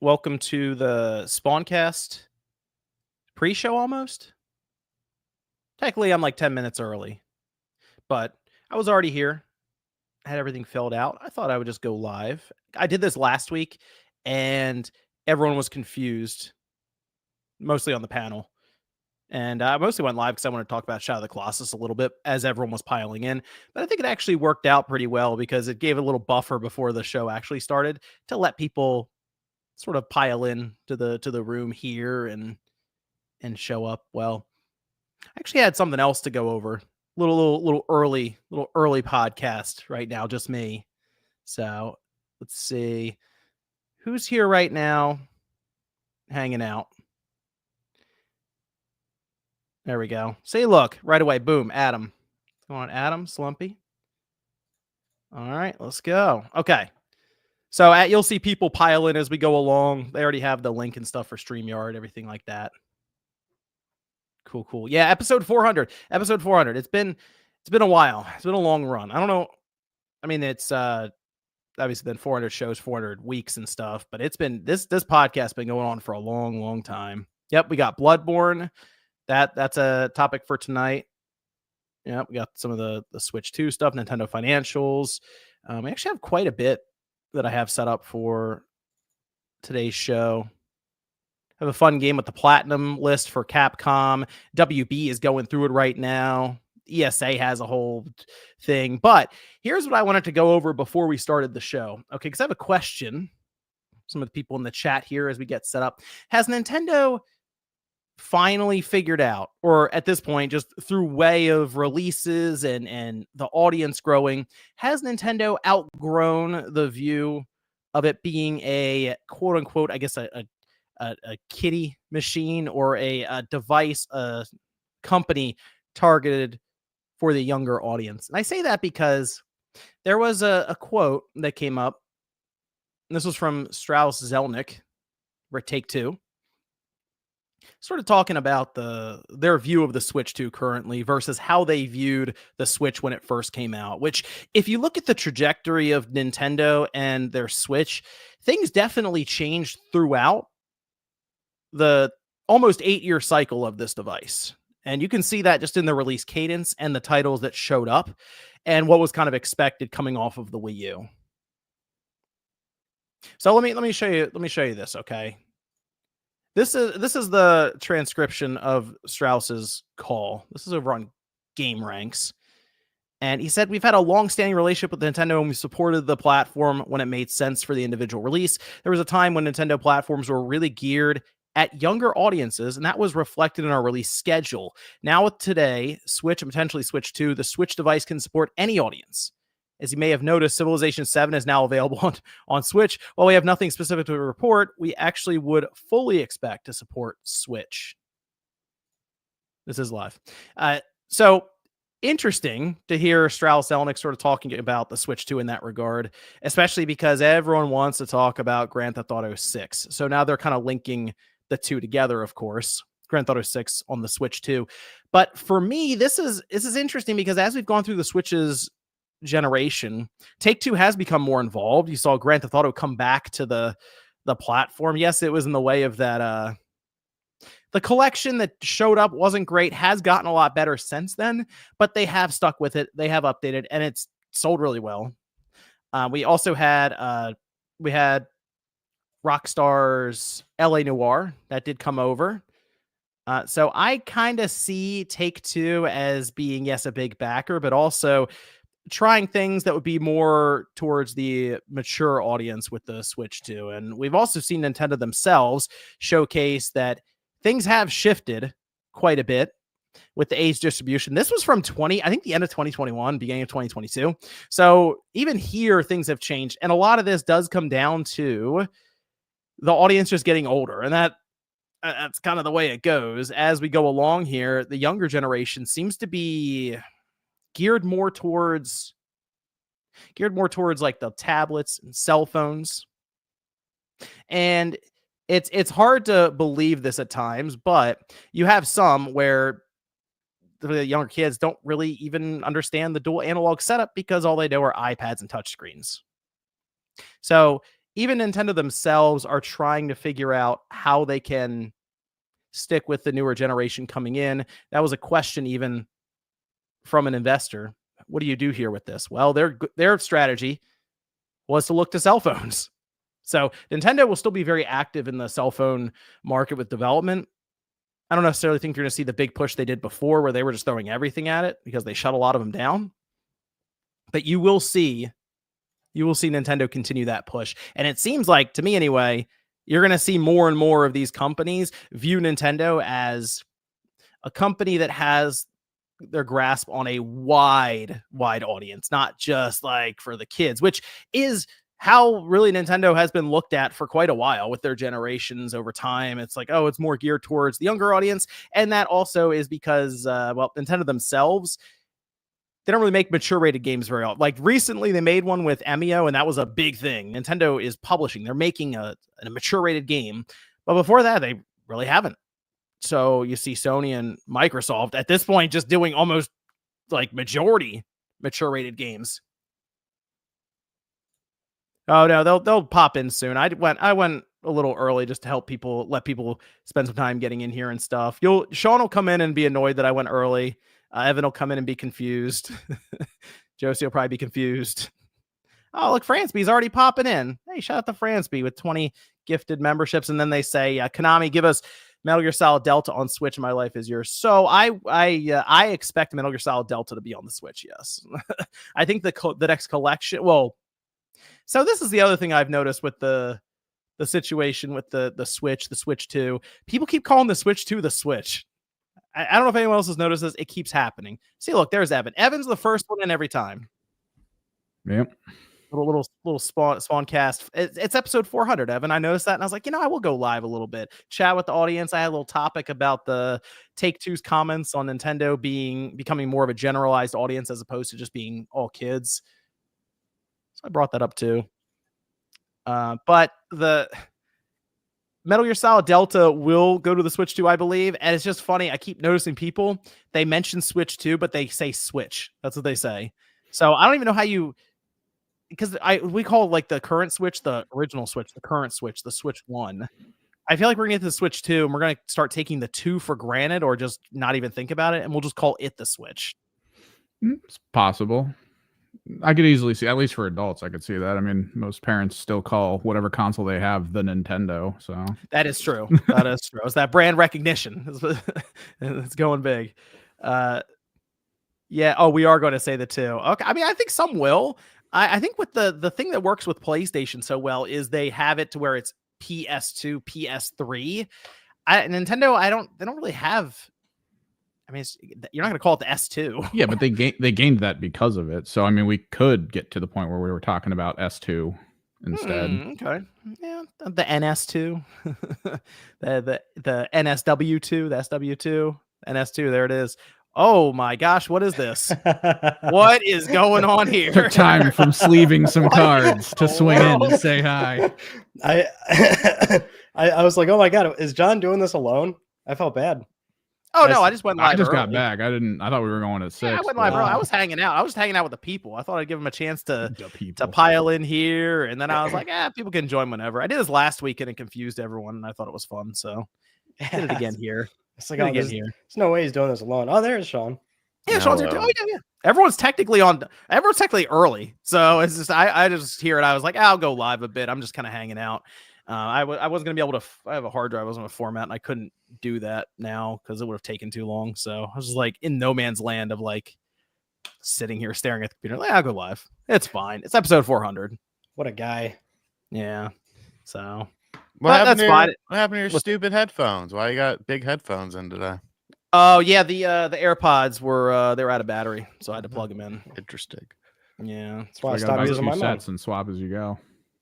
Welcome to the Spawncast pre-show almost. Technically, I'm like 10 minutes early, but I was already here. I had everything filled out. I thought I would just go live. I did this last week, and everyone was confused, mostly on the panel. And I mostly went live because I wanted to talk about Shadow of the Colossus a little bit as everyone was piling in. But I think it actually worked out pretty well because it gave a little buffer before the show actually started to let people sort of pile in to the room here and show up. Well, I actually had something else to go over. Little early podcast right now, just me. So let's see who's here right now, hanging out. There we go. See, look right away. Boom, Adam. Come on, Adam, Slumpy. All right, let's go. Okay. So you'll see people pile in as we go along. They already have the link and stuff for StreamYard, everything like that. Cool. Yeah, episode 400. Episode 400. It's been a while. It's been a long run. I don't know. I mean, it's obviously been 400 shows, 400 weeks and stuff, but it's been this podcast been going on for a long time. Yep, we got Bloodborne. That's a topic for tonight. Yep, we got some of the Switch 2 stuff, Nintendo financials. We actually have quite a bit that I have set up for today's show. I have a fun game with the platinum list for Capcom. WB is going through it right now. ESA has a whole thing. But here's what I wanted to go over before we started the show. Okay, because I have a question. Some of the people in the chat here as we get set up. Has Nintendo finally figured out, or at this point, just through way of releases and the audience growing, has Nintendo outgrown the view of it being a quote-unquote, I guess, a kiddie machine or a device, a company targeted for the younger audience? And I say that because there was a quote that came up, and this was from Strauss Zelnick, for Take-Two, sort of talking about their view of the Switch 2 currently versus how they viewed the Switch when it first came out, which if you look at the trajectory of Nintendo and their Switch, things definitely changed throughout the almost 8-year cycle of this device. And you can see that just in the release cadence and the titles that showed up and what was kind of expected coming off of the Wii U. So let me show you this, okay? This is the transcription of Strauss's call. This is over on Game Ranks. And he said, "We've had a long-standing relationship with Nintendo and we supported the platform when it made sense for the individual release. There was a time when Nintendo platforms were really geared at younger audiences, and that was reflected in our release schedule. Now with today, Switch and potentially Switch 2, the Switch device can support any audience. As you may have noticed, Civilization 7 is now available on Switch. While we have nothing specific to report, we actually would fully expect to support Switch." This is live. So interesting to hear Strauss Zelnick sort of talking about the Switch 2 in that regard, especially because everyone wants to talk about Grand Theft Auto 6. So now they're kind of linking the two together, of course. Grand Theft Auto 6 on the Switch 2. But for me, this is interesting because as we've gone through the Switch's generation, Take-Two has become more involved. You saw Grand Theft Auto come back to the platform. Yes, it was in the way of that the collection that showed up wasn't great, has gotten a lot better since then, but they have stuck with it. They have updated, and it's sold really well. We also had Rockstar's LA Noire that did come over. So I kind of see Take-Two as being, yes, a big backer, but also trying things that would be more towards the mature audience with the Switch 2. And we've also seen Nintendo themselves showcase that things have shifted quite a bit with the age distribution. This was from the end of 2021, beginning of 2022. So even here, things have changed. And a lot of this does come down to the audience just getting older. And that's kind of the way it goes. As we go along here, the younger generation seems to be geared more towards like the tablets and cell phones. And it's hard to believe this at times, but you have some where the younger kids don't really even understand the dual analog setup because all they know are iPads and touchscreens. So even Nintendo themselves are trying to figure out how they can stick with the newer generation coming in. That was a question even from an investor. What do you do here with this? Well, their strategy was to look to cell phones. So Nintendo will still be very active in the cell phone market with development. I don't necessarily think you're going to see the big push they did before where they were just throwing everything at it because they shut a lot of them down. But you will see Nintendo continue that push. And it seems like, to me anyway, you're going to see more and more of these companies view Nintendo as a company that has their grasp on a wide audience, not just like for the kids, which is how really Nintendo has been looked at for quite a while with their generations over time. It's like, oh, it's more geared towards the younger audience. And that also is because, Nintendo themselves, they don't really make mature rated games very often. Like recently they made one with Emio and that was a big thing. Nintendo is publishing, they're making a mature rated game. But before that, they really haven't. So you see Sony and Microsoft at this point just doing almost like majority mature rated games. Oh no, they'll pop in soon. I went a little early just to help let people spend some time getting in here and stuff. Sean will come in and be annoyed that I went early. Evan will come in and be confused. Josie will probably be confused. Oh, look, Fransby's already popping in. Hey, shout out to Fransby with 20 gifted memberships. And then they say, Konami, give us Metal Gear Solid Delta on Switch. My life is yours. So I expect Metal Gear Solid Delta to be on the Switch. Yes. I think the next collection. Well, so this is the other thing I've noticed with the situation with the Switch 2. People keep calling the Switch 2 the Switch. I don't know if anyone else has noticed this. It keeps happening. See, look, there's Evan. Evan's the first one in every time. Yep. Little Spawncast. It's episode 400, Evan. I noticed that, and I was like, I will go live a little bit, chat with the audience. I had a little topic about the Take-Two's comments on Nintendo becoming more of a generalized audience as opposed to just being all kids. So I brought that up too. But the Metal Gear Solid Delta will go to the Switch 2, I believe. And it's just funny. I keep noticing people, they mention Switch 2, but they say Switch. That's what they say. So I don't even know how because we call like the current Switch, the original Switch, the current Switch, the Switch 1. I feel like we're going to get to the Switch 2 and we're going to start taking the 2 for granted or just not even think about it. And we'll just call it the Switch. It's possible. I could easily see, at least for adults, I could see that. I mean, most parents still call whatever console they have the Nintendo. So that is true. That is true. It's that brand recognition. It's going big. Yeah. Oh, we are going to say the 2. Okay. I mean, I think some will. I think with the thing that works with PlayStation so well is they have it to where it's PS2, PS3. Nintendo, they don't really have. I mean, you're not going to call it the S2. Yeah, but they gained that because of it. So, I mean, we could get to the point where we were talking about S2 instead. Okay. Yeah, the NS2. the NSW2, the SW2, NS2, there it is. Oh my gosh, what is this? What is going on here? Took time from sleeving some cards to swing in and say hi. I was like, oh my God, is John doing this alone? I felt bad. Oh no, I just went live. I just early. got back. I thought we were going at 6. Yeah, I went live early. I was hanging out. I was hanging out with the people. I thought I'd give them a chance to pile in here, and then I was like, people can join whenever. I did this last weekend and confused everyone, and I thought it was fun, so I did it again here. It's like, there's no way he's doing this alone. Oh, there's Sean. Yeah, Sean's here too. Oh, yeah. Everyone's technically early, so it's just I just hear it. I was like, I'll go live a bit. I'm just kind of hanging out. I wasn't gonna be able to. I have a hard drive. I wasn't a format, and I couldn't do that now because it would have taken too long. So I was just like in no man's land of like sitting here staring at the computer. Like, I'll go live. It's fine. It's episode 400. What a guy. Yeah. So what happened to your stupid headphones? Why you got big headphones in today? Oh yeah, the AirPods were they were out of battery, so I had to plug them in. Interesting. Yeah, that's why I stopped using my sets and swap as you go.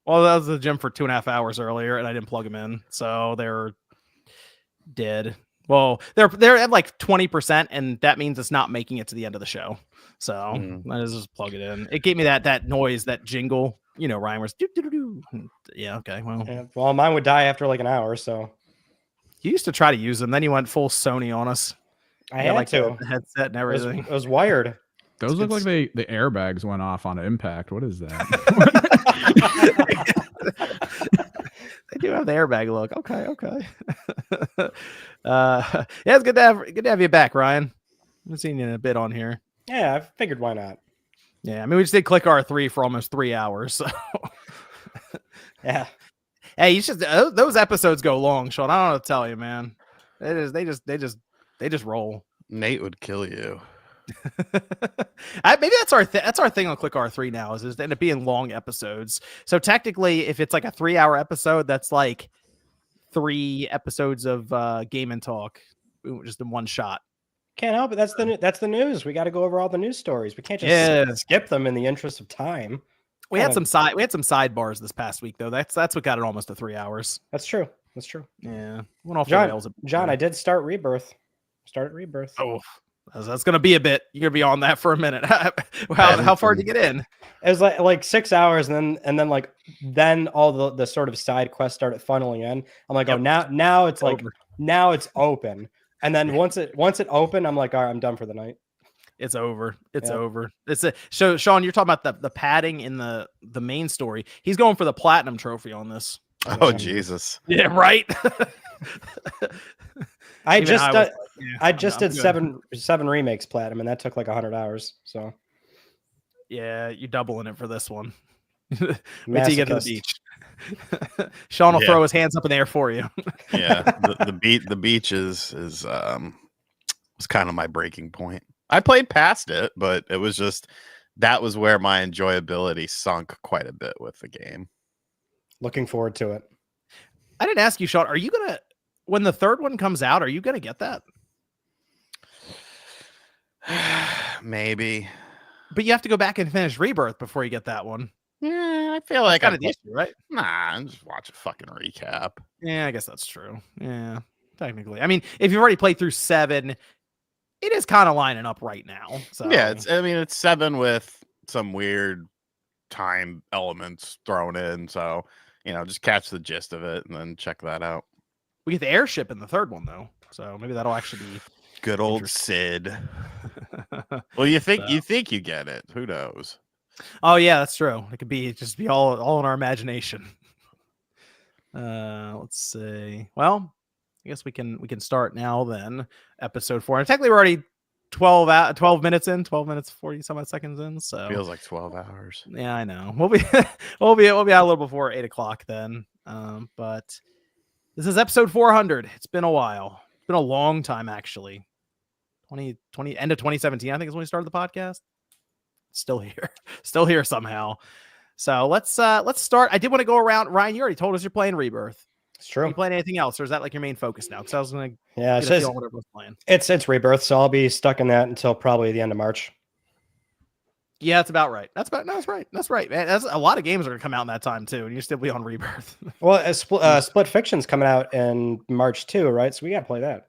Well, that was the gym for 2.5 hours earlier, and I didn't plug them in, so they're dead. Well, they're at like 20%, and that means it's not making it to the end of the show. So I just plug it in. It gave me that noise, that jingle. Ryan was doo-doo-doo-doo. Yeah, okay. Well, mine would die after like an hour, so. You used to try to use them, then you went full Sony on us. I had to. The headset and everything. It was wired. Those look like the airbags went off on impact. What is that? They do have the airbag look. Okay. Yeah, it's good to have you back, Ryan. I haven't seen you in a bit on here. Yeah, I figured why not. Yeah, I mean, we just did Click R3 for almost 3 hours. So. Yeah. Hey, you should. Those episodes go long, Sean. I don't know what to tell you, man. They just roll. Nate would kill you. Maybe that's our thing on Click R3 now is end up being long episodes. So technically, if it's like a 3-hour episode, that's like 3 episodes of Game and Talk, just in one shot. Can't help it. That's the news. We got to go over all the news stories. We can't just skip them in the interest of time. We had some sidebars this past week though. That's what got it almost to 3 hours. That's true. Yeah. Went off John, I did start Rebirth. Started Rebirth. Oh, that's gonna be a bit. You're gonna be on that for a minute. How far did you get in? It was like 6 hours, and then all the sort of side quests started funneling in. I'm like, oh, now it's like over. Now it's open. And then once it opened, I'm like, all right, I'm done for the night. It's over. It's over. So Sean, you're talking about the padding in the main story. He's going for the platinum trophy on this. Oh Jesus! Yeah, right. I just did seven remakes platinum, and that took like 100 hours. So yeah, you're doubling it for this one. Wait till you get to the beach. Sean will throw his hands up in the air for you. Yeah, the beach is was kind of my breaking point. I played past it, but it was just that was where my enjoyability sunk quite a bit with the game. Looking forward to it. I didn't ask you, Sean. Are you gonna, when the third one comes out, are you gonna get that? Maybe, but you have to go back and finish Rebirth before you get that one. Yeah, I feel like kind of the issue, right? Nah, I'm just watch a fucking recap. Yeah, I guess that's true. Yeah, technically. I mean, if you've already played through 7, it is kind of lining up right now. So yeah, it's 7 with some weird time elements thrown in. So just catch the gist of it and then check that out. We get the airship in the third one though, so maybe that'll actually be good old Sid. Well, you think you get it? Who knows? Oh yeah, that's true. It could be all in our imagination. Let's see. Well, I guess we can start now then. Episode 4. And technically we're already 12 minutes in, 12 minutes 40 some odd seconds in. So feels like 12 hours. Yeah, I know. We'll be out a little before 8 o'clock then. But this is episode 400. It's been a while. It's been a long time actually. 2020 end of 2017, I think is when we started the podcast. Still here somehow. So let's start. I did want to go around. Ryan, you already told us you're playing Rebirth. It's true. Are you playing anything else, or is that like your main focus now? Because I was gonna playing. It's Rebirth, so I'll be stuck in that until probably the end of March. Yeah, that's about right. That's right, man. That's a lot of games are gonna come out in that time too, and you still be on Rebirth. Well, Split Fiction's coming out in March too, right? So we gotta play that.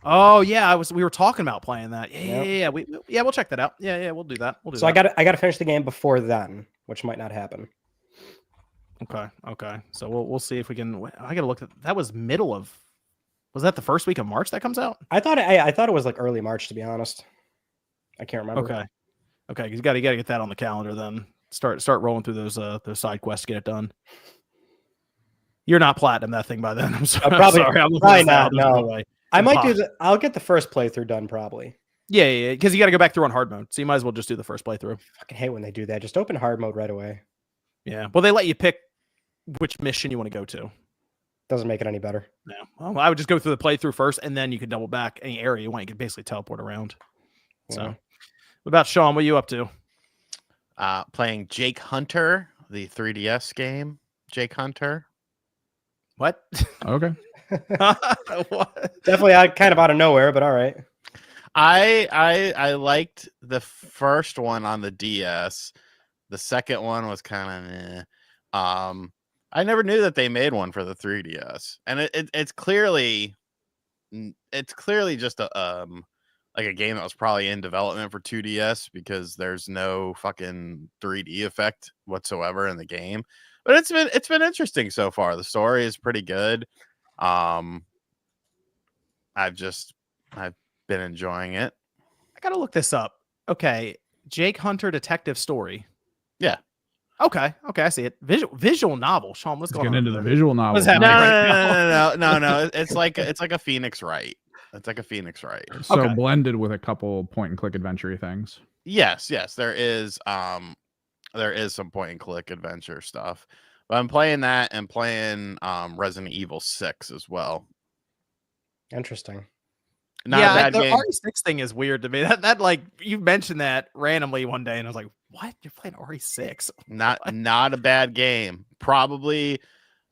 Oh yeah, we were talking about playing that. Yeah. We'll check that out. Yeah, we'll do that. So I gotta finish the game before then, which might not happen. Okay. So we'll see if we can. I gotta look at that. Was that the first week of March that comes out? I thought it was like early March, to be honest. I can't remember. Okay. You gotta get that on the calendar then. Start rolling through those side quests to get it done. You're not platinum that thing by then. I'm sorry. Probably not. No. I might do I'll get the first playthrough done probably. Yeah, because you got to go back through on hard mode, so you might as well just do the first playthrough. I fucking hate when they do that. Just open hard mode right away. Yeah, well, they let you pick which mission you want to go to. Doesn't make it any better. No, well, I would just go through the playthrough first, and then you could double back any area you want. You could basically teleport around. So, what about Sean? What are you up to? Playing Jake Hunter, the 3DS game. Jake Hunter. What? Okay. What? Definitely kind of out of nowhere, but all right. I liked the first one on the DS. The second one was kind of I never knew that they made one for the 3DS, and it's clearly just a like a game that was probably in development for 2DS because there's no fucking 3D effect whatsoever in the game. But it's been interesting so far. The story is pretty good. I've been enjoying it. I gotta look this up. Okay, Jake Hunter detective story. Yeah. Okay, I see it. Visual novel. Sean, what's Let's going get on into the there? visual novel. What's No, happening no, right no, no. It's like a Phoenix Wright. It's like a Phoenix Wright. So Okay. blended with a couple point and click adventure things. Yes, there is some point and click adventure stuff. But I'm playing that and playing Resident Evil 6 as well. Interesting. Not a bad the game. RE6 thing is weird to me. That like you mentioned that randomly one day, and I was like, "What? You're playing RE6? Not a bad game. Probably,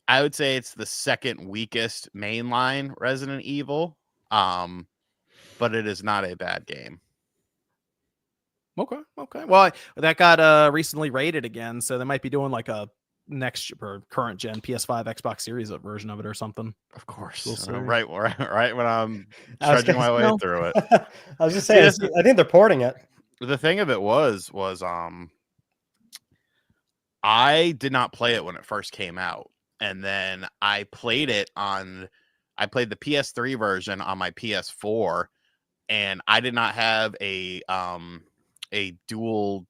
I would say it's the second weakest mainline Resident Evil. But it is not a bad game. Okay. Well, that got recently rated again, so they might be doing like a next or current gen PS5, Xbox Series version of it or something. Of course, We'll see. right when I'm trudging my way through it. I was just saying, I think they're porting it. The thing of it was I did not play it when it first came out, and then I played the PS3 version on my PS4, and I did not have a dual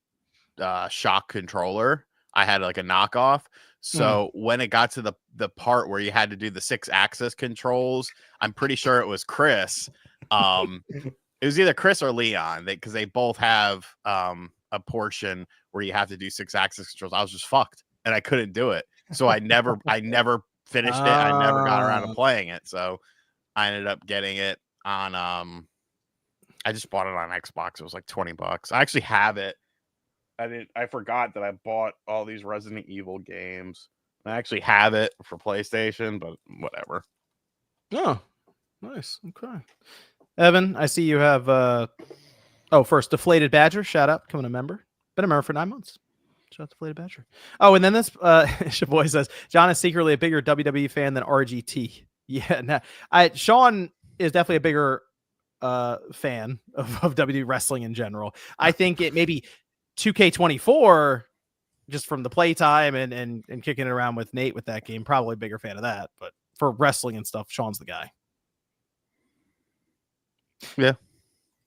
shock controller. I had like a knockoff. So when it got to the part where you had to do the 6-axis controls, I'm pretty sure it was Chris. It was either Chris or Leon, because they both have a portion where you have to do 6-axis controls. I was just fucked, and I couldn't do it. So I never finished it. I never got around to playing it. So I ended up getting it on. I just bought it on Xbox. It was like $20. I actually have it. I forgot that I bought all these Resident Evil games. I actually have it for PlayStation, but whatever. Oh, nice. Okay. Evan, I see you have first Deflated Badger, shout out, becoming a member. Been a member for 9 months. Shout out Deflated Badger. Oh, and then this Shaboy says John is secretly a bigger WWE fan than RGT. Yeah, Sean is definitely a bigger fan of WWE wrestling in general. I think it maybe 2K24 just from the playtime and kicking it around with Nate with that game, probably a bigger fan of that. But for wrestling and stuff, Sean's the guy. Yeah.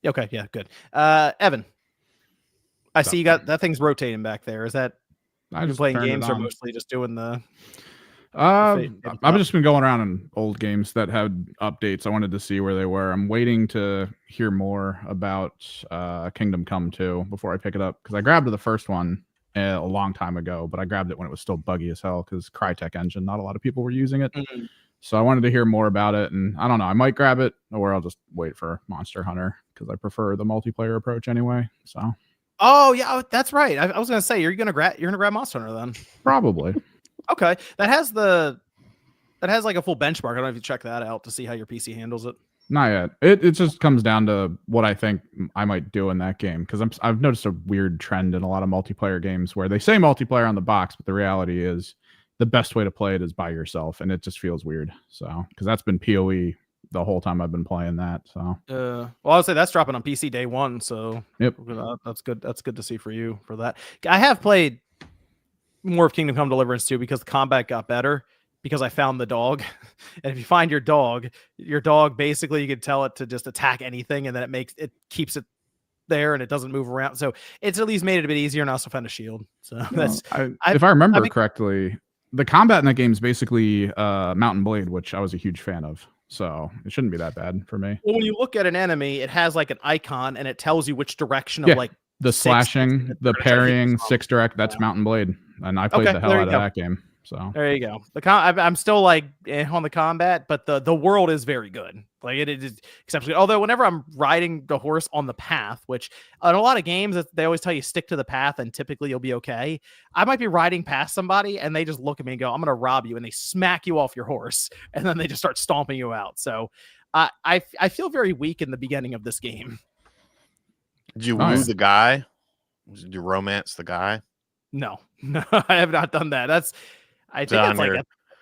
Okay. Yeah. Good. Evan, I see you got that thing's rotating back there. Is that you playing games or mostly just doing the? I've just been going around in old games that had updates. I wanted to see where they were. I'm waiting to hear more about Kingdom Come 2 before I pick it up, because I grabbed the first one a long time ago, but I grabbed it when it was still buggy as hell because Crytek engine, not a lot of people were using it. Mm-hmm. So I wanted to hear more about it, and I don't know, I might grab it or I'll just wait for Monster Hunter because I prefer the multiplayer approach anyway. So. Oh yeah, that's right. I was gonna say you're gonna grab Monster Hunter then. Probably. Okay, that has like a full benchmark. I don't know if you check that out to see how your PC handles it. Not yet. It just comes down to what I think I might do in that game, because I've noticed a weird trend in a lot of multiplayer games where they say multiplayer on the box, but the reality is the best way to play it is by yourself, and it just feels weird. So because that's been PoE the whole time I've been playing that. So well, I would say that's dropping on PC day one. So yep, that's good. That's good to see for you for that. I have played more of Kingdom Come Deliverance 2 because the combat got better, because I found the dog. And if you find your dog basically you can tell it to just attack anything, and then it keeps it there and it doesn't move around. So it's at least made it a bit easier, and I also found a shield. So that's if I remember correctly, the combat in that game is basically Mountain Blade, which I was a huge fan of. So it shouldn't be that bad for me. Well, when you look at an enemy, it has like an icon and it tells you which direction of like the slashing, the parrying, 6 direct. That's Mountain Blade, and I played the hell out of that game. So there you go. I'm still like on the combat, but the world is very good. Like it is exceptionally. Although whenever I'm riding the horse on the path, which in a lot of games they always tell you stick to the path and typically you'll be okay. I might be riding past somebody and they just look at me and go, "I'm going to rob you," and they smack you off your horse, and then they just start stomping you out. So I feel very weak in the beginning of this game. Did you woo the guy? Did you romance the guy? No, I have not done that. I think that's like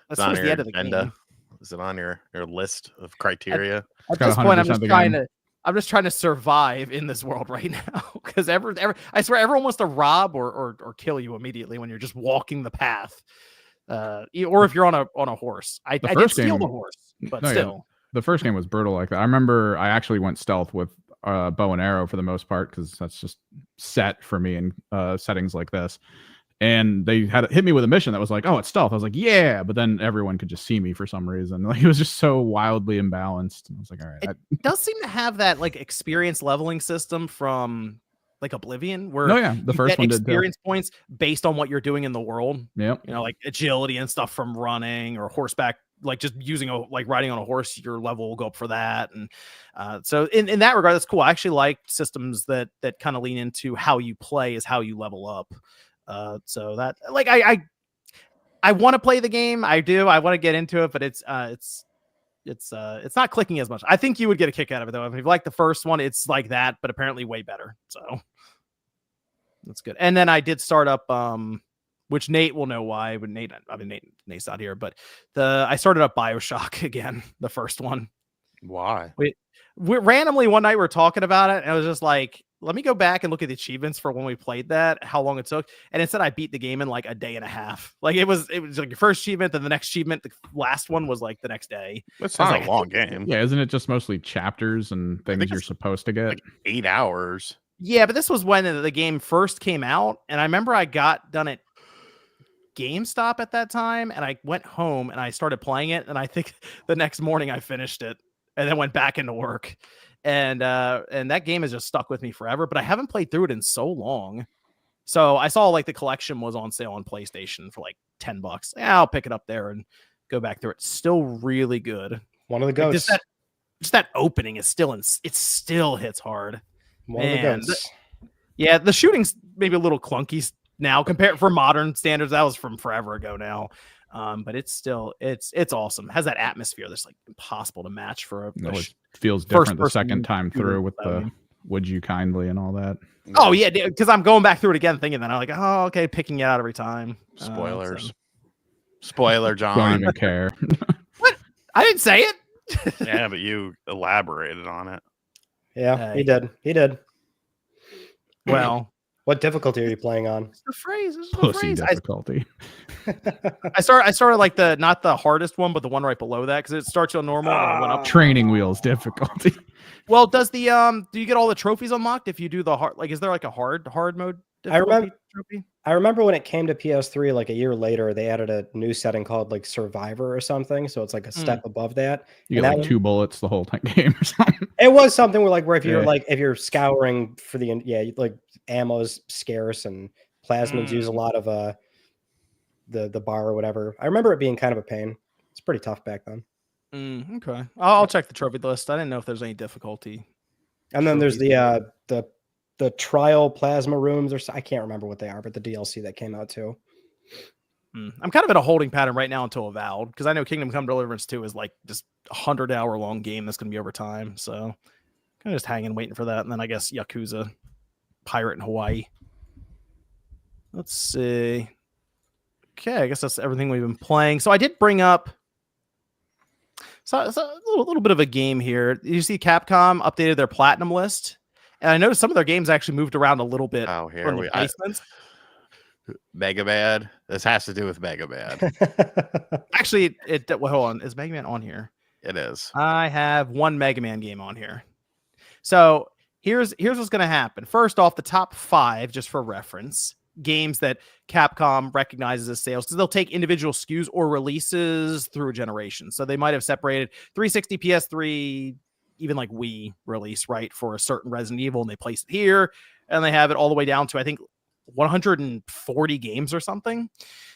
that's towards the end of the game. Is it on your list of criteria? At this point, I'm just trying to survive in this world right now, because I swear everyone wants to rob or kill you immediately when you're just walking the path, or if you're on a horse. I did steal the horse, but still. Yeah. The first game was brutal like that. I remember I actually went stealth with bow and arrow for the most part, because that's just set for me in settings like this. And they had hit me with a mission that was like, oh, it's stealth. I was like, yeah, but then everyone could just see me for some reason. Like, it was just so wildly imbalanced. I was like, all right. It does seem to have that like experience leveling system from like Oblivion, where the first one did experience points based on what you're doing in the world. Yep. You know, like agility and stuff from running or horseback, like just using riding on a horse, your level will go up for that. And so in that regard, that's cool. I actually like systems that kind of lean into how you play is how you level up. So that like I want to play the game. I do. I want to get into it, but it's not clicking as much. I think you would get a kick out of it though. If you like the first one, it's like that, but apparently way better. So that's good. And then I did start up, which Nate will know why, but Nate's not here, but I started up Bioshock again, the first one. Why? We randomly one night we were talking about it, and I was just like, let me go back and look at the achievements for when we played that, how long it took. And it said I beat the game in like a day and a half. Like it was like your first achievement, then the next achievement, the last one was like the next day. That's not a long game. Yeah, isn't it just mostly chapters and things you're supposed to get? Like 8 hours. Yeah, but this was when the game first came out, and I remember I got done at GameStop at that time, and I went home and I started playing it, and I think the next morning I finished it and then went back into work. And that game has just stuck with me forever, but I haven't played through it in so long. So I saw like the collection was on sale on PlayStation for like $10. Yeah, I'll pick it up there and go back through it. Still really good. One of the ghosts. Like just that opening is still it still hits hard. One of the ghosts. Yeah, the shooting's maybe a little clunky now compared for modern standards. That was from forever ago now. But it's still it's awesome. It has that atmosphere that's like impossible to match for it feels different the second time through with the would you kindly and all that. Oh yeah, because I'm going back through it again thinking that I'm like, oh okay, picking it out every time. Spoilers. Spoiler, John. Don't even care. What? I didn't say it. Yeah, but you elaborated on it. Yeah, he did. Well, what difficulty are you playing on? It's the phrase. Pussy difficulty. I started like not the hardest one, but the one right below that because it starts on normal and went up. Training wheels difficulty. Well, does the do you get all the trophies unlocked if you do the hard? Like, is there like a hard mode? I remember when it came to PS3, like a year later, they added a new setting called like Survivor or something. So it's like a step above that. You get like 2 bullets the whole game or something. It was something where if you're if you're scouring for like ammo's scarce and plasmids use a lot of the bar or whatever. I remember it being kind of a pain. It's pretty tough back then. Okay, I'll check the trophy list. I didn't know if there's any difficulty. And then there's the trial plasma rooms, or I can't remember what they are, but the DLC that came out too. I'm kind of in a holding pattern right now until Avowed, because I know Kingdom Come Deliverance 2 is like just 100-hour long game that's going to be over time. So kind of just hanging, waiting for that. And then I guess Yakuza Pirate in Hawaii. Let's see. Okay, I guess that's everything we've been playing. So I did bring up a little bit of a game here. You see Capcom updated their platinum list. And I noticed some of their games actually moved around a little bit. Oh, here we are. Mega Man. This has to do with Mega Man. Actually, hold on. Is Mega Man on here? It is. I have one Mega Man game on here. So here's what's going to happen. First off, the top 5, just for reference, games that Capcom recognizes as sales, because they'll take individual SKUs or releases through a generation. So they might have separated 360, PS3, even like Wii release, right, for a certain Resident Evil, and they place it here, and they have it all the way down to, I think, 140 games or something.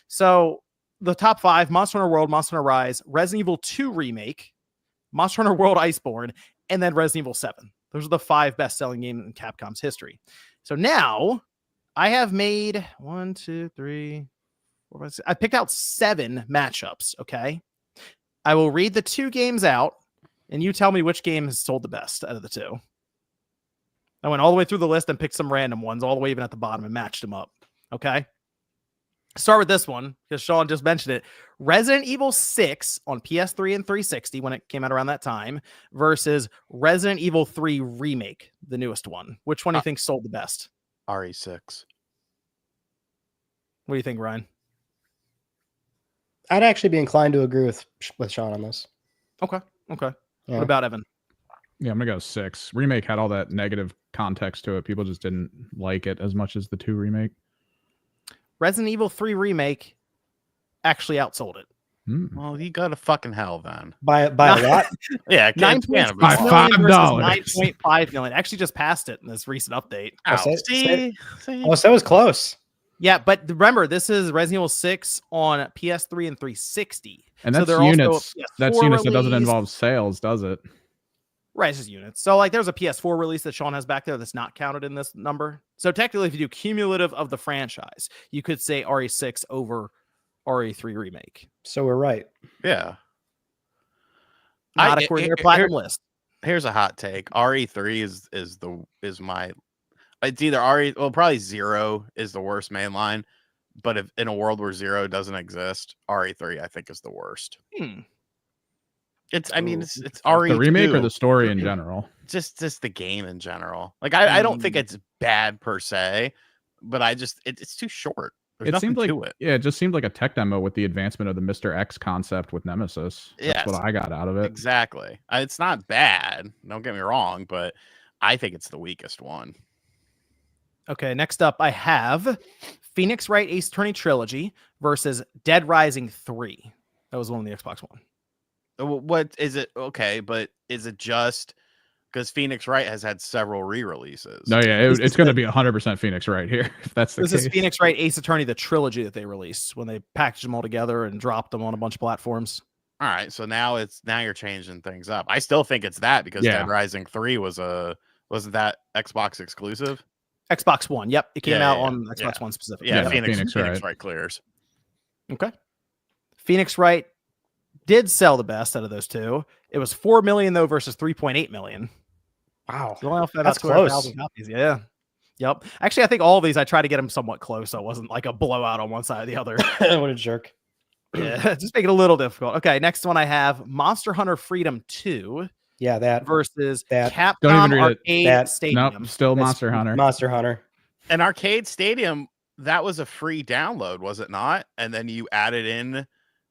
So the top 5: Monster Hunter World, Monster Hunter Rise, Resident Evil 2 Remake, Monster Hunter World Iceborne, and then Resident Evil 7. Those are the 5 best-selling games in Capcom's history. So now I have made 1, 2, 3, 4, 5, 6. I picked out 7 matchups, okay? I will read the 2 games out, and you tell me which game has sold the best out of the 2. I went all the way through the list and picked some random ones all the way even at the bottom and matched them up. Okay. Start with this one because Sean just mentioned it. Resident Evil 6 on PS3 and 360 when it came out around that time versus Resident Evil 3 Remake, the newest one. Which one do you think sold the best? RE6. What do you think, Ryan? I'd actually be inclined to agree with Sean on this. Okay. Yeah. What about Evan? Yeah, I'm gonna go 6. Remake had all that negative context to it. People just didn't like it as much as the 2 remake. Resident Evil 3 remake actually outsold it. Well, you go to fucking hell then. By a lot. Yeah, $9.6 million versus $9.5 million. Actually, just passed it in this recent update. See? Oh, so it was close. Yeah, but remember, this is Resident Evil 6 on PS3 and 360, and that's so units. That's units that doesn't involve sales, does it? Right, it's just units. So like, there's a PS4 release that Sean has back there that's not counted in this number. So technically, if you do cumulative of the franchise, you could say RE6 over RE3 remake. So we're right. Yeah. Not according to their platinum list. Here's a hot take. RE3 is my. It's either RE. Well, probably 0 is the worst mainline, but if in a world where 0 doesn't exist, RE3 I think is the worst. It's RE the remake or the story in general. Just the game in general. Like I don't think it's bad per se, but it's too short. There's it seemed like it just seemed like a tech demo with the advancement of the Mr. X concept with Nemesis. That's what I got out of it. Exactly. It's not bad. Don't get me wrong, but I think it's the weakest one. Okay, next up I have Phoenix Wright Ace Attorney Trilogy versus Dead Rising 3. That was one on the Xbox One. What is it? Okay, but is it just because Phoenix Wright has had several re-releases? No, yeah, it's going to be 100% Phoenix Wright here. If that's the case. This is Phoenix Wright Ace Attorney, the trilogy that they released when they packaged them all together and dropped them on a bunch of platforms. All right, so now you're changing things up. I still think it's that because Dead Rising 3 wasn't that Xbox exclusive? Xbox One. Yep, it came out on Xbox One specifically. Yeah, Phoenix Wright clears. Okay. Phoenix Wright did sell the best out of those two. It was 4 million though versus 3.8 million. Wow, that's close. Copies. Yeah. Yep. Actually, I think all of these I tried to get them somewhat close, so it wasn't like a blowout on one side or the other. What a jerk. Yeah, just make it a little difficult. Okay, next one I have Monster Hunter Freedom 2. Yeah, that versus that Capcom Arcade Stadium. Nope, still Monster Hunter. Monster Hunter. And Arcade Stadium, that was a free download, was it not? And then you added in,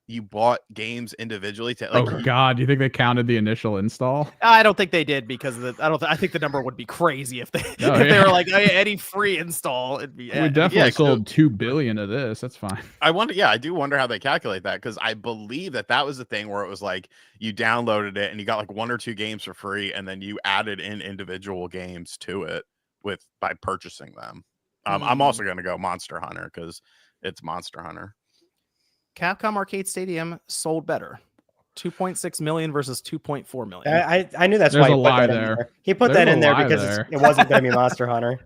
you bought games individually to. Like, God, do you think they counted the initial install? I don't think they did because I think the number would be crazy if they they were like, hey, any free install. It'd be. We definitely sold 2 billion of this. That's fine. I do wonder how they calculate that because I believe that was the thing where it was like you downloaded it and you got like 1 or 2 games for free, and then you added in individual games to it by purchasing them. I'm also going to go Monster Hunter because it's Monster Hunter. Capcom Arcade Stadium sold better. 2.6 million versus 2.4 million. I knew that's There's why he a put lie that there. in there. He put that in there because it wasn't going to be Monster Hunter.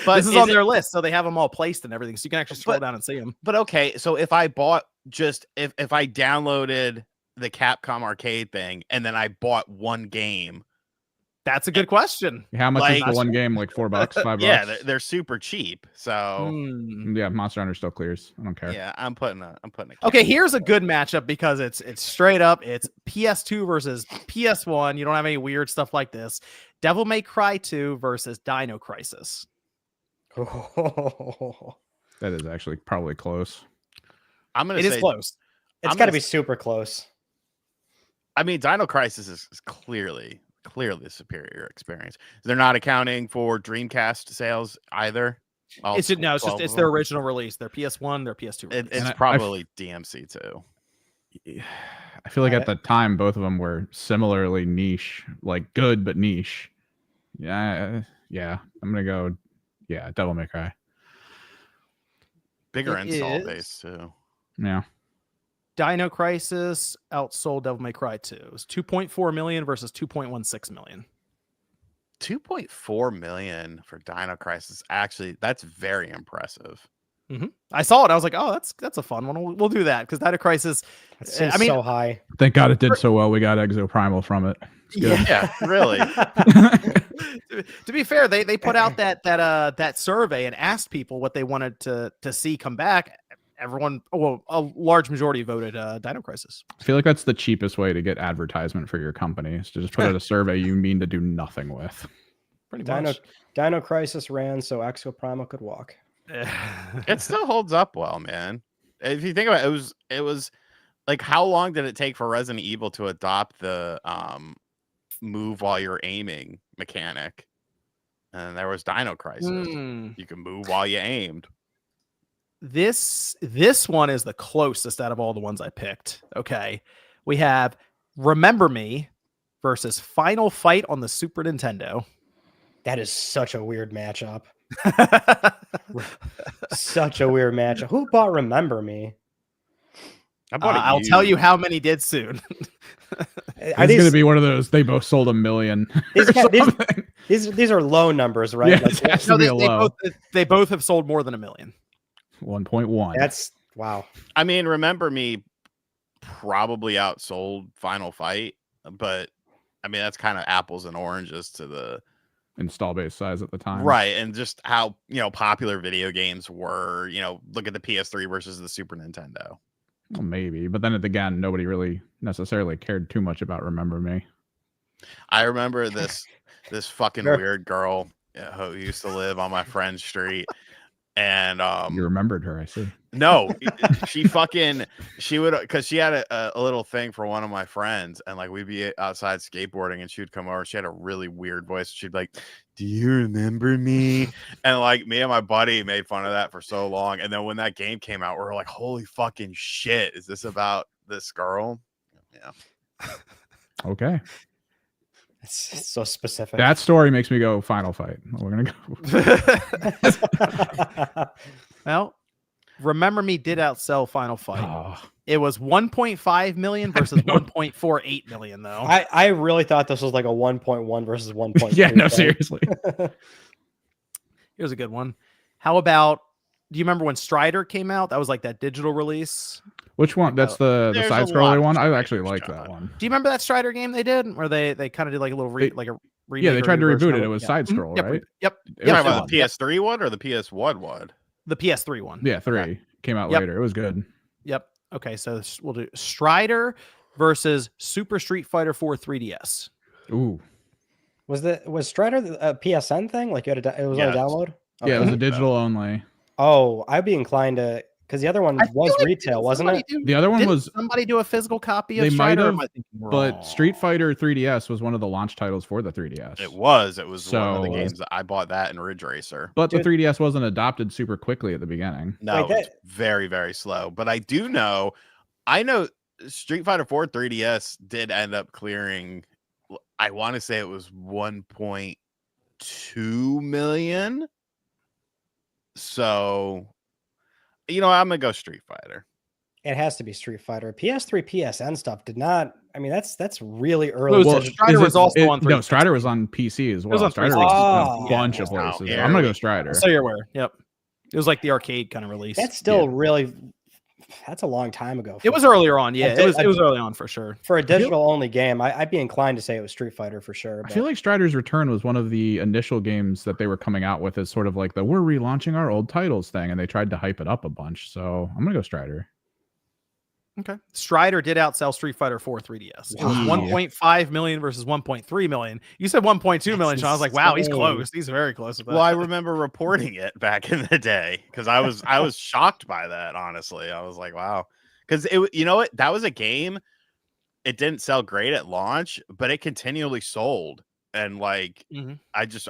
But this is on their list, so they have them all placed and everything, so you can actually scroll down and see them. But okay, so if I bought if I downloaded the Capcom Arcade thing and then I bought one game. That's a good question. How much is the one game? Like $4, $5? Yeah, they're super cheap. So yeah, Monster Hunter still clears. I don't care. Yeah, I'm putting a okay, here's a good matchup because it's straight up. It's PS2 versus PS1. You don't have any weird stuff like this. Devil May Cry 2 versus Dino Crisis. Oh. That is actually probably close. It is close. It's got to be super close. I mean, Dino Crisis is clearly a superior experience. They're not accounting for Dreamcast sales either. It's it's their original release. Their PS1, their PS2 release. It's probably DMC too. I feel like at the time both of them were similarly niche, like good but niche. Yeah, I'm gonna go. Yeah, Devil May Cry. Bigger install base too. Yeah. Dino Crisis outsold Devil May Cry 2. It was 2.4 million versus 2.16 million. 2.4 million for Dino Crisis. Actually, that's very impressive. Mm-hmm. I saw it. I was like, oh, that's a fun one. We'll do that because Dino Crisis. I mean, so high. Thank God it did so well. We got Exoprimal from it. Yeah, really. To be fair, they put out that survey and asked people what they wanted to see come back. Everyone, a large majority voted Dino Crisis. I feel like that's the cheapest way to get advertisement for your company is to just put out a survey you mean to do nothing with. Pretty much. Dino Crisis ran so Exoprimal could walk. It still holds up well, man. If you think about it, it was like how long did it take for Resident Evil to adopt the move while you're aiming mechanic? And there was Dino Crisis. You can move while you aimed. this one is the closest out of all the ones I picked. Okay. We have Remember Me versus Final Fight on the Super Nintendo. That is such a weird matchup. Such a weird matchup. Who bought Remember Me? I bought it I'll tell you how many did soon. It's going to be one of those. They both sold 1 million. These are low numbers, right? Yeah, it has to be low. They both have sold more than 1 million. 1.1. That's wow. I mean, Remember Me probably outsold Final Fight, but I mean that's kind of apples and oranges to the install base size at the time, right? And just how popular video games were. Look at the PS3 versus the Super Nintendo. Well, maybe, but then again, nobody really necessarily cared too much about Remember Me. I remember this fucking weird girl who used to live on my friend's street, and you remembered her, I see. No, she would, because she had a little thing for one of my friends, and like we'd be outside skateboarding, and she would come over. She had a really weird voice. She'd be like, "Do you remember me?" And like me and my buddy made fun of that for so long. And then when that game came out, we were like, "Holy fucking shit! Is this about this girl?" Yeah. Okay. It's so specific. That story makes me go Final Fight. We're gonna go. Well, Remember Me did outsell Final Fight. Oh. It was 1.5 million versus 1.48 million, though. I really thought this was like a 1.1 versus 1.3. Yeah, no, seriously. Here's a good one. How about, do you remember when Strider came out? That was like that digital release. Which one? That's the side scroller one. I actually like that one. Do you remember that Strider game they did, where they kind of did like a little remake? Yeah, they tried to reboot it. It was side scroll, right? Yep. You're talking about the PS3 one or the PS1 one? The PS3 one. Yeah, 3 came out later. It was good. Yep. Okay, so we'll do Strider versus Super Street Fighter 4 3DS. Ooh. Was Strider a PSN thing? Like it was on a download? Okay. Yeah, it was a digital only. Oh, I'd be inclined to, because the other one was retail, wasn't it? The other one was somebody do a physical copy of Strider? But Street Fighter 3DS was one of the launch titles for the 3DS. It was one of the games that I bought that in Ridge Racer. But the 3DS wasn't adopted super quickly at the beginning. No, it's very, very slow. But I know Street Fighter 4 3DS did end up clearing, I want to say it was 1.2 million. So, I'm gonna go Street Fighter. It has to be Street Fighter. PS3, PSN stuff did not. I mean, that's really early. Well, Strider was also on 3. No, Strider was on PC as well. It was on Strider was a bunch of places. I'm gonna go Strider. So you're aware. Yep. It was like the arcade kind of release. That's still really. That's a long time ago. It was earlier on. Yeah, it was early on for sure. For a digital only game, I'd be inclined to say it was Street Fighter for sure. But I feel like Strider's Return was one of the initial games that they were coming out with as sort of like we're relaunching our old titles thing, and they tried to hype it up a bunch. So I'm gonna go Strider. Okay. Strider did outsell Street Fighter 4 3DS. It was 1.5 million versus 1.3 million. You said 1.2 million, Sean. I was like, wow, he's close. He's very close with that. Well, I remember reporting it back in the day because I was shocked by that, honestly. I was like, wow. Because that was a game. It didn't sell great at launch, but it continually sold. And I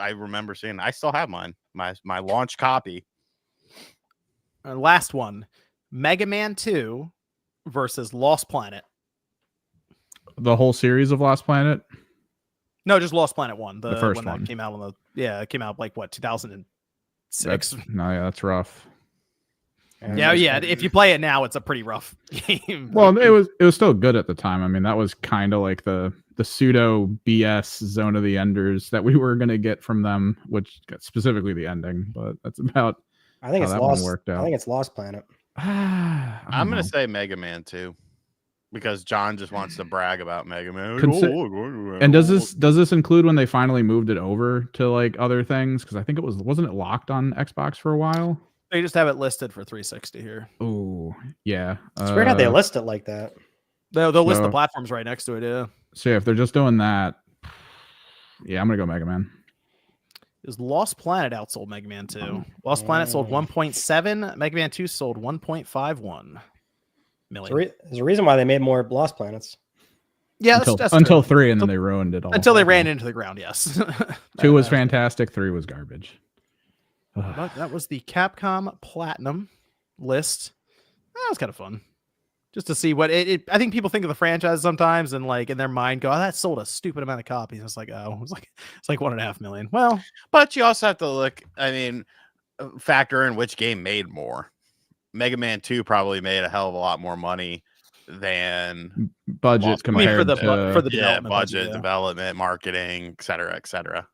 remember seeing, I still have mine, my launch copy. Last one, Mega Man 2 versus Lost Planet. The whole series of Lost Planet? No, just Lost Planet 1. The first one. That came out it came out like what, 2006? That's rough. Yeah. If you play it now, it's a pretty rough game. Well, it was still good at the time. I mean, that was kind of like the pseudo BS Zone of the Enders that we were gonna get from them, which specifically the ending. But that's about. I think it's Lost. Worked out. I think it's Lost Planet. I'm gonna say Mega Man 2 because John just wants to brag about Mega Man. And does this include when they finally moved it over to like other things? Because I think wasn't it locked on Xbox for a while? They just have it listed for 360 here. Oh yeah, it's weird how they list it like that. They'll list the platforms right next to it. Yeah. So if they're just doing that, yeah, I'm gonna go Mega Man. Is Lost Planet outsold Mega Man 2? Lost Planet sold 1.7. Mega Man 2 sold 1.51 million. There's a reason why they made more Lost Planets. Yeah, until 3, and then they ruined it all. Until they ran into the ground, yes. 2 was fantastic. 3 was garbage. But that was the Capcom Platinum list. That was kind of fun. Just to see what I think people think of the franchise sometimes and like in their mind go, oh, that sold a stupid amount of copies. It's like, oh, it's like 1.5 million. Well, but you also have to look, I mean, factor in which game made more. Mega Man 2 probably made a hell of a lot more money than budget compared for to the development budget, development, marketing, et cetera, et cetera.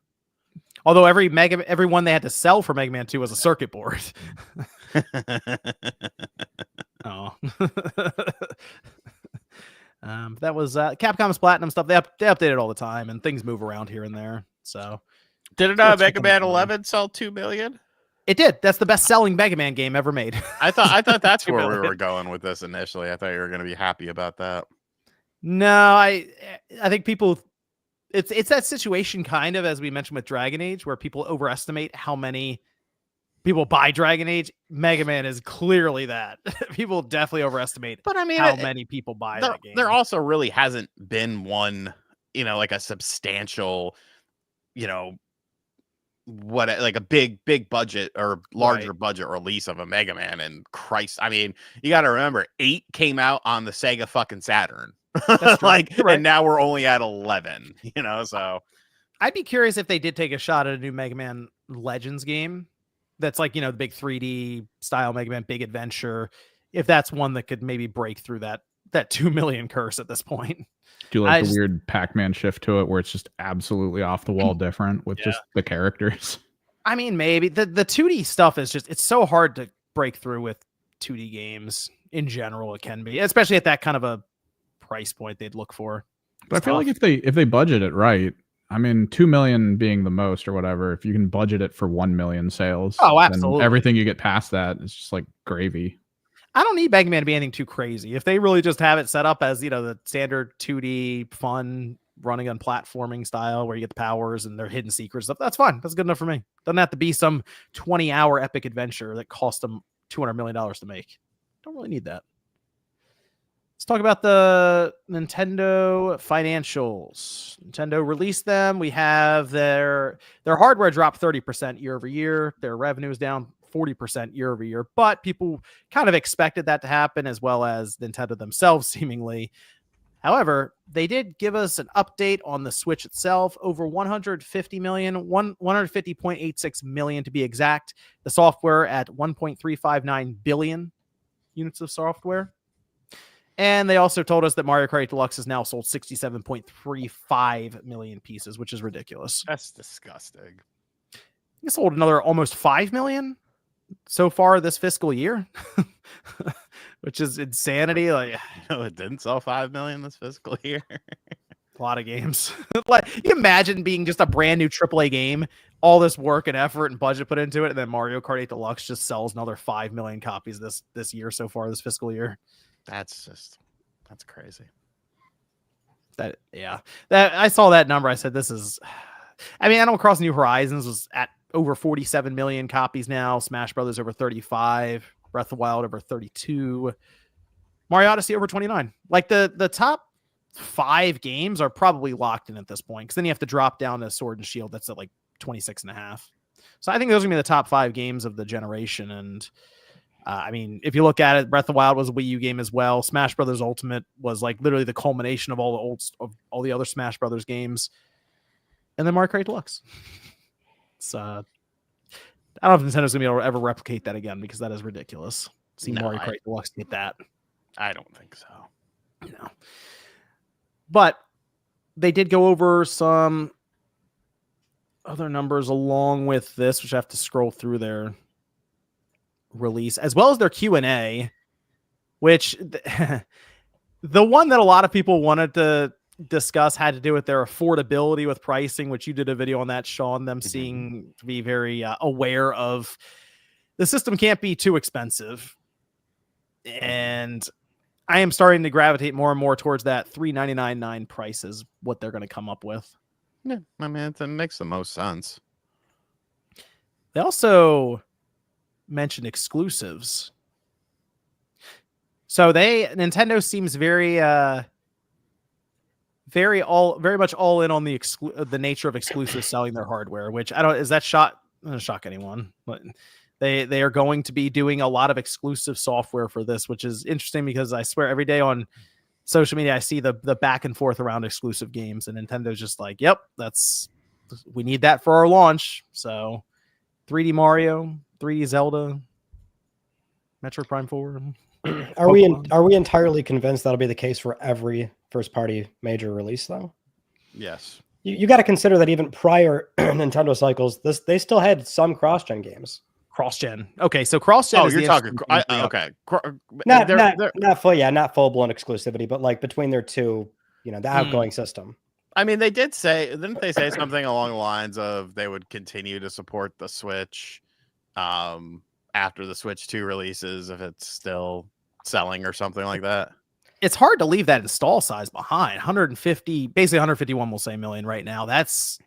Although every one they had to sell for Mega Man 2 was a circuit board. Oh. That was Capcom's Platinum stuff. They update it all the time, and things move around here and there. So, did Mega Man 11 sell 2 million? It did. That's the best-selling Mega Man game ever made. I thought that's where we were going with this initially. I thought you were going to be happy about that. No, I think people. It's that situation kind of as we mentioned with Dragon Age, where people overestimate how many people buy Dragon Age. Mega Man is clearly that. People definitely overestimate. But I mean, how many people buy that game. There also really hasn't been one, like a substantial, like a big like a larger budget release of a Mega Man. And Christ, I mean, you got to remember 8 came out on the Sega fucking Saturn. Like, right. And now we're only at 11, so I'd be curious if they did take a shot at a new Mega Man Legends game. That's like, the big 3D style Mega Man Big Adventure. If that's one that could maybe break through that 2 million curse at this point. Do like the weird Pac-Man shift to it where it's just absolutely off the wall different with just the characters. I mean, maybe the 2D stuff is just, it's so hard to break through with 2D games in general. It can be, especially at that kind of a price point they'd look for. But I feel like if they budget it right, I mean, 2 million being the most or whatever, if you can budget it for 1 million sales, absolutely, everything you get past that is just like gravy. I don't need Mega Man to be anything too crazy. If they really just have it set up as, the standard 2D fun running on platforming style where you get the powers and their hidden secrets stuff, that's fine. That's good enough for me. Doesn't have to be some 20-hour epic adventure that cost them $200 million to make. Don't really need that. Let's talk about the Nintendo financials. Nintendo released them. We have their hardware dropped 30% year over year. Their revenue is down 40% year over year, but people kind of expected that to happen, as well as Nintendo themselves seemingly. However, they did give us an update on the Switch itself, over 150.86 million to be exact. The software at 1.359 billion units of software. And they also told us that Mario Kart 8 Deluxe has now sold 67.35 million pieces, which is ridiculous. That's disgusting. It sold another almost 5 million so far this fiscal year, which is insanity. Like, it didn't sell 5 million this fiscal year. A lot of games. Like, you imagine being just a brand new AAA game, all this work and effort and budget put into it, and then Mario Kart 8 Deluxe just sells another 5 million copies this year so far this fiscal year. That's crazy. That I saw that number. I said, this is, I mean, Animal Crossing New Horizons was at over 47 million copies now. Smash Brothers over 35. Breath of the Wild over 32. Mario Odyssey over 29. Like the top 5 games are probably locked in at this point, because then you have to drop down to Sword and Shield. That's at like 26.5. So I think those are going to be the top 5 games of the generation. And I mean, if you look at it, Breath of the Wild was a Wii U game as well. Smash Brothers Ultimate was like literally the culmination of all the other Smash Brothers games. And then Mario Kart Deluxe. It's I don't know if Nintendo's gonna be able to ever replicate that again, because that is ridiculous. Mario Kart Deluxe get that. I don't think so. No. But they did go over some other numbers along with this, which I have to scroll through their release, as well as their Q&A, which the one that a lot of people wanted to discuss had to do with their affordability with pricing, which you did a video on that, Sean, them seeing to be very aware of the system can't be too expensive. And I am starting to gravitate more and more towards that $399.9 prices, what they're going to come up with. Yeah, I mean, it makes the most sense. They also mentioned exclusives. So Nintendo seems very much all in on the nature of exclusives selling their hardware, which I don't, is that doesn't shock anyone, but They are going to be doing a lot of exclusive software for this, which is interesting because I swear every day on social media I see the back and forth around exclusive games, and Nintendo's just like, yep, we need that for our launch. So 3D Mario, 3D Zelda, Metroid Prime 4. Are we entirely convinced that'll be the case for every first party major release though? Yes. You got to consider that even prior Nintendo cycles, they still had some cross-gen games. Cross-gen. Okay, so cross-gen. Oh, you're talking. Okay. Not full-blown exclusivity, but like between their two, the outgoing system. I mean, didn't they say something along the lines of they would continue to support the Switch after the Switch 2 releases if it's still selling or something like that? It's hard to leave that install size behind. 150, basically 151 we'll say million right now. That's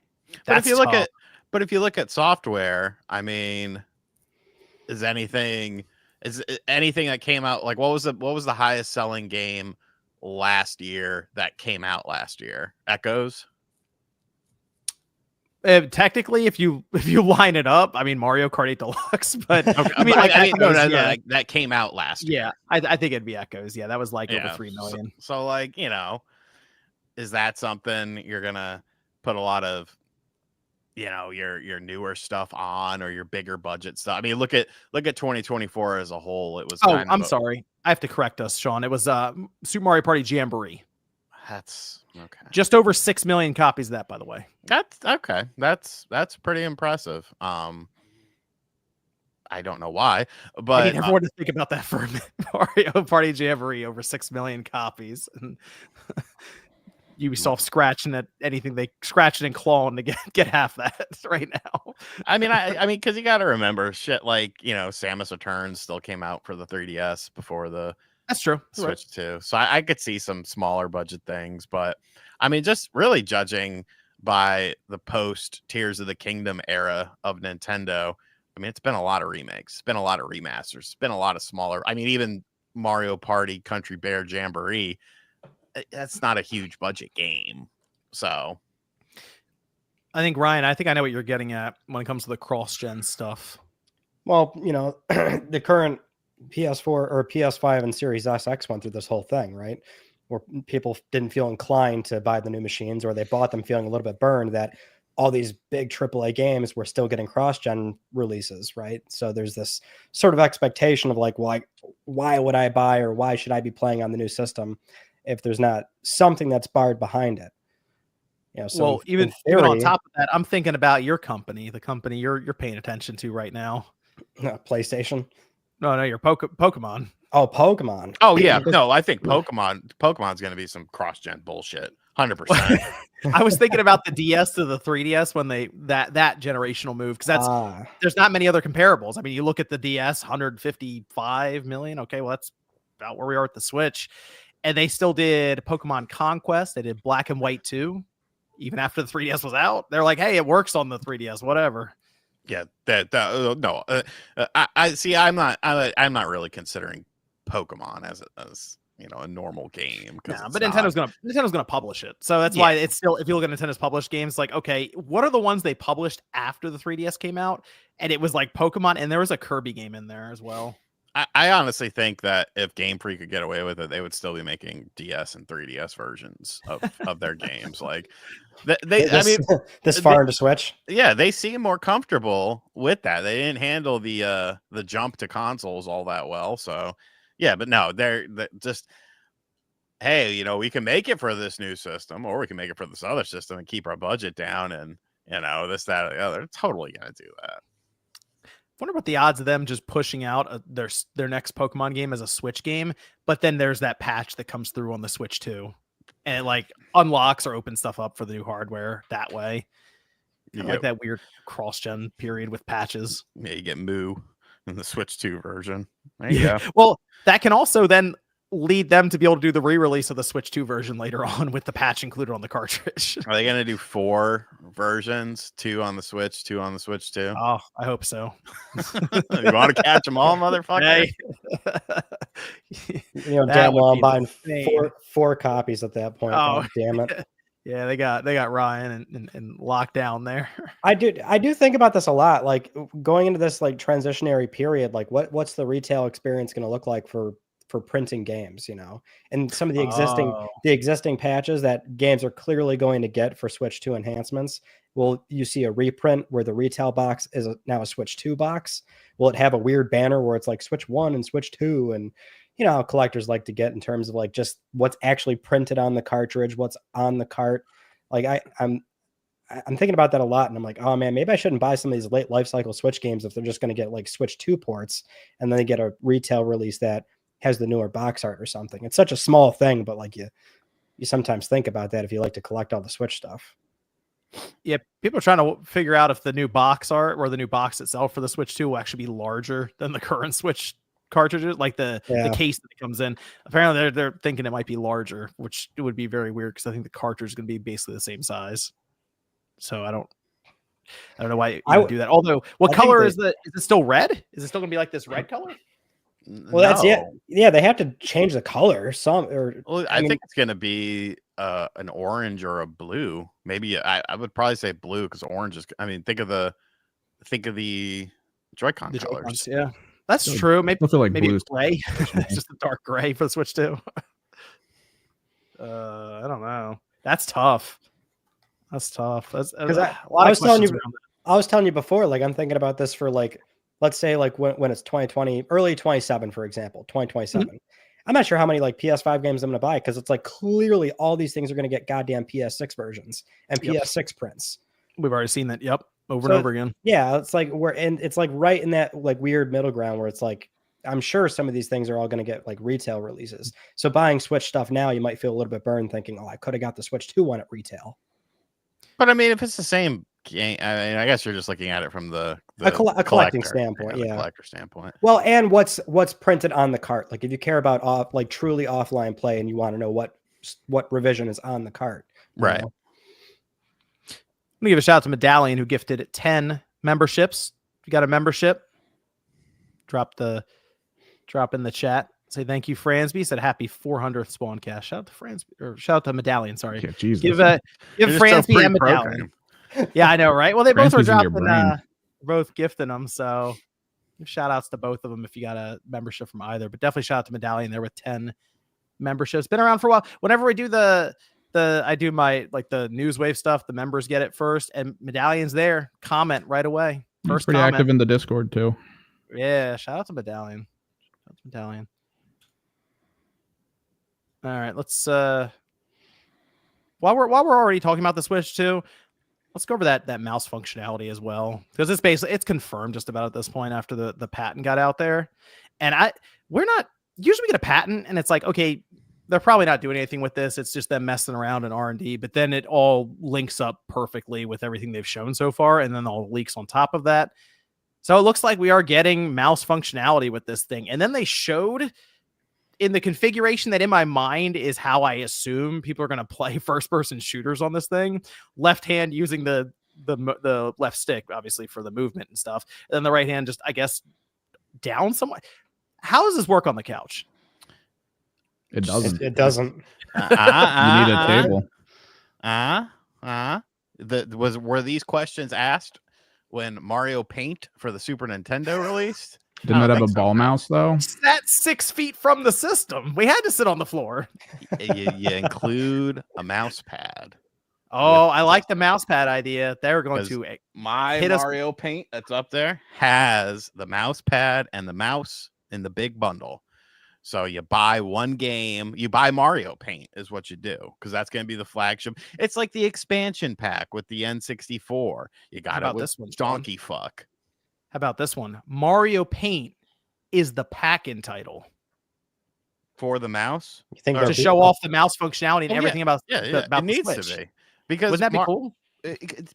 if you look at software, I mean, is anything that came out, like what was the highest selling game last year that came out last year? Echoes? Technically, if you line it up, I mean Mario Kart 8 Deluxe, but that came out last year. Yeah, I think it'd be Echoes. Yeah, that was like over 3 million. So like, is that something you're gonna put a lot of your newer stuff on, or your bigger budget stuff? I mean, look at 2024 as a whole. It was sorry, I have to correct us, Sean. It was Super Mario Party Jamboree. That's okay. Just over 6 million copies of that, by the way. That's okay. That's pretty impressive. I don't know why, but I need everyone to think about that for a minute. Mario Party Jamboree over 6 million copies. And Ubisoft scratching at anything they scratching and clawing to get half that right now. I mean, because you got to remember shit like Samus Returns still came out for the 3DS before the That's true. Switch 2. So I could see some smaller budget things, but I mean, just really judging by the post Tears of the Kingdom era of Nintendo, I mean, it's been a lot of remakes, it's been a lot of remasters, it's been a lot of smaller. I mean, even Mario Party Country Bear Jamboree, that's not a huge budget game. So I think Ryan, I know what you're getting at when it comes to the cross-gen stuff. Well, the current PS4 or PS5 and Series SX went through this whole thing, right? Where people didn't feel inclined to buy the new machines, or they bought them feeling a little bit burned that all these big AAA games were still getting cross-gen releases, right? So there's this sort of expectation of like, why would I buy, or why should I be playing on the new system if there's not something that's barred behind it? So well, even on top of that, I'm thinking about your company, the company you're paying attention to right now. PlayStation. No, your Pokemon. Oh, Pokemon. Oh yeah, no, I think Pokemon's going to be some cross-gen bullshit, 100%. I was thinking about the DS to the 3DS when that generational move, because there's not many other comparables. I mean, you look at the DS, 155 million. Okay, well that's about where we are with the Switch, and they still did Pokemon Conquest. They did Black and White 2, even after the 3DS was out. They're like, hey, it works on the 3DS, whatever. Yeah, no. I see. I'm not really considering Pokemon as a normal game. Yeah, but Nintendo's gonna publish it, so that's why it's still. If you look at Nintendo's published games, like, okay, what are the ones they published after the 3DS came out? And it was like Pokemon, and there was a Kirby game in there as well. I honestly think that if Game Freak could get away with it, they would still be making DS and 3DS versions of their games. Like this far into Switch. Yeah, they seem more comfortable with that. They didn't handle the jump to consoles all that well. So yeah, but no, they're just, hey, we can make it for this new system, or we can make it for this other system and keep our budget down, and this, that, or the other. They're totally gonna do that. I wonder what the odds of them just pushing out their next Pokemon game as a Switch game, but then there's that patch that comes through on the Switch too, and it like unlocks or opens stuff up for the new hardware that way. Like that weird cross-gen period with patches. Yeah, you get Moo in the Switch 2 version. There you go. Well, that can also then lead them to be able to do the re-release of the Switch 2 version later on with the patch included on the cartridge. Are they going to do 4 versions? 2 on the Switch, 2 on the Switch 2? Oh, I hope so. You want to catch them all, motherfucker? Damn well, I'm buying 4 copies at that point. Oh, damn it. Yeah, they got Ryan and locked down there. I do think about this a lot. Like going into this like transitionary period, like what's the retail experience going to look like for printing games, you know? And some of the existing patches that games are clearly going to get for Switch 2 enhancements. Will you see a reprint where the retail box is now a Switch 2 box? Will it have a weird banner where it's like Switch 1 and Switch 2 and you know how collectors like to get in terms of like just what's actually printed on the cartridge, what's on the cart. Like I'm thinking about that a lot, and I'm like, oh man, maybe I shouldn't buy some of these late life cycle Switch games if they're just going to get like Switch 2 ports, and then they get a retail release that has the newer box art or something. It's such a small thing, but like you sometimes think about that if you like to collect all the Switch stuff. Yeah, people are trying to figure out if the new box art or the new box itself for the Switch 2 will actually be larger than the current Switch cartridges, like the case that it comes in. Apparently they're thinking it might be larger, which would be very weird because I think the cartridge is going to be basically the same size. So I don't know why you would do that. Although, what color is it still red? Is it still going to be like this red color? Well, that's yeah. They have to change the color. I think it's going to be an orange or a blue. Maybe I would probably say blue because orange is. I mean, think of the Joycon colors. Joycons, yeah, that's true. Maybe like maybe gray, just a dark gray for the Switch 2. I don't know. That's tough. Because I was telling you before, like I'm thinking about this for like, let's say like when it's 2020, early 27, for example, 2027. Mm-hmm. I'm not sure how many like PS5 games I'm going to buy because it's like clearly all these things are going to get goddamn PS6 versions and PS6 prints. We've already seen that. Yep. Over and over again. Yeah. It's like it's like right in that like weird middle ground where it's like, I'm sure some of these things are all going to get like retail releases. So buying Switch stuff now, you might feel a little bit burned thinking, oh, I could have got the Switch 2 one at retail. But I mean, if it's the same game, I mean, I guess you're just looking at it from the collecting standpoint, yeah. Collector standpoint. Well, and what's printed on the cart. Like if you care about truly offline play and you want to know what revision is on the cart, right? Know? Let me give a shout out to Medallion who gifted 10 memberships. If you got a membership, drop in the chat. Say thank you, Fransby. Said happy 400th Spawncast. Shout out to Fransby, or shout out to Medallion. Sorry, yeah, Jesus. Give Fransby and Medallion. Yeah, I know, right? Well, they both are dropping, both gifting them. So shout outs to both of them if you got a membership from either. But definitely shout out to Medallion there with 10 memberships. Been around for a while. Whenever we do I do my like the Newswave stuff, the members get it first, and Medallion's there. Comment right away. First, pretty active in the Discord too. Yeah, shout out to Medallion. All right, let's while we're already talking about the Switch 2, let's go over that mouse functionality as well, because it's confirmed just about at this point after the patent got out there. And we're not usually get a patent and it's like, okay, they're probably not doing anything with this. It's just them messing around in R&D, but then it all links up perfectly with everything they've shown so far, and then all leaks on top of that. So it looks like we are getting mouse functionality with this thing. And then they showed in the configuration that in my mind is how I assume people are going to play first-person shooters on this thing. Left hand using the left stick, obviously, for the movement and stuff. And then the right hand just, I guess, down somewhat. How does this work on the couch? It doesn't. It doesn't. You need a table. Were these questions asked when Mario Paint for the Super Nintendo released? Didn't that have a ball mouse though? That's 6 feet from the system. We had to sit on the floor. You include a mouse pad. Oh, I like the mouse pad idea. They're going to my Mario Paint that's up there has the mouse pad and the mouse in the big bundle. So you buy one game, you buy Mario Paint is what you do, because that's going to be the flagship. It's like the expansion pack with the N64. You got it with this one, Donkey Fuck. How about this one? Mario Paint is the pack-in title for the mouse. You think to show off the mouse functionality and everything about it needs Switch. To be, because wouldn't that be cool?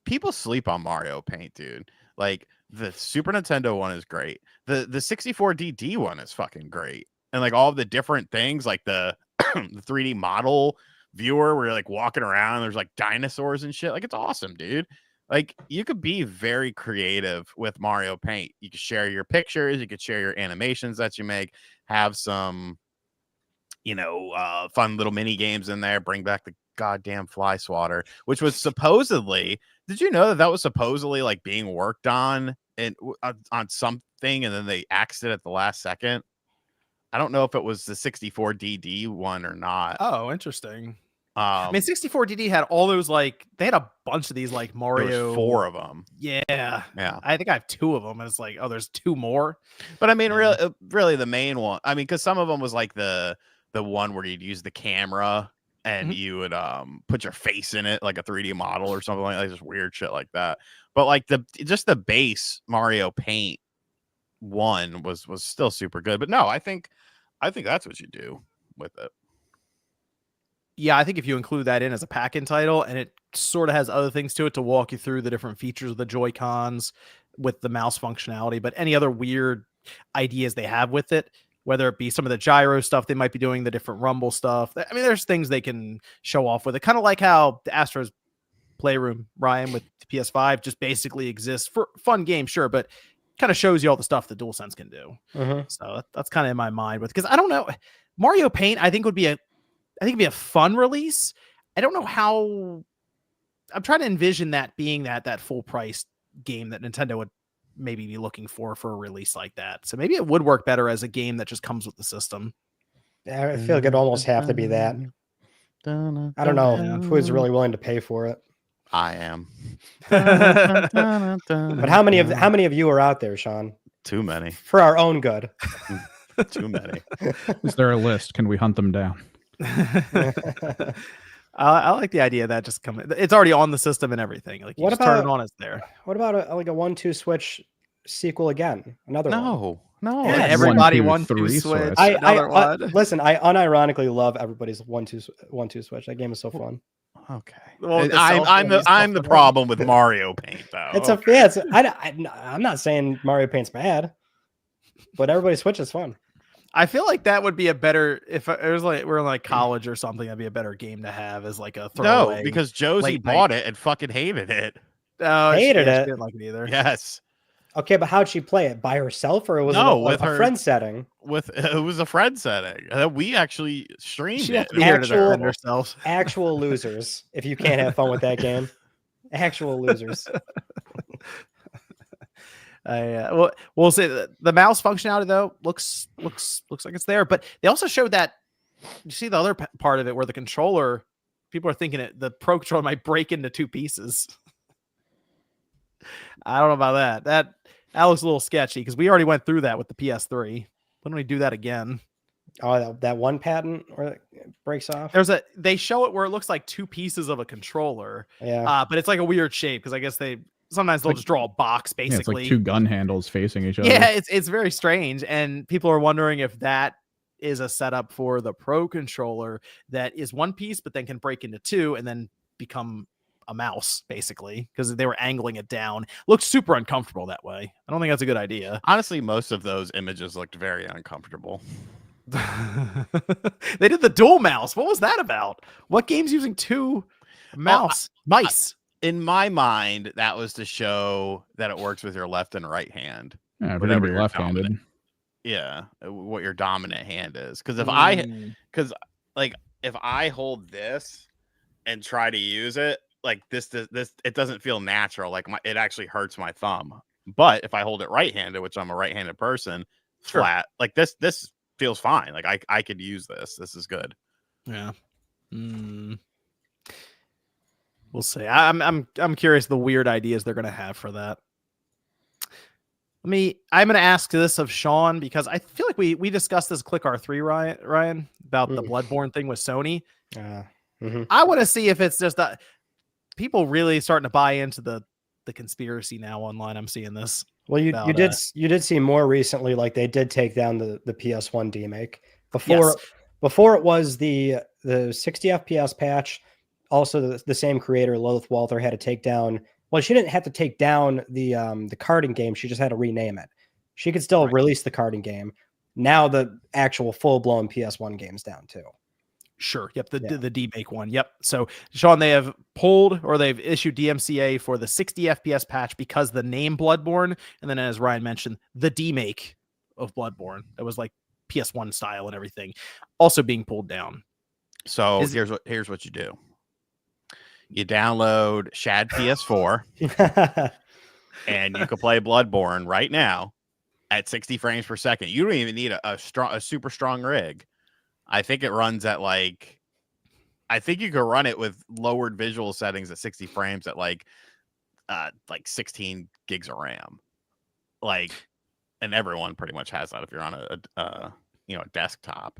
People sleep on Mario Paint, dude. Like the Super Nintendo one is great. The 64DD one is fucking great. And like all the different things, like the 3D model viewer where you're like walking around and there's like dinosaurs and shit. Like it's awesome, dude. Like you could be very creative with Mario Paint. You could share your pictures, you could share your animations that you make, have some, fun little mini games in there. Bring back the goddamn fly swatter, which was supposedly. Did you know that was supposedly like being worked on on something, and then they axed it at the last second? I don't know if it was the 64DD one or not. Oh, interesting. I mean, 64DD had all those they had a bunch of these Mario. There was 4 of them. Yeah. I think I have 2 of them. And it's like, oh, there's 2 more. But I mean, really, the main one. I mean, because some of them was like the one where you'd use the camera and you would put your face in it like a 3D model or something like that, just weird shit like that. But like just the base Mario Paint one was still super good. But no, I think that's what you do with it. Yeah, I think if you include that in as a pack-in title, and it sort of has other things to it to walk you through the different features of the Joy-Cons with the mouse functionality, but any other weird ideas they have with it, whether it be some of the gyro stuff they might be doing, the different rumble stuff. I mean, there's things they can show off with it. Kind of like how the Astro's Playroom, Ryan, with the PS5 just basically exists for fun games, sure, but kind of shows you all the stuff the DualSense can do. So that's kind of in my mind with, because I don't know, Mario Paint I think it'd be a fun release. I don't know how. I'm trying to envision that being that full price game that Nintendo would maybe be looking for a release like that. So maybe it would work better as a game that just comes with the system. I feel like it'd almost have to be that. I don't know who's really willing to pay for it. I am. But how many of you are out there, Sean? Too many. For our own good. Too many. Is there a list? Can we hunt them down? I like the idea of that just coming. It's already on the system and everything. Like, you just turn it on, it's there. What about a 1-2 Switch sequel again? Another one. No. Yeah, everybody 1-2 Switch. I listen. I unironically love everybody's 1-2 Switch. That game is so fun. Okay. Well, I'm the problem with Mario Paint though. I'm not saying Mario Paint's bad, but everybody's Switch is fun. I feel like that would be a better, if it was like we're in like college or something, that'd be a better game to have as like a throwaway. No, because Josie bought it and fucking hated it. Oh, hated it. She didn't like it either. Yes. Okay, but how'd she play it? By herself, or was it with a friend setting? It was a friend setting. We actually streamed she it. Herself. Actual losers. If you can't have fun with that game, actual losers. We'll say the mouse functionality though looks like it's there, but they also showed that. You see the other part of it where the controller, people are thinking the Pro controller might break into 2 pieces. I don't know about that. That looks a little sketchy because we already went through that with the PS3. Why don't we do that again? Oh, that one patent where it breaks off. They show it where it looks like 2 pieces of a controller. Yeah. But it's like a weird shape because I guess sometimes they'll just draw a box basically. Yeah, it's like 2 gun handles facing each other. Yeah, it's very strange, and people are wondering if that is a setup for the Pro controller that is 1 piece, but then can break into 2 and then become a mouse basically because they were angling it down. Looks super uncomfortable that way. I don't think that's a good idea. Honestly, most of those images looked very uncomfortable. They did the dual mouse. What was that about? What game's using 2 mice? In my mind, that was to show that it works with your left and right hand. Yeah, if you're gonna be left-handed. Yeah, what your dominant hand is. Because if I hold this and try to use it like this, it doesn't feel natural. Like it actually hurts my thumb. But if I hold it right-handed, which I'm a right-handed person, flat, like this feels fine. Like I could use this. This is good. Yeah. We'll see. I'm curious the weird ideas they're gonna have for that. I'm gonna ask this of Sean because I feel like we discussed this Click R3, Ryan, about the Bloodborne thing with Sony. I want to see if it's just people really starting to buy into the conspiracy now online. I'm seeing this. Well, you did see more recently, like they did take down the PS1 demake before it was the 60 FPS patch. Also, the same creator, Lilith Walther, had to take down. Well, she didn't have to take down the karting game. She just had to rename it. She could still release the karting game. Now the actual full-blown PS1 game's down too. Sure. Yep. The demake one. Yep. So, Sean, they have pulled or they've issued DMCA for the 60 FPS patch because the name Bloodborne, and then as Ryan mentioned, the demake of Bloodborne. That was like PS1 style and everything, also being pulled down. So here's what you do. You download Shad PS4 and you can play Bloodborne right now at 60 frames per second. You don't even need a super strong rig. I think it runs at I think you could run it with lowered visual settings at 60 frames at like 16 gigs of RAM. And everyone pretty much has that if you're on a desktop.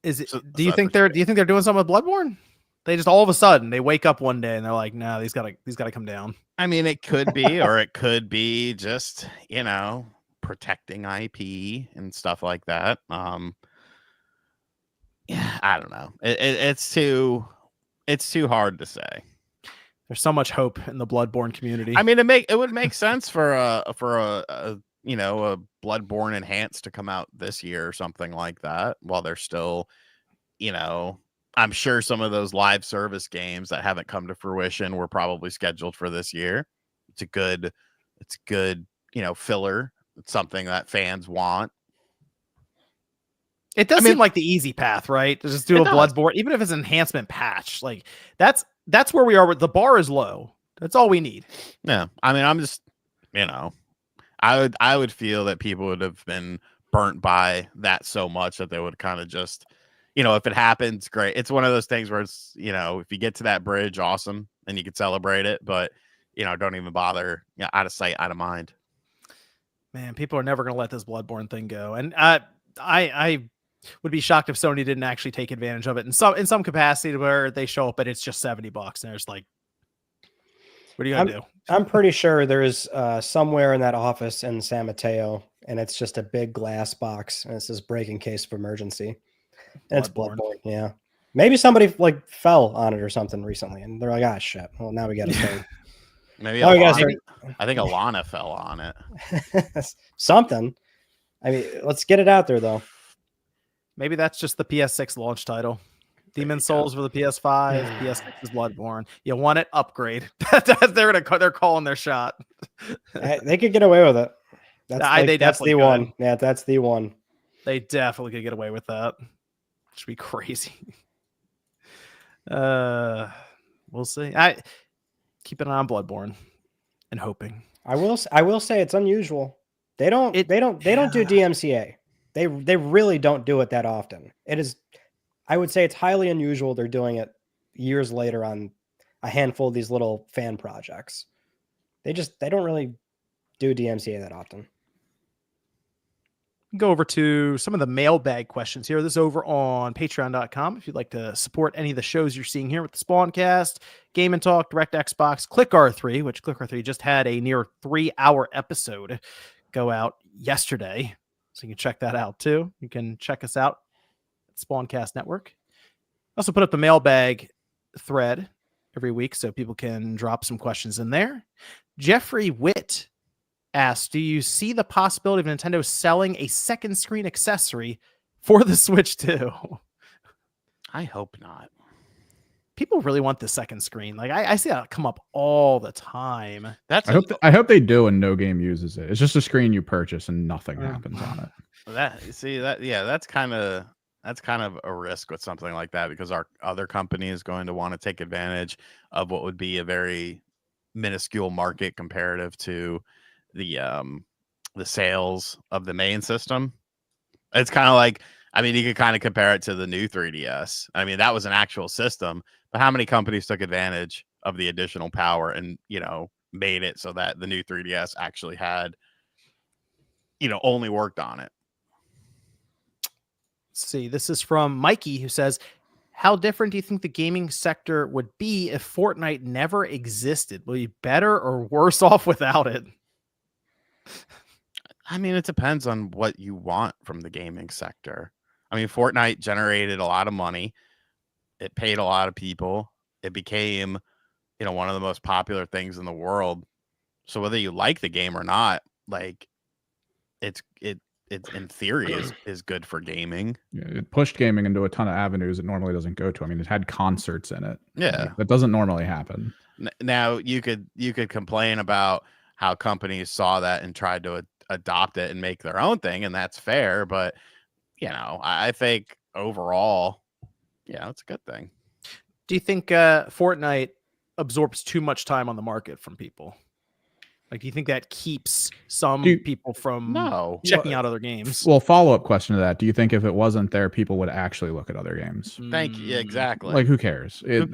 Do you think they're doing something with Bloodborne? They just all of a sudden they wake up one day and they're like, "No, these gotta come down." I mean, it could be, or it could be just protecting IP and stuff like that. Yeah, I don't know. It's too hard to say. There's so much hope in the Bloodborne community. I mean, it would make sense for a Bloodborne Enhanced to come out this year or something like that, while they're still, I'm sure some of those live service games that haven't come to fruition were probably scheduled for this year. It's good, filler. It's something that fans want. It does seem like the easy path, right? To just do a Bloodborne, even if it's an enhancement patch. Like that's where we are. The bar is low. That's all we need. Yeah, I mean, I'm just, I would feel that people would have been burnt by that so much that they would kind of just, if it happens, great. It's one of those things where it's, if you get to that bridge, awesome, and you can celebrate it, but don't even bother. Out of sight, out of mind. Man, people are never going to let this Bloodborne thing go, and I would be shocked if Sony didn't actually take advantage of it in some capacity, where they show up and it's just $70 and there's like, what are you gonna do? I'm pretty sure there's somewhere in that office in San Mateo, and it's just a big glass box, and it says "break in case of emergency." And it's Bloodborne. Yeah, maybe somebody fell on it or something recently, and they're like, "Ah, shit. Well, now we got to start." Maybe I think Alana fell on it. Something. I mean, let's get it out there though. Maybe that's just the PS6 launch title. Demon Souls for the PS5, PS6 is Bloodborne. You want it? Upgrade. They're calling their shot. They could get away with it. That's the one. Yeah, that's the one. They definitely could get away with that. It should be crazy. We'll see. I keep an eye on Bloodborne and hoping. I will say it's unusual. They don't do DMCA. They really don't do it that often. It is. I would say it's highly unusual. They're doing it years later on a handful of these little fan projects. They don't really do DMCA that often. Go over to some of the mailbag questions here. This is over on patreon.com. If you'd like to support any of the shows you're seeing here with the Spawncast, Game and Talk, Direct Xbox, Click R3, which Click R3 just had a near 3-hour episode go out yesterday. So you can check that out too. You can check us out. Spawncast Network. Also put up the mailbag thread every week so people can drop some questions in there. Jeffrey Witt asks, do you see the possibility of Nintendo selling a second screen accessory for the Switch 2? I hope not. People really want the second screen. Like I see that come up all the time. I hope they do and no game uses it. It's just a screen you purchase and nothing happens on it. That's kind of a risk with something like that, because our other company is going to want to take advantage of what would be a very minuscule market comparative to the sales of the main system. It's kind of like, I mean, you could kind of compare it to the new 3DS. I mean, that was an actual system, but how many companies took advantage of the additional power and, made it so that the new 3DS actually had, only worked on it? Let's see, this is from Mikey, who says, how different do you think the gaming sector would be if Fortnite never existed? Will you be better or worse off without it? I mean, it depends on what you want from the gaming sector. I mean, Fortnite generated a lot of money. It paid a lot of people. It became, one of the most popular things in the world. So whether you like the game or not, like it in theory is good for gaming. Yeah, it pushed gaming into a ton of avenues it normally doesn't go to. I mean, it had concerts in it. Yeah, that doesn't normally happen. Now you could complain about how companies saw that and tried to adopt it and make their own thing, and that's fair. But I think overall, it's a good thing. Do you think Fortnite absorbs too much time on the market from people? Like, do you think that keeps some people from checking out other games? Well, follow-up question to that. Do you think if it wasn't there, people would actually look at other games? Thank you. Exactly. Like, who cares? Like,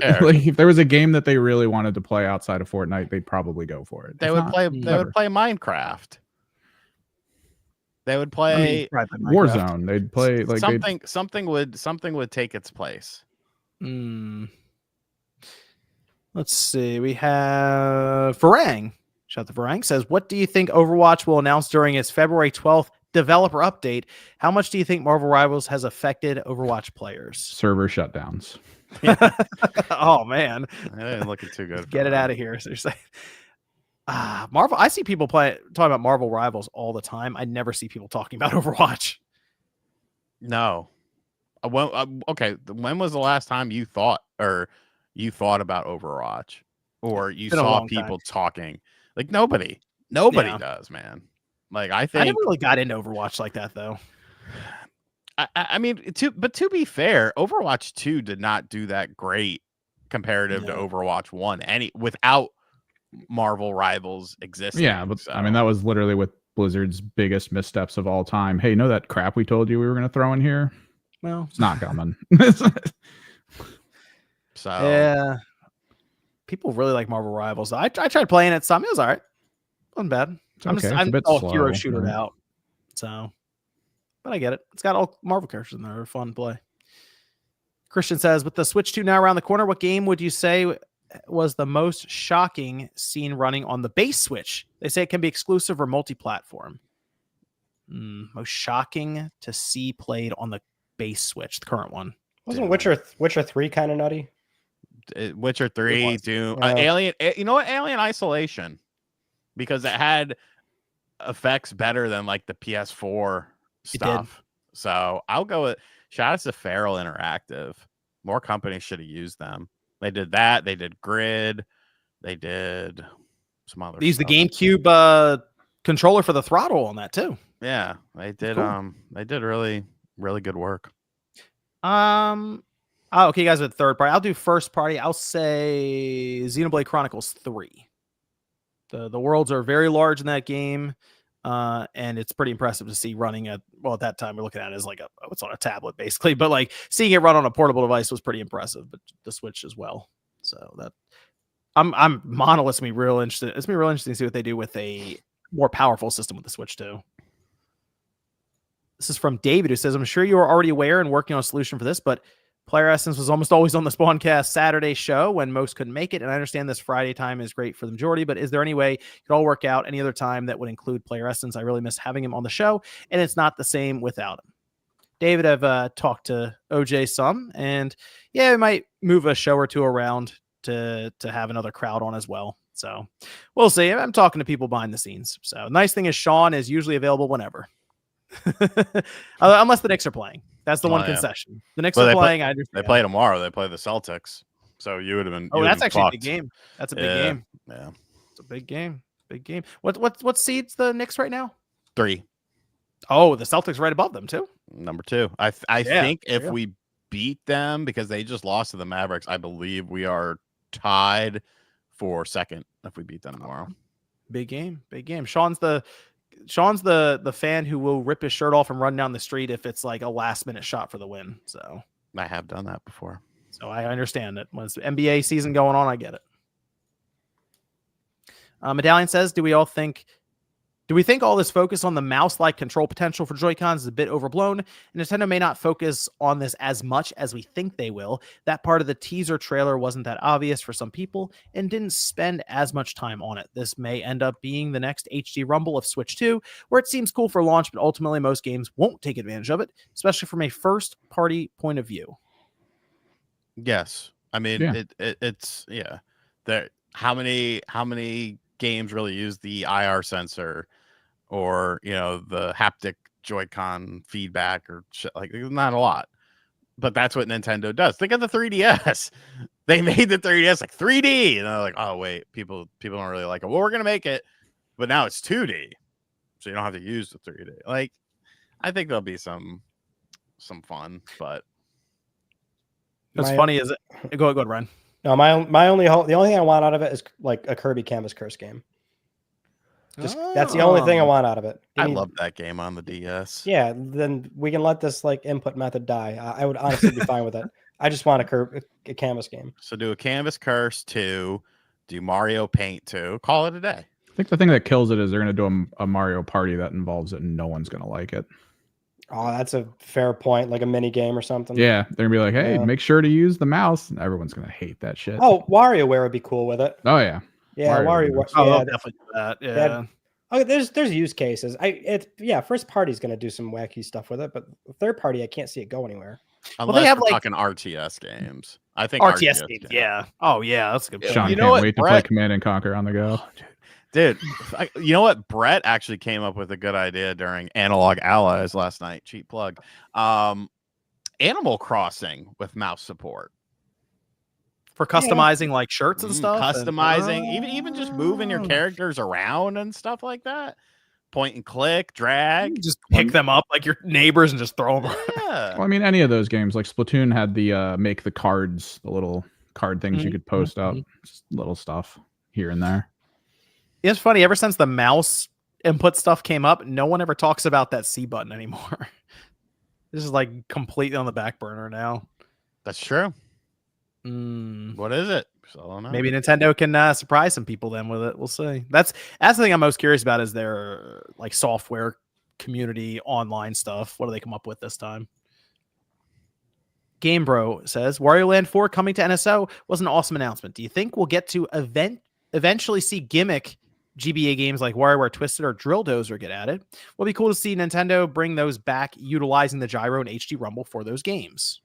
if there was a game that they really wanted to play outside of Fortnite, they'd probably go for it. They would play Minecraft. They would play Warzone. They'd play like something would take its place. Let's see. We have Farang. Shout out to Farang. Says, what do you think Overwatch will announce during its February 12th developer update? How much do you think Marvel Rivals has affected Overwatch players? Server shutdowns. Oh, man. I didn't look too good. Get it out of here. So Marvel. I see people talking about Marvel Rivals all the time. I never see people talking about Overwatch. No. Okay. When was the last time you thought about Overwatch, or you saw people talking? Like nobody does, man. Like I never really got into Overwatch like that, though. I mean, to be fair, Overwatch 2 did not do that great comparative to Overwatch 1 without Marvel Rivals existing. Yeah, but I mean, that was literally with Blizzard's biggest missteps of all time. Hey, know that crap we told you we were going to throw in here? Well, it's not coming. So yeah, people really like Marvel Rivals. I tried playing it some. It was all right. Wasn't bad. I'm all hero shooter out. So, but I get it. It's got all Marvel characters in there. They're fun to play. Christian says, with the Switch 2 now around the corner, what game would you say was the most shocking seen running on the base Switch? They say it can be exclusive or multi-platform. Most shocking to see played on the base Switch, the current one. Wasn't Witcher 3 kind of nutty? Witcher 3, Doom, Alien. You know what? Alien Isolation, because it had effects better than like the PS4 stuff. So I'll go with shout out to Feral Interactive. More companies should have used them. They did that. They did Grid. They did some other. They used the GameCube controller for the throttle on that too. Yeah, they did. Cool. They did really, really good work. Okay, you guys are the third party. I'll do first party. I'll say Xenoblade Chronicles 3. The worlds are very large in that game, and it's pretty impressive to see running at that time we're looking at it as like what's on a tablet basically, but like seeing it run on a portable device was pretty impressive. But the Switch as well. So that I'm Monolith's gonna be real interested. It's gonna be real interesting to see what they do with a more powerful system with the Switch too. This is from David, who says, I'm sure you are already aware and working on a solution for this, but Player Essence was almost always on the Spawncast Saturday show when most couldn't make it. And I understand this Friday time is great for the majority, but is there any way it could all work out any other time that would include Player Essence? I really miss having him on the show, and it's not the same without him. David, I've talked to OJ some, and yeah, we might move a show or two around to have another crowd on as well. So we'll see. I'm talking to people behind the scenes. So nice thing is Sean is usually available whenever. Unless the Knicks are playing. That's the one concession. The Knicks are playing. I understand. They play tomorrow. They play the Celtics. So you would have been. Oh, that's actually a big game. That's a big game. Yeah, it's a big game. Big game. What seeds the Knicks right now? 3. Oh, the Celtics right above them too. Number 2. I think if we beat them, because they just lost to the Mavericks, I believe we are tied for second if we beat them tomorrow. Big game. Big game. Sean's the fan who will rip his shirt off and run down the street if it's like a last minute shot for the win. So I have done that before. So I understand it. When it's NBA season going on, I get it. Medallion says, do we think all this focus on the mouse-like control potential for Joy-Cons is a bit overblown? And Nintendo may not focus on this as much as we think they will. That part of the teaser trailer wasn't that obvious for some people and didn't spend as much time on it. This may end up being the next HD Rumble of Switch 2, where it seems cool for launch, but ultimately most games won't take advantage of it, especially from a first-party point of view. Yes. I mean, it's there. How many games really use the IR sensor or the haptic Joy-Con feedback or shit? Like, not a lot, but that's what Nintendo does. Think of the 3DS. They made the 3DS like 3D, and they're like, oh wait, people don't really like it. Well, we're gonna make it, but now it's 2D. so you don't have to use the 3D. Like, I think there'll be some fun, but what's funny is go ahead, Ryan. No, the only thing I want out of it is like a Kirby Canvas Curse game. That's the only thing I want out of it. I love that game on the DS. Yeah, then we can let this like input method die. I would honestly be fine with it. I just want a Canvas game. So do a Canvas Curse 2, do Mario Paint 2, call it a day. I think the thing that kills it is they're going to do a Mario Party that involves it, and no one's going to like it. Oh, that's a fair point. Like a mini game or something. Yeah, they're gonna be like, "Hey, make sure to use the mouse." And everyone's gonna hate that shit. Oh, WarioWare would be cool with it. Oh yeah, yeah, WarioWare. Oh, definitely do that. Yeah. Oh, there's use cases. First party's gonna do some wacky stuff with it, but third party, I can't see it go anywhere. Unless they have we're talking RTS games. I think RTS games. Yeah. Oh yeah, that's a good. Sean can't wait to play Command and Conquer on the go. Oh, dude, you know what? Brett actually came up with a good idea during Analog Allies last night. Cheap plug. Animal Crossing with mouse support for customizing like shirts and stuff. Customizing, even just moving your characters around and stuff like that. Point and click, drag. You just pick them up like your neighbors and just throw them. Yeah. Well, I mean, any of those games like Splatoon had the make the cards, the little card things you could post up, just little stuff here and there. It's funny, ever since the mouse input stuff came up, no one ever talks about that C button anymore. This is like completely on the back burner now. That's true. What is it? Maybe Nintendo can surprise some people then with it. We'll see. That's the thing I'm most curious about is their like software community online stuff. What do they come up with this time? Game Bro says Wario Land 4 coming to NSO was an awesome announcement. Do you think we'll get to eventually see gimmick GBA games like WarioWare Twisted or Drill Dozer get added? It'll be cool to see Nintendo bring those back utilizing the gyro and HD Rumble for those games.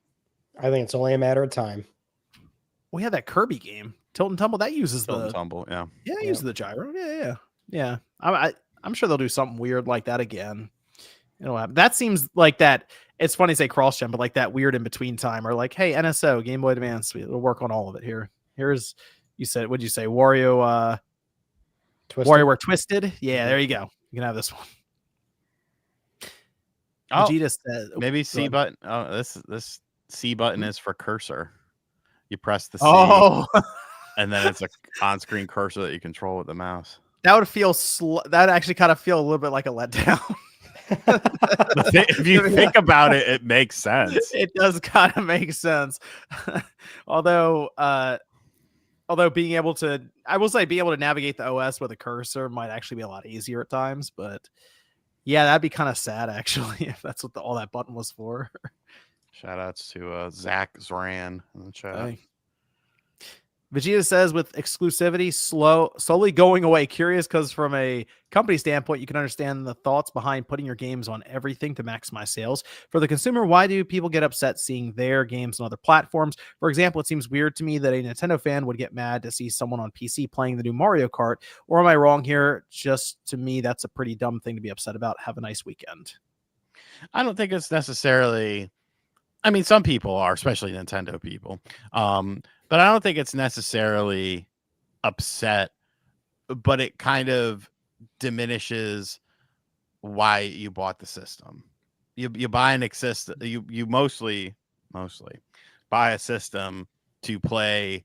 I think it's only a matter of time. We had that Kirby game, Tilt and Tumble, that uses Tilt and Tumble, yeah. Yeah, uses the gyro. Yeah. I'm sure they'll do something weird like that again. That seems like that. It's funny to say cross-gen, but like that weird in between time, or like, hey, NSO, Game Boy Advance, we'll work on all of it here. Here's, what'd you say, WarioWare Twisted? Yeah, there you go. You can have this one. Vegeta says, maybe C button. Oh, this C button is for cursor. You press the C, and then it's a on-screen cursor that you control with the mouse. That would feel that actually kind of feel a little bit like a letdown. If you think about it, it makes sense. It does kind of make sense. Although being able to navigate the OS with a cursor might actually be a lot easier at times. But yeah, that'd be kind of sad actually if that's what all that button was for. Shout outs to Zach Zran in the chat. Hey. Vegeta says with exclusivity slowly going away, curious because from a company standpoint, you can understand the thoughts behind putting your games on everything to maximize sales. For the consumer, why do people get upset seeing their games on other platforms? For example, it seems weird to me that a Nintendo fan would get mad to see someone on PC playing the new Mario Kart. Or am I wrong here? Just to me, that's a pretty dumb thing to be upset about. Have a nice weekend. I don't think it's necessarily... I mean, some people are, especially Nintendo people. But I don't think it's necessarily upset, but it kind of diminishes why you bought the system. You buy an system. You mostly buy a system to play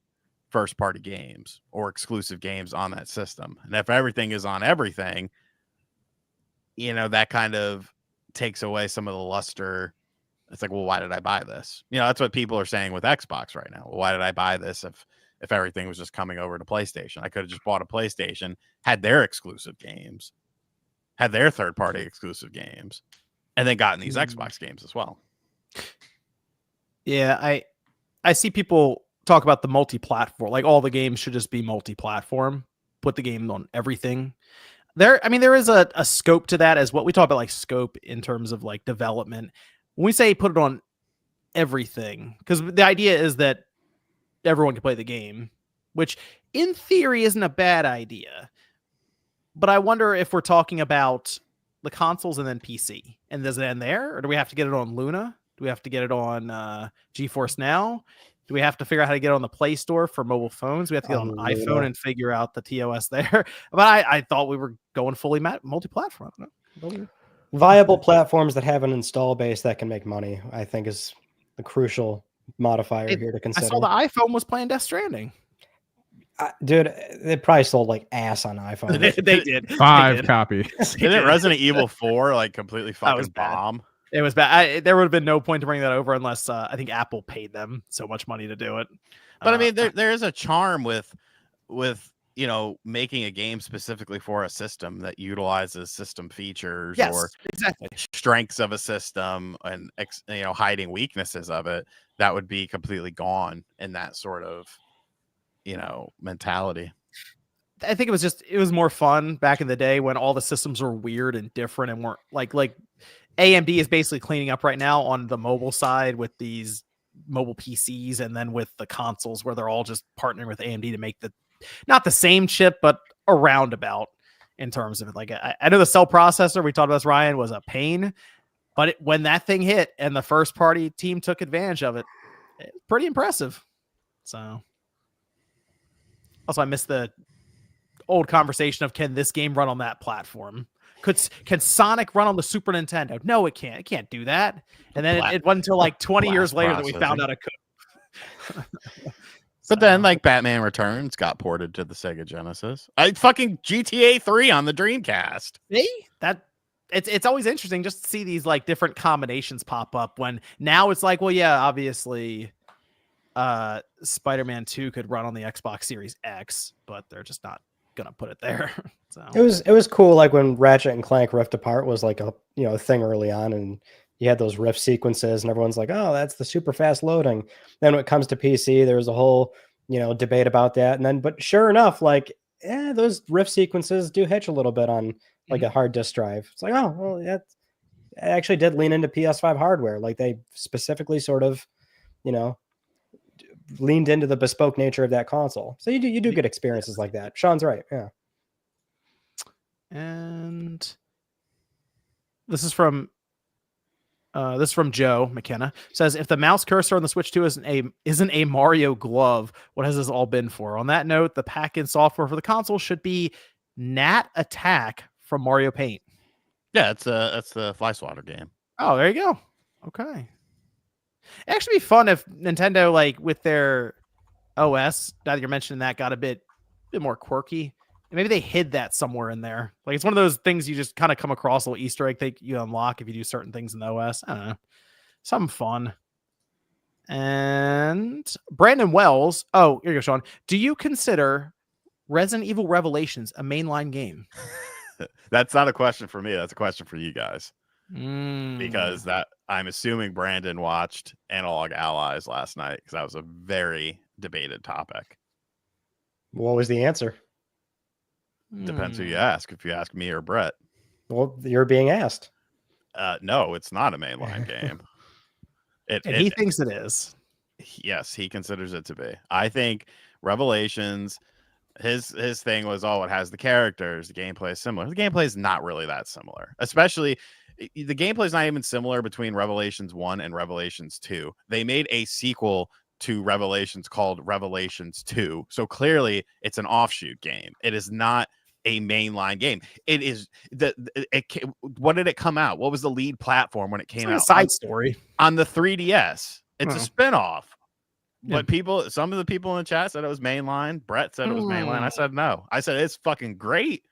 first party games or exclusive games on that system. And if everything is on everything, that kind of takes away some of the luster. It's like, well, why did I buy this? That's what people are saying with Xbox right now. Well, why did I buy this if everything was just coming over to PlayStation? I could have just bought a PlayStation, had their exclusive games, had their third-party exclusive games, and then gotten these Xbox games as well. Yeah, I see people talk about the multi-platform. Like all the games should just be multi-platform. Put the game on everything. There is a scope to that as what we talk about, like scope in terms of like development. When we say put it on everything, because the idea is that everyone can play the game, which in theory isn't a bad idea. But I wonder if we're talking about the consoles and then PC. And does it end there? Or do we have to get it on Luna? Do we have to get it on GeForce Now? Do we have to figure out how to get it on the Play Store for mobile phones? We have to get on iPhone and figure out the TOS there. But I thought we were going fully multi-platform. Viable platforms that have an install base that can make money, I think, is the crucial modifier here to I consider. saw the iPhone was playing Death Stranding. Dude, they probably sold like ass on iPhone. They did 5 copies. Didn't Resident Evil 4 like completely fucking bomb? It was bad. There would have been no point to bring that over unless I think Apple paid them so much money to do it. But I mean, there is a charm with making a game specifically for a system that utilizes system features or exactly strengths of a system and hiding weaknesses of it that would be completely gone in that sort of mentality. I think it was more fun back in the day when all the systems were weird and different and weren't like AMD is basically cleaning up right now on the mobile side with these mobile PCs and then with the consoles where they're all just partnering with AMD to make not the same chip, but a roundabout in terms of it. Like I know the cell processor, we talked about this, Ryan, was a pain, but when that thing hit and the first party team took advantage of it, it's pretty impressive. So also I missed the old conversation of can this game run on that platform? Can Sonic run on the Super Nintendo? No, it can't. It can't do that. And then it wasn't until like 20 years later that we found out it could. But then, like Batman Returns got ported to the Sega Genesis. Fucking GTA 3 on the Dreamcast. See? It's always interesting just to see these like different combinations pop up when now it's like, well, yeah, obviously Spider-Man 2 could run on the Xbox Series X, but they're just not gonna put it there. So it was cool, like when Ratchet and Clank Rift Apart was like a thing early on, and you had those rift sequences and everyone's like, oh, that's the super fast loading. Then when it comes to PC, there was a whole debate about that, and then but sure enough, like those rift sequences do hitch a little bit on like a hard disk drive. It's like, oh well, that actually did lean into PS5 hardware. Like they specifically sort of leaned into the bespoke nature of that console. So you do get experiences like that. Sean's right. Yeah. And this is from Joe McKenna. Says, if the mouse cursor on the Switch 2 isn't a Mario glove, what has this all been for? On that note, the pack-in software for the console should be Nat Attack from Mario Paint. Yeah, that's the Fly Swatter game. Oh, there you go. Okay. It'd actually be fun if Nintendo, like with their OS, now that you're mentioning that, got a bit more quirky. And maybe they hid that somewhere in there. Like it's one of those things you just kind of come across, a little Easter egg that you unlock if you do certain things in the OS. I don't know. Something fun. And Brandon Wells. Oh, here you go, Sean. Do you consider Resident Evil Revelations a mainline game? That's not a question for me. That's a question for you guys. Because I'm assuming Brandon watched Analog Allies last night because that was a very debated topic. What was the answer? Depends who you ask. If you ask me or Brett. Well, you're being asked. No, it's not a mainline game. He thinks it is. Yes, he considers it to be. I think Revelations, his thing was, it has the characters. The gameplay is similar. The gameplay is not really that similar. Especially, the gameplay is not even similar between Revelations 1 and Revelations 2. They made a sequel to Revelations called Revelations 2. So clearly, it's an offshoot game. It is not a mainline game. It is what did it come out? What was the lead platform when it came out? A side story on the 3DS. It's a spinoff. But some of the people in the chat said it was mainline. Brett said it was mainline. I said no. I said it's fucking great.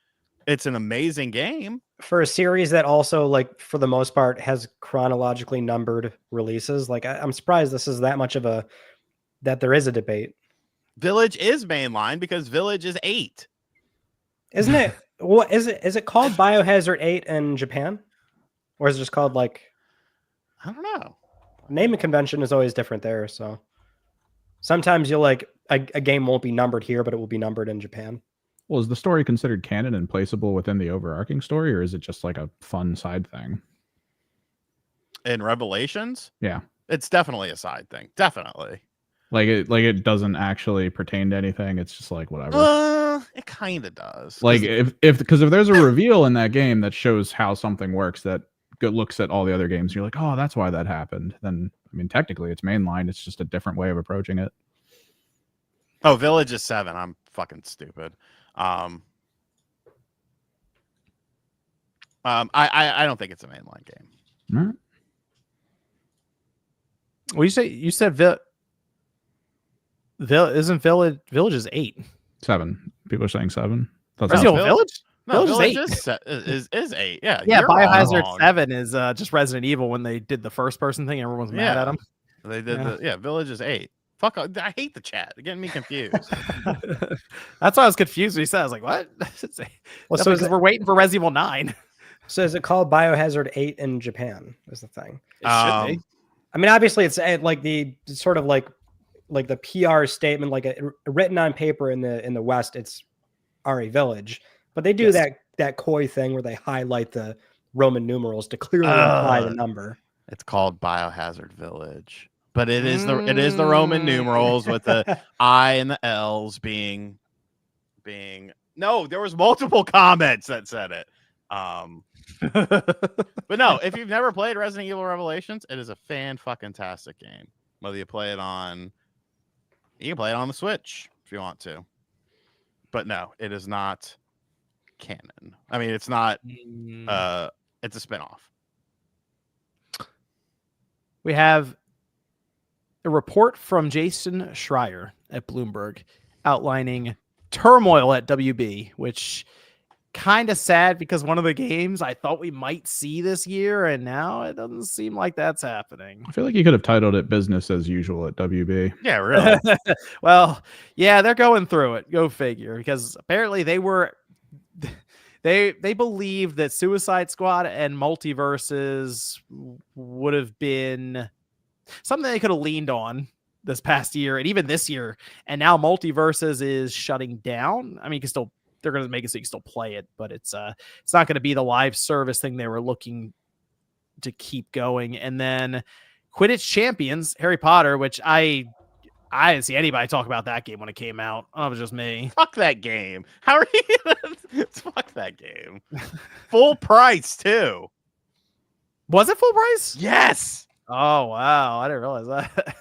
It's an amazing game for a series that also, like, for the most part, has chronologically numbered releases. Like, I'm surprised this is that much of that there is a debate. Village is mainline because Village is 8. Isn't it? What is it? Is it called Biohazard 8 in Japan? Or is it just called, like, I don't know. Naming convention is always different there. So sometimes you'll like a game won't be numbered here, but it will be numbered in Japan. Well, is the story considered canon and placeable within the overarching story, or is it just like a fun side thing? In Revelations? Yeah. It's definitely a side thing. Definitely. Like it doesn't actually pertain to anything. It's just like whatever. It kind of does. Like if there's a reveal in that game that shows how something works that looks at all the other games, you're like, oh, that's why that happened. Then I mean, technically it's mainline. It's just a different way of approaching it. Oh, Village is 7. I'm fucking stupid. I don't think it's a mainline game. All right. Well, you said isn't Village is 8? 7. People are saying 7. That's Resident not- Evil Village? No, Village is 8. Yeah, Yeah, you're Biohazard wrong. 7 is just Resident Evil when they did the first person thing. Everyone's mad at them. They did Village is 8. Fuck, I hate the chat. They're getting me confused. That's why I was confused when he said. I was like, "What?" Well, so because we're waiting for Resident Evil 9. So is it called Biohazard 8 in Japan? Is the thing. It should be. I mean, obviously, it's like the sort of like the PR statement, like written on paper in the West. It's RE Village, but they do that coy thing where they highlight the Roman numerals to clearly imply the number. It's called Biohazard Village, but it is the Roman numerals with the I and the L's being. No, there was multiple comments that said it. But no, if you've never played Resident Evil Revelations, it is a fan-fucking-tastic game. Whether you play it on, you can play it on the Switch if you want to. But no, it is not canon. I mean, it's not. It's a spinoff. We have a report from Jason Schreier at Bloomberg outlining Turmoil at WB, which kind of sad because one of the games I thought we might see this year, and now it doesn't seem like that's happening. I feel like you could have titled it Business as Usual at WB. Yeah, really. Well, yeah, they're going through it. Go figure, because apparently they believed that Suicide Squad and Multiverses would have been something they could have leaned on this past year and even this year, and now Multiverses is shutting down. I mean, you can still, they're going to make it so you can still play it, but it's not going to be the live service thing they were looking to keep going. And then Quidditch Champions, Harry Potter, which I didn't see anybody talk about that game when it came out. Oh, it was just me. Fuck that game. How are you? Fuck that game. Full price too. Was it full price? Yes. Oh wow, I didn't realize that.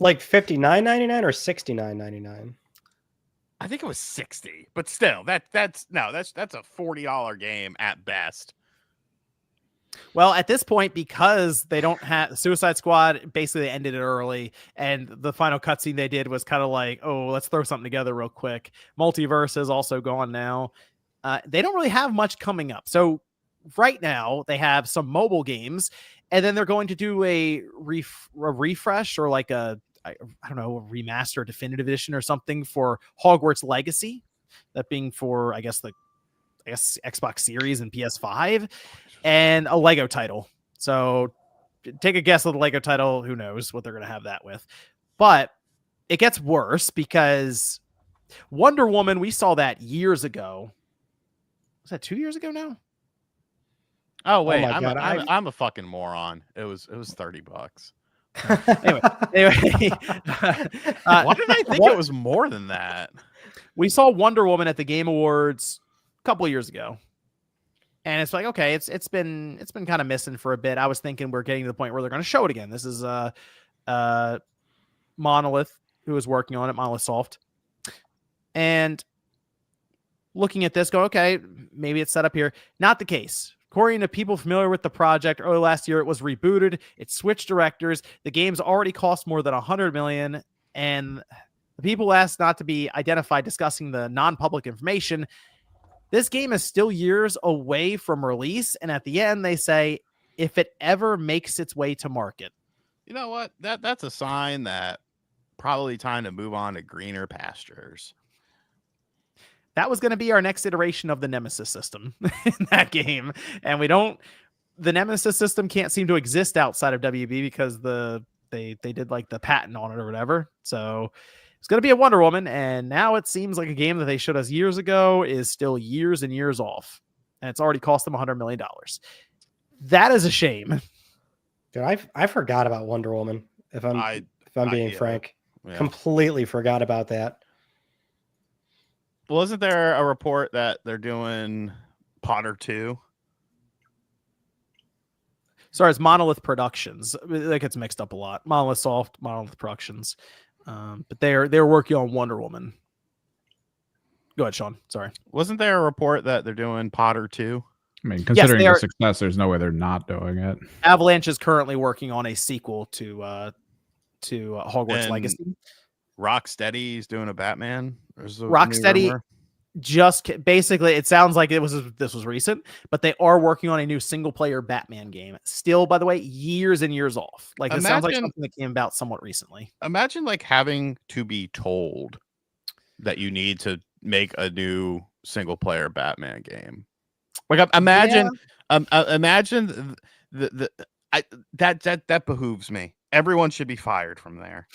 Like $59.99 or $69.99. I think it was 60, but still, that's a $40 game at best. Well, at this point, because they don't have Suicide Squad, basically they ended it early, and the final cutscene they did was kind of like, oh, let's throw something together real quick. Multiverse is also gone now. They don't really have much coming up. So right now they have some mobile games, and then they're going to do a refresh or like I don't know, a remaster, definitive edition or something for Hogwarts Legacy. That being for, I guess Xbox Series and PS5, and a Lego title. So take a guess of the Lego title. Who knows what they're going to have that with. But it gets worse because Wonder Woman, we saw that years ago. Was that 2 years ago now? Oh wait, my God, I'm a fucking moron. It was $30. Anyway, Why did I think it was more than that? We saw Wonder Woman at the Game Awards a couple of years ago, and it's like, okay, it's been kind of missing for a bit. I was thinking we're getting to the point where they're going to show it again. This is Monolith who is working on it, Monolith Soft, and looking at this, go, okay, maybe it's set up here. Not the case. According to people familiar with the project, early last year it was rebooted. It switched directors. The game's already cost more than $100 million, and the people asked not to be identified discussing the non-public information. This game is still years away from release, and at the end they say if it ever makes its way to market. You know what? That's a sign that probably time to move on to greener pastures. That was going to be our next iteration of the Nemesis system in that game. And the Nemesis system can't seem to exist outside of WB because they did like the patent on it or whatever. So it's going to be a Wonder Woman. And now it seems like a game that they showed us years ago is still years and years off. And it's already cost them $100 million. That is a shame. Dude, I forgot about Wonder Woman. If I'm being frank, completely forgot about that. Well, isn't there a report that they're doing Potter 2? Sorry, it's Monolith Productions. That gets mixed up a lot. Monolith Soft, Monolith Productions. But they're working on Wonder Woman. Go ahead, Sean. Sorry. Wasn't there a report that they're doing Potter 2? I mean, considering the success, there's no way they're not doing it. Avalanche is currently working on a sequel to Hogwarts Legacy. Rocksteady's doing a Batman. Rocksteady just basically, it sounds like this was recent, but they are working on a new single player Batman game. Still, by the way, years and years off. Like it sounds like something that came about somewhat recently. Imagine like having to be told that you need to make a new single player Batman game. Like imagine that behooves me. Everyone should be fired from there.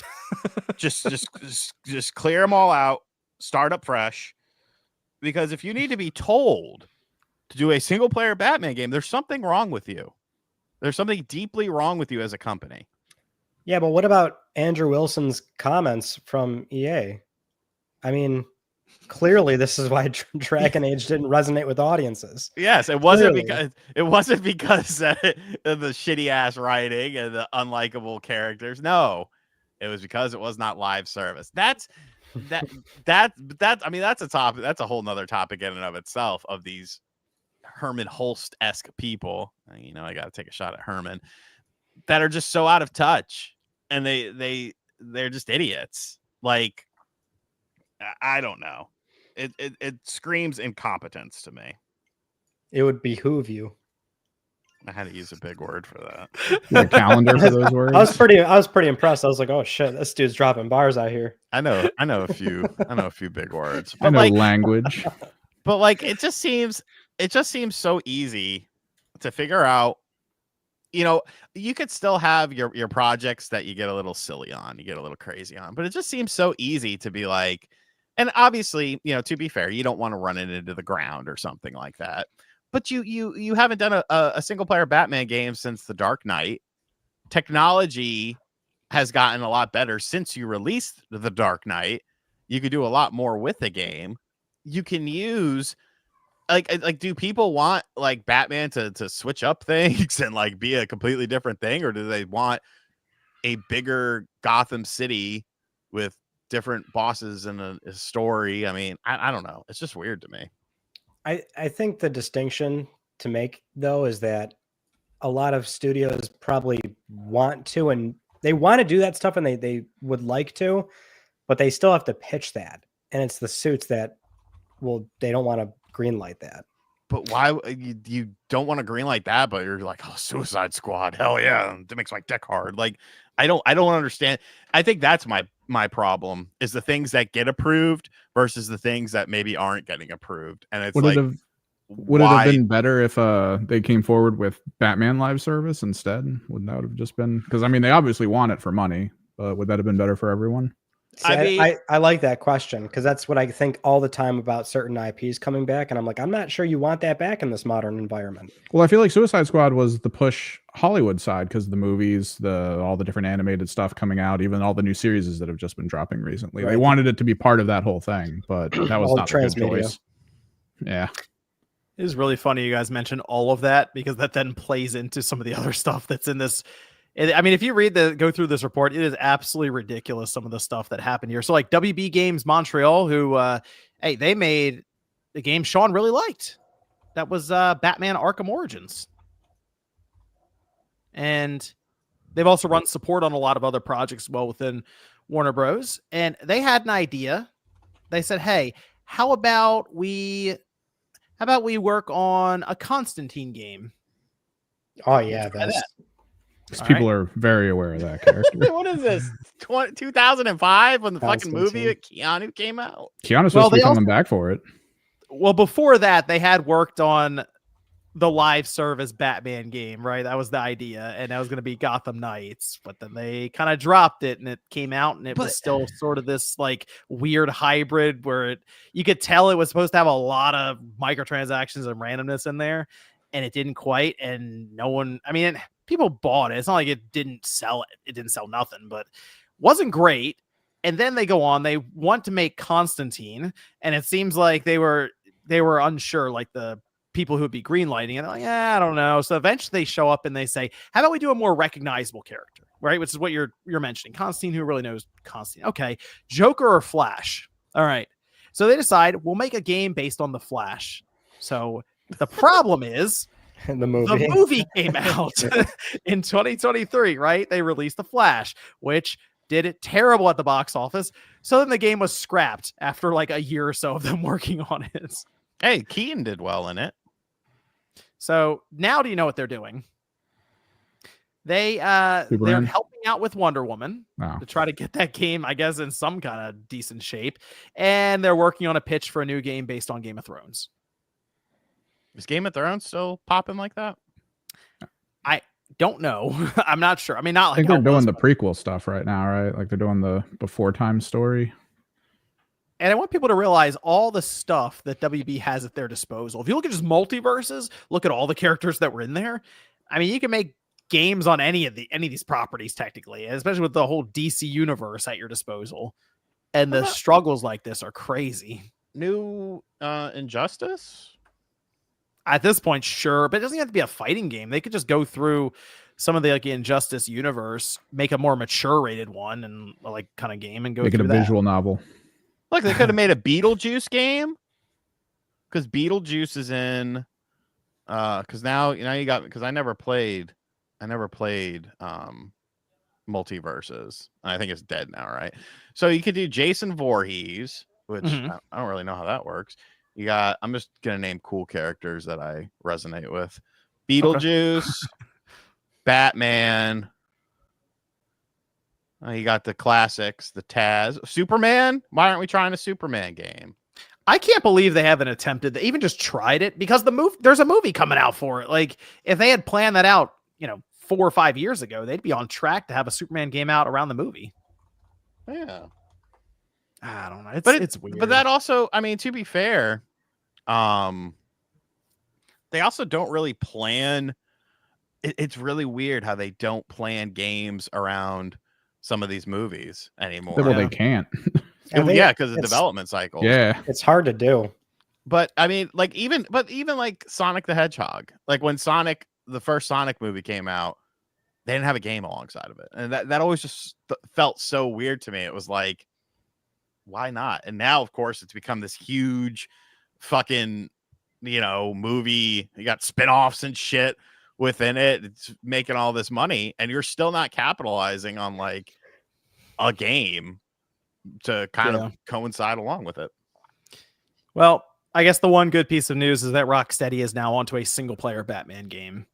just clear them all out, start up fresh. Because if you need to be told to do a single player Batman game, there's something wrong with you. There's something deeply wrong with you as a company. Yeah, but what about Andrew Wilson's comments from EA? I mean, clearly this is why Dragon Age didn't resonate with audiences. Yes, it wasn't because of the shitty ass writing and the unlikable characters. No, it was because it was not live service. That's I mean, that's a topic. That's a whole nother topic in and of itself, of these Herman Holst-esque people. You know, I got to take a shot at Herman, that are just so out of touch, and they're just idiots. Like, I don't know. It screams incompetence to me. It would behoove you. I had to use a big word for that. The calendar for those words. I was pretty impressed. I was like, oh shit, this dude's dropping bars out here. I know a few big words. But I know language. But like it just seems so easy to figure out. You know, you could still have your projects that you get a little silly on, you get a little crazy on, but it just seems so easy to be like, and obviously, you know, to be fair, you don't want to run it into the ground or something like that. But you haven't done a single player Batman game since The Dark Knight. Technology has gotten a lot better since you released The Dark Knight. You could do a lot more with the game. You can use like do people want like Batman to switch up things and like be a completely different thing, or do they want a bigger Gotham City with different bosses and a story? I mean, I don't know. It's just weird to me. I think the distinction to make, though, is that a lot of studios probably want to, and they want to do that stuff, and they would like to, but they still have to pitch that. And it's the suits that, well, they don't want to greenlight that. But why you don't want to greenlight that, but you're like, oh, Suicide Squad, hell yeah, that makes my dick hard. Like, I don't understand. I think that's my problem, is the things that get approved versus the things that maybe aren't getting approved. And it's would it have been better if they came forward with Batman live service instead? Would that have just been, because I mean, they obviously want it for money, but would that have been better for everyone? See, I like that question, because that's what I think all the time about certain IPs coming back, and I'm like, I'm not sure you want that back in this modern environment. Well, I feel like Suicide Squad was the push Hollywood side, because the movies, all the different animated stuff coming out, even all the new series that have just been dropping recently. Right. They wanted it to be part of that whole thing, but that was not a good choice. Yeah. It is really funny you guys mentioned all of that, because that then plays into some of the other stuff that's in this. I mean, if you go through this report, it is absolutely ridiculous, some of the stuff that happened here. So like WB Games Montreal, who, they made the game Sean really liked. That was Batman Arkham Origins. And they've also run support on a lot of other projects as well within Warner Bros. And they had an idea. They said, hey, how about we work on a Constantine game? Oh, yeah. That's... People are very aware of that character. What is this? 2005 when the fucking movie with Keanu came out? Keanu's supposed to be coming back for it. Well, before that, they had worked on the live service Batman game, right? That was the idea, and that was going to be Gotham Knights, but then they kind of dropped it, and it came out, and it was still sort of this like weird hybrid where you could tell it was supposed to have a lot of microtransactions and randomness in there, and it didn't quite, and no one, I mean, people bought it. It's not like it didn't sell it. It didn't sell nothing, but wasn't great. And then they go on, they want to make Constantine, and it seems like they were unsure, like the people who would be greenlighting it. Like, yeah, I don't know. So eventually they show up and they say, how about we do a more recognizable character, right? Which is what you're mentioning. Constantine, who really knows Constantine? Okay. Joker or Flash? All right. So they decide we'll make a game based on the Flash. So The problem is The movie. the movie came out in 2023, right? They released The Flash, which did it terrible at the box office. So then the game was scrapped after like a year or so of them working on it. Hey, Keaton did well in it. So now do you know what they're doing? They're Superman? helping out with Wonder Woman to try to get that game, I guess, in some kind of decent shape. And they're working on a pitch for a new game based on Game of Thrones. Is Game of Thrones still popping like that? I don't know. I'm not sure. I mean, not like I think they're doing the prequel stuff right now, right? Like they're doing the before time story. And I want people to realize all the stuff that WB has at their disposal. If you look at just multiverses, look at all the characters that were in there. I mean, you can make games on any of these properties technically, especially with the whole DC universe at your disposal. And the struggles like this are crazy. New Injustice? At this point, sure, but it doesn't have to be a fighting game. They could just go through some of the like Injustice universe, make a more mature rated one and like kind of game and go make it a visual novel. Look, they could have made a Beetlejuice game because Beetlejuice is in because now you got because I never played Multiverses. I think it's dead now, right? So you could do Jason Voorhees, which I don't really know how that works. You got I'm just gonna name cool characters that I resonate with. Beetlejuice, Batman. You got the classics, the Taz, Superman. Why aren't we trying a Superman game? I can't believe they haven't attempted. They even just tried it because there's a movie coming out for it. Like if they had planned that out, 4 or 5 years ago, they'd be on track to have a Superman game out around the movie. Yeah, I don't know. It's weird. But that also, I mean, to be fair, they also don't really plan. It's really weird how they don't plan games around some of these movies anymore. Well, they can't. Because of development cycles. Yeah, it's hard to do. But I mean, even like Sonic the Hedgehog, like when the first Sonic movie came out, they didn't have a game alongside of it, and that always just felt so weird to me. It was like, why not? And now, of course, it's become this huge, fucking, movie. You got spinoffs and shit within it. It's making all this money, and you're still not capitalizing on like a game to kind of coincide along with it. Well, I guess the one good piece of news is that Rocksteady is now onto a single player Batman game.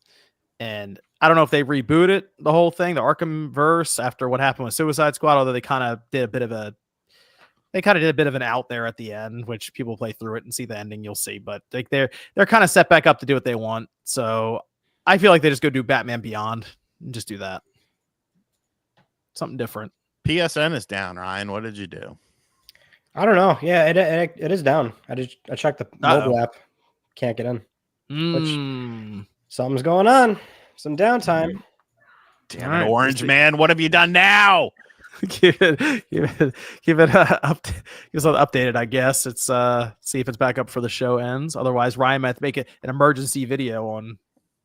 And I don't know if they rebooted the whole thing, the Arkham verse, after what happened with Suicide Squad, although they kind of did a bit of an out there at the end, which people play through it and see the ending, you'll see. But like they're kind of set back up to do what they want. So I feel like they just go do Batman Beyond and just do that. Something different. PSN is down, Ryan. What did you do? I don't know. Yeah, it is down. I checked the mobile app. Can't get in. Which something's going on. Some downtime. Damn it, Orange Man. What have you done now? Give it updated, I guess. It's see if it's back up before the show ends. Otherwise, Ryan might have to make an emergency video on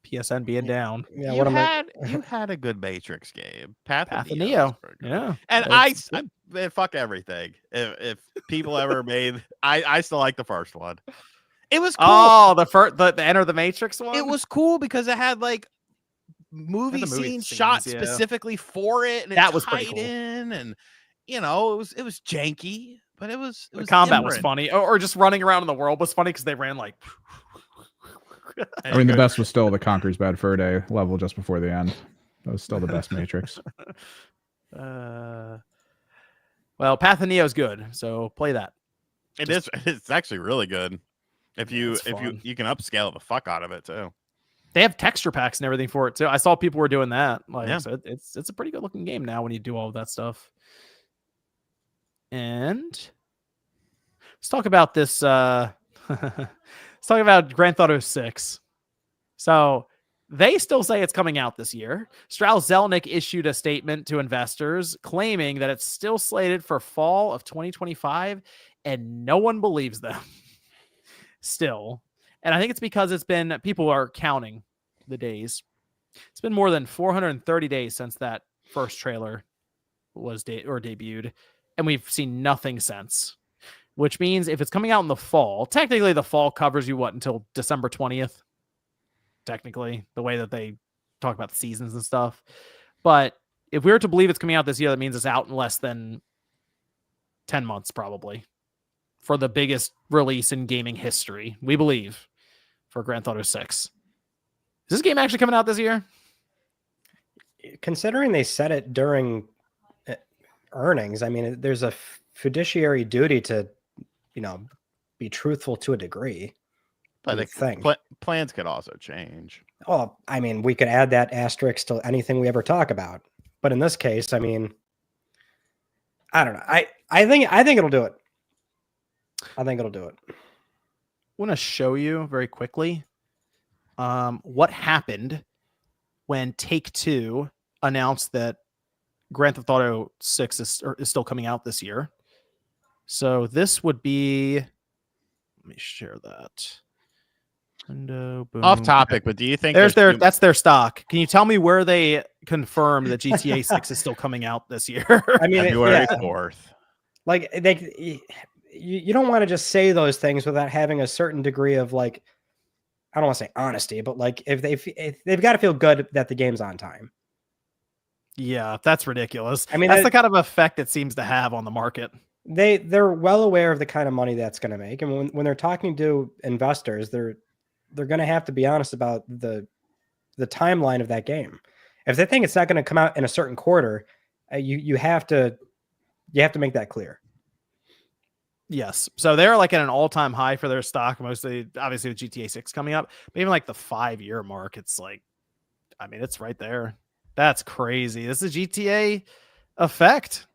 PSN being down. Yeah, you had a good Matrix game. Path of Neo. Yeah. And I fuck everything. If people ever made I still like the first one. It was cool. Oh, the Enter the Matrix one? It was cool because it had like movie scenes shot specifically for it, and that was pretty cool. In, and it was janky, but it was the combat was funny, or just running around in the world was funny because they ran like. I mean, the best was still the Conquer's Bad Fur Day level just before the end. That was still the best Matrix. Well, Path of Neo is good, so play that. It's actually really good. If you can upscale the fuck out of it too. They have texture packs and everything for it too. I saw people were doing that. So it's a pretty good looking game now when you do all of that stuff. And let's talk about this. Let's talk about Grand Theft Auto 6. So they still say it's coming out this year. Strauss Zelnick issued a statement to investors claiming that it's still slated for fall of 2025, and no one believes them. Still. And I think it's because people are counting the days. It's been more than 430 days since that first trailer was debuted, and we've seen nothing since. which means if it's coming out in the fall, technically the fall covers you until December 20th. Technically, the way that they talk about the seasons and stuff. But if we were to believe it's coming out this year, that means it's out in less than 10 months, probably, for the biggest release in gaming history, we believe, for Grand Theft Auto 6. Is this game actually coming out this year? Considering they said it during earnings, I mean, there's a fiduciary duty to, be truthful to a degree. But plans could also change. Oh, I mean, we could add that asterisk to anything we ever talk about. But in this case, I mean, I don't know. I think it'll do it. I think it'll do it. I want to show you very quickly what happened when Take-Two announced that Grand Theft Auto 6 is still coming out this year. So this would be, let me share that. Window, boom. Off topic, but do you think that's their stock? Can you tell me where they confirm that GTA 6 is still coming out this year? I mean, February 4th. Like you don't want to just say those things without having a certain degree of I don't want to say honesty, but if they've got to feel good that the game's on time. Yeah, that's ridiculous. I mean, that's the kind of effect it seems to have on the market. They're well aware of the kind of money that's going to make, and when they're talking to investors, they're going to have to be honest about the timeline of that game. If they think it's not going to come out in a certain quarter, you have to make that clear. Yes. So they're at an all-time high for their stock, mostly obviously with GTA 6 coming up, but even the 5-year mark, it's it's right there. That's crazy. This is GTA effect.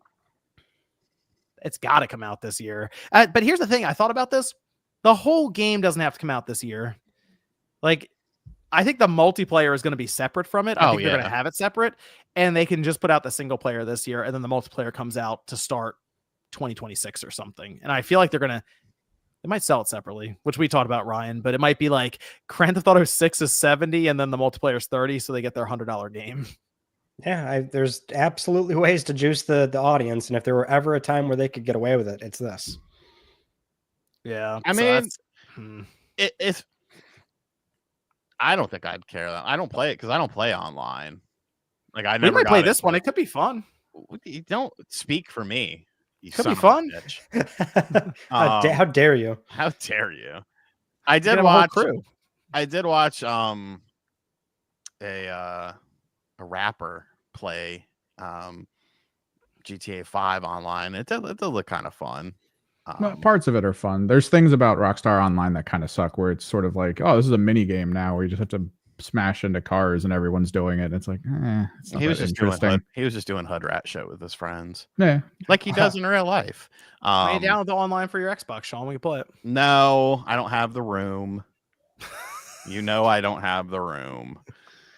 It's got to come out this year. But here's the thing. I thought about this. The whole game doesn't have to come out this year. I think the multiplayer is going to be separate from it. I think they're going to have it separate, and they can just put out the single player this year, and then the multiplayer comes out to start 2026 or something. And I feel like they might sell it separately, which we talked about, Ryan, but it might be Grand Theft Auto 6 is 70 and then the multiplayer is 30, so they get their $100 game. Yeah, there's absolutely ways to juice the audience, and if there were ever a time where they could get away with it, it's this. Yeah, I mean, if I don't think I'd care that. I don't play it because I don't play online. I never. We might play this one. It could be fun. You don't speak for me. You could be fun. How dare you? How dare you? I did watch a rapper play GTA 5 online. It did look kind of fun. Parts of it are fun. There's things about Rockstar Online that kind of suck, where it's sort of this is a mini game now where you just have to smash into cars and everyone's doing it. And it's it's not he was just interesting. He was just doing HUD rat shit with his friends. Yeah, like he does in real life. Lay down the online for your Xbox, Sean. We can play it. No, I don't have the room. I don't have the room.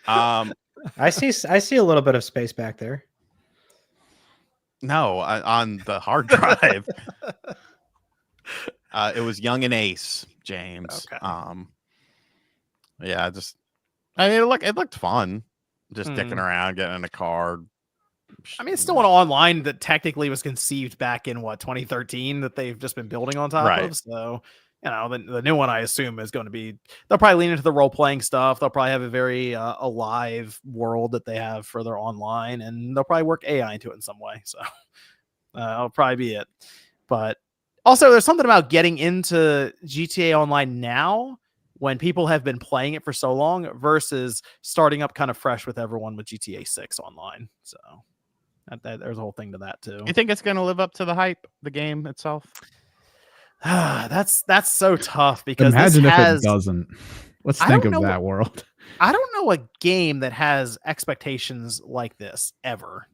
I see a little bit of space back there. No, on the hard drive. It was Young and Ace, James. Okay. Yeah, it looked fun. Just dicking around, getting in a car. I mean, it's still an online that technically was conceived back in 2013 that they've just been building on top of. So, the new one I assume is going to be, they'll probably lean into the role playing stuff. They'll probably have a very alive world that they have for their online, and they'll probably work AI into it in some way. So, that'll probably be it. But also, there's something about getting into GTA Online now when people have been playing it for so long versus starting up kind of fresh with everyone with GTA 6 online. So there's a whole thing to that too. You think it's going to live up to the hype, the game itself? That's so tough because imagine if it doesn't. Let's think of that world. I don't know a game that has expectations like this ever.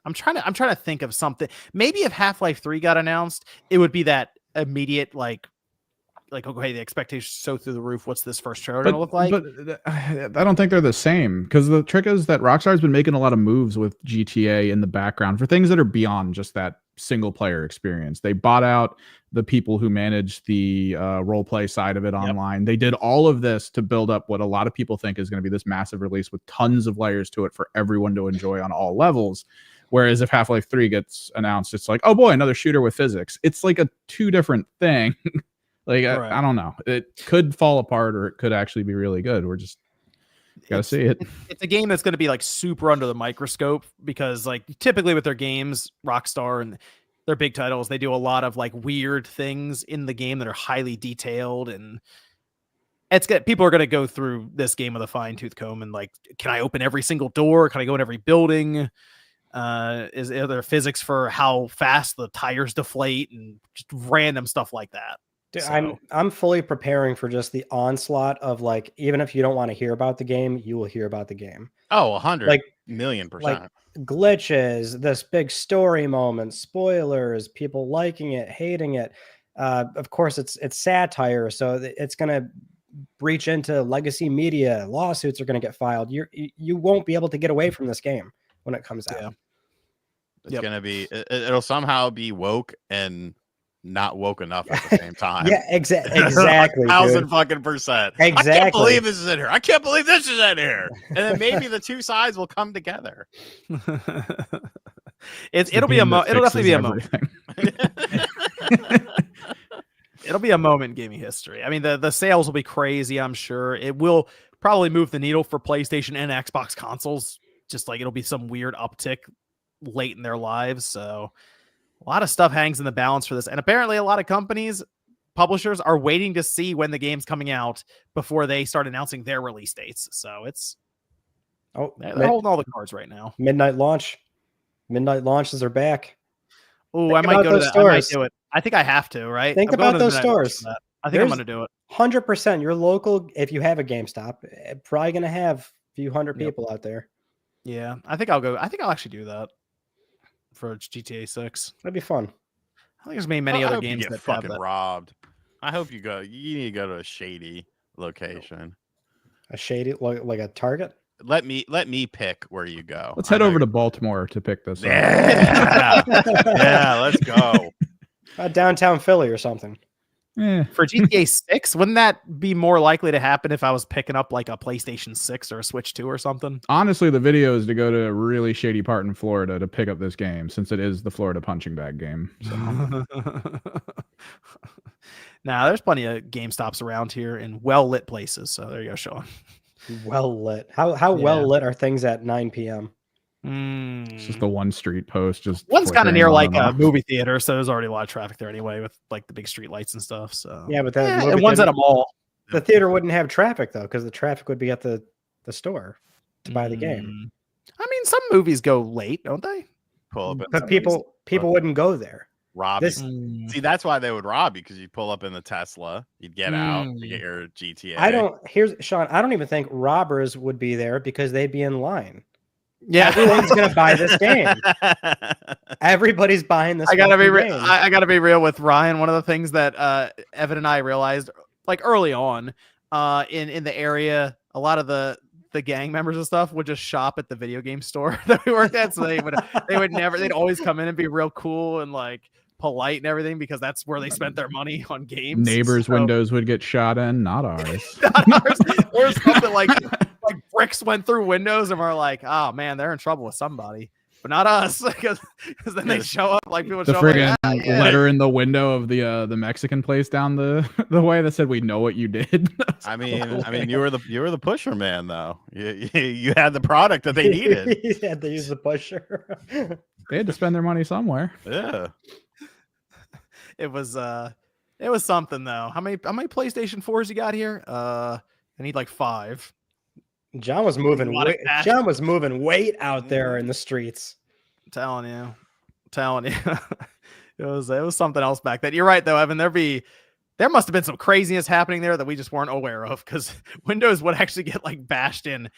I'm trying to think of something. Maybe if Half-Life 3 got announced, it would be that immediate okay, the expectations so through the roof. What's this first trailer going to look like? But I don't think they're the same, because the trick is that Rockstar's been making a lot of moves with GTA in the background for things that are beyond just that single player experience. They bought out the people who manage the role play side of it online. They did all of this to build up what a lot of people think is going to be this massive release with tons of layers to it for everyone to enjoy on all levels. Whereas if Half-Life 3 gets announced, it's like, oh boy, another shooter with physics. It's like a two different thing. Like, Right. I don't know. It could fall apart or it could actually be really good. We're just gotta see it. It's a game that's going to be like super under the microscope because like typically with their games, Rockstar and their big titles, they do a lot of like weird things in the game that are highly detailed, and people are going to go through this game with a fine tooth comb and like, can I open every single door? Can I go in every building? Are there physics for how fast the tires deflate and just random stuff like that? Dude, So, I'm fully preparing for just the onslaught of like, even if you don't want to hear about the game, you will hear about the game. Oh, 100 Like million%. Like glitches, this big story moment, spoilers, people liking it, hating it. Of course, it's satire, so it's gonna breach into legacy media. Lawsuits are gonna get filed. You won't be able to get away from this game when it comes out. Yeah. It's gonna be. It'll somehow be woke and not woke enough at the same time. Yeah, exactly. 1,000%. Exactly. I can't believe this is in here. I can't believe this is in here. And then maybe the two sides will come together. it'll definitely be a moment. It'll be a moment in gaming history. I mean, the sales will be crazy, I'm sure. It will probably move the needle for PlayStation and Xbox consoles. Just like it'll be some weird uptick late in their lives. So a lot of stuff hangs in the balance for this. And apparently a lot of publishers are waiting to see when the game's coming out before they start announcing their release dates. So they're holding all the cards right now. Midnight launches are back. Oh, I might go to that. I might do it. I think I have to, right? Think about those stores. I think I'm going to do it. 100%. Your local, if you have a GameStop, probably going to have a few hundred people out there. Yeah, I think I'll go. I think I'll actually do that for GTA 6. That'd be fun. I think there's many other games that get fucking robbed. I hope you go. You need to go to a shady location. A shady, like a Target. Let me pick where you go. Let's head over to Baltimore to pick this up. Yeah, let's go. Downtown Philly or something. For GTA 6, wouldn't that be more likely to happen if I was picking up like a PlayStation 6 or a Switch 2 or something? Honestly, the video is to go to a really shady part in Florida to pick up this game, since it is the Florida punching bag game. So. Now, there's plenty of GameStops around here in well-lit places. So there you go, Sean. Well lit. How well lit are things at 9 p.m.? It's just the one street post. Just one's kind of near like a movie theater, so there's already a lot of traffic there anyway with like the big street lights and stuff. So yeah, but and one's at a mall. The theater wouldn't have traffic though, because the traffic would be at the store to buy the game. I mean, some movies go late, don't they? But people wouldn't go there. Rob. See, that's why they would rob you, because you pull up in the Tesla, you'd get out, you get your GTA. Sean, I don't even think robbers would be there because they'd be in line. Yeah, everyone's gonna buy this game. Everybody's buying this. I gotta be real with Ryan. One of the things that Evan and I realized, like early on, in the area, a lot of the gang members and stuff would just shop at the video game store that we worked at. So they'd always come in and be real cool and like polite and everything, because that's where they spent their money on games. Neighbors' windows would get shot in, not ours. Not ours. Or something like bricks went through windows and we're like, oh man, they're in trouble with somebody, but not us, because then they show up like people. The friggin' letter in the window of the Mexican place down the way that said, "We know what you did." I mean, you were the pusher man though. You had the product that they needed. You had to use the pusher. They had to spend their money somewhere. Yeah. It was something though. How many PlayStation 4s you got here? I need like 5. John was moving weight out there in the streets. I'm telling you. It was something else back then. You're right though, Evan. There must have been some craziness happening there that we just weren't aware of, because Windows would actually get like bashed in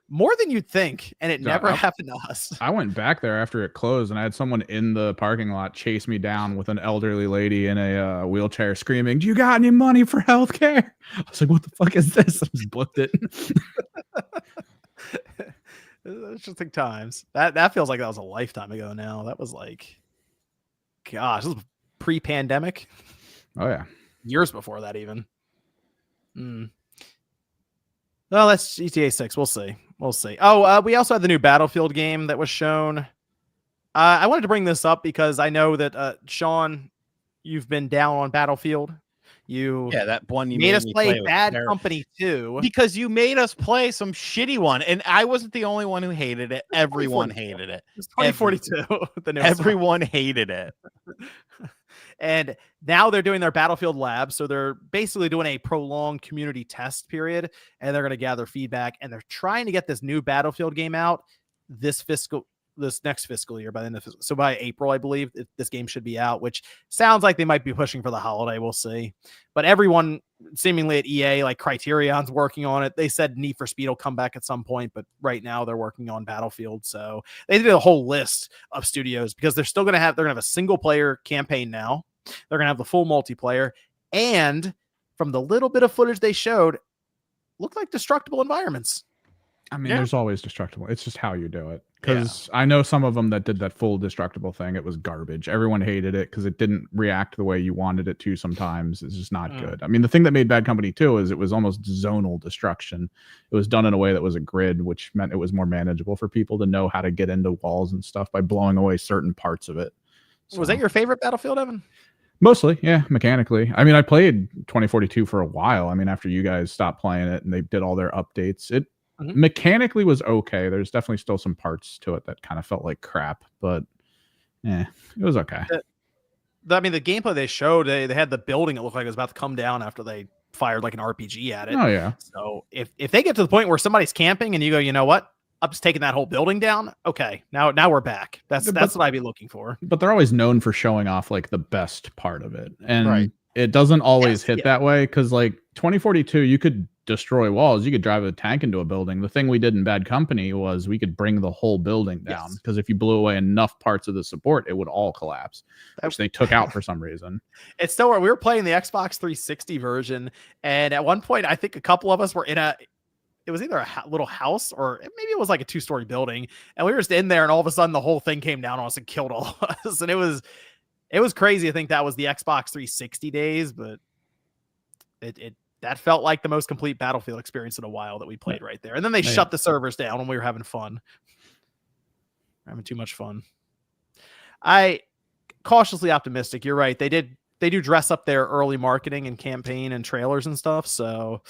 more than you'd think, and it never happened to us. I went back there after it closed, and I had someone in the parking lot chase me down with an elderly lady in a wheelchair screaming, "Do you got any money for healthcare?" I was like, "What the fuck is this?" I just booked it. Interesting times. That feels like that was a lifetime ago now. That was like, gosh, this was pre-pandemic. Oh yeah, years before that even. Well, that's GTA 6. We'll see. Oh, we also had the new Battlefield game that was shown. I wanted to bring this up because I know that Sean, you've been down on Battlefield. That one you made us play was Bad terrible. Company 2 because you made us play some shitty one, and I wasn't the only one who hated it. Everyone hated it. It's 2042. Everyone hated it. And now they're doing their Battlefield lab. So they're basically doing a prolonged community test period, and they're going to gather feedback, and they're trying to get this new Battlefield game out this next fiscal year by the end of so by April, I believe this game should be out, which sounds like they might be pushing for the holiday. We'll see. But everyone seemingly at EA, like Criterion's working on it. They said Need for Speed will come back at some point, but right now they're working on Battlefield. So they did a whole list of studios because they're going to have a single player campaign now. They're going to have the full multiplayer, and from the little bit of footage they showed, looked like destructible environments. I mean, there's always destructible. It's just how you do it. Because I know some of them that did that full destructible thing. It was garbage. Everyone hated it because it didn't react the way you wanted it to sometimes. It's just not good. I mean, the thing that made Bad Company 2 is it was almost zonal destruction. It was done in a way that was a grid, which meant it was more manageable for people to know how to get into walls and stuff by blowing away certain parts of it. So, was that your favorite Battlefield, Evan? Mostly, yeah, mechanically. I mean, I played 2042 for a while. I mean, after you guys stopped playing it and they did all their updates, it mechanically was okay. There's definitely still some parts to it that kind of felt like crap, but it was okay. I mean, the gameplay they showed, they had the building that looked like it was about to come down after they fired like an RPG at it. Oh, yeah. So if they get to the point where somebody's camping and you go, you know what? I'm just taking that whole building down. Okay, now we're back. That's what I'd be looking for. But they're always known for showing off like the best part of it. And it doesn't always hit that way because like 2042, you could destroy walls. You could drive a tank into a building. The thing we did in Bad Company was we could bring the whole building down because if you blew away enough parts of the support, it would all collapse, which they took out for some reason. It's still where we were playing the Xbox 360 version. And at one point, I think a couple of us were it was either a little house or maybe it was like a 2-story building. And we were just in there and all of a sudden the whole thing came down on us and killed all of us. And it was crazy. I think that was the Xbox 360 days, but that felt like the most complete Battlefield experience in a while that we played right there. And then they shut the servers down when we were having fun. Having too much fun. I cautiously optimistic. You're right. They do dress up their early marketing and campaign and trailers and stuff. So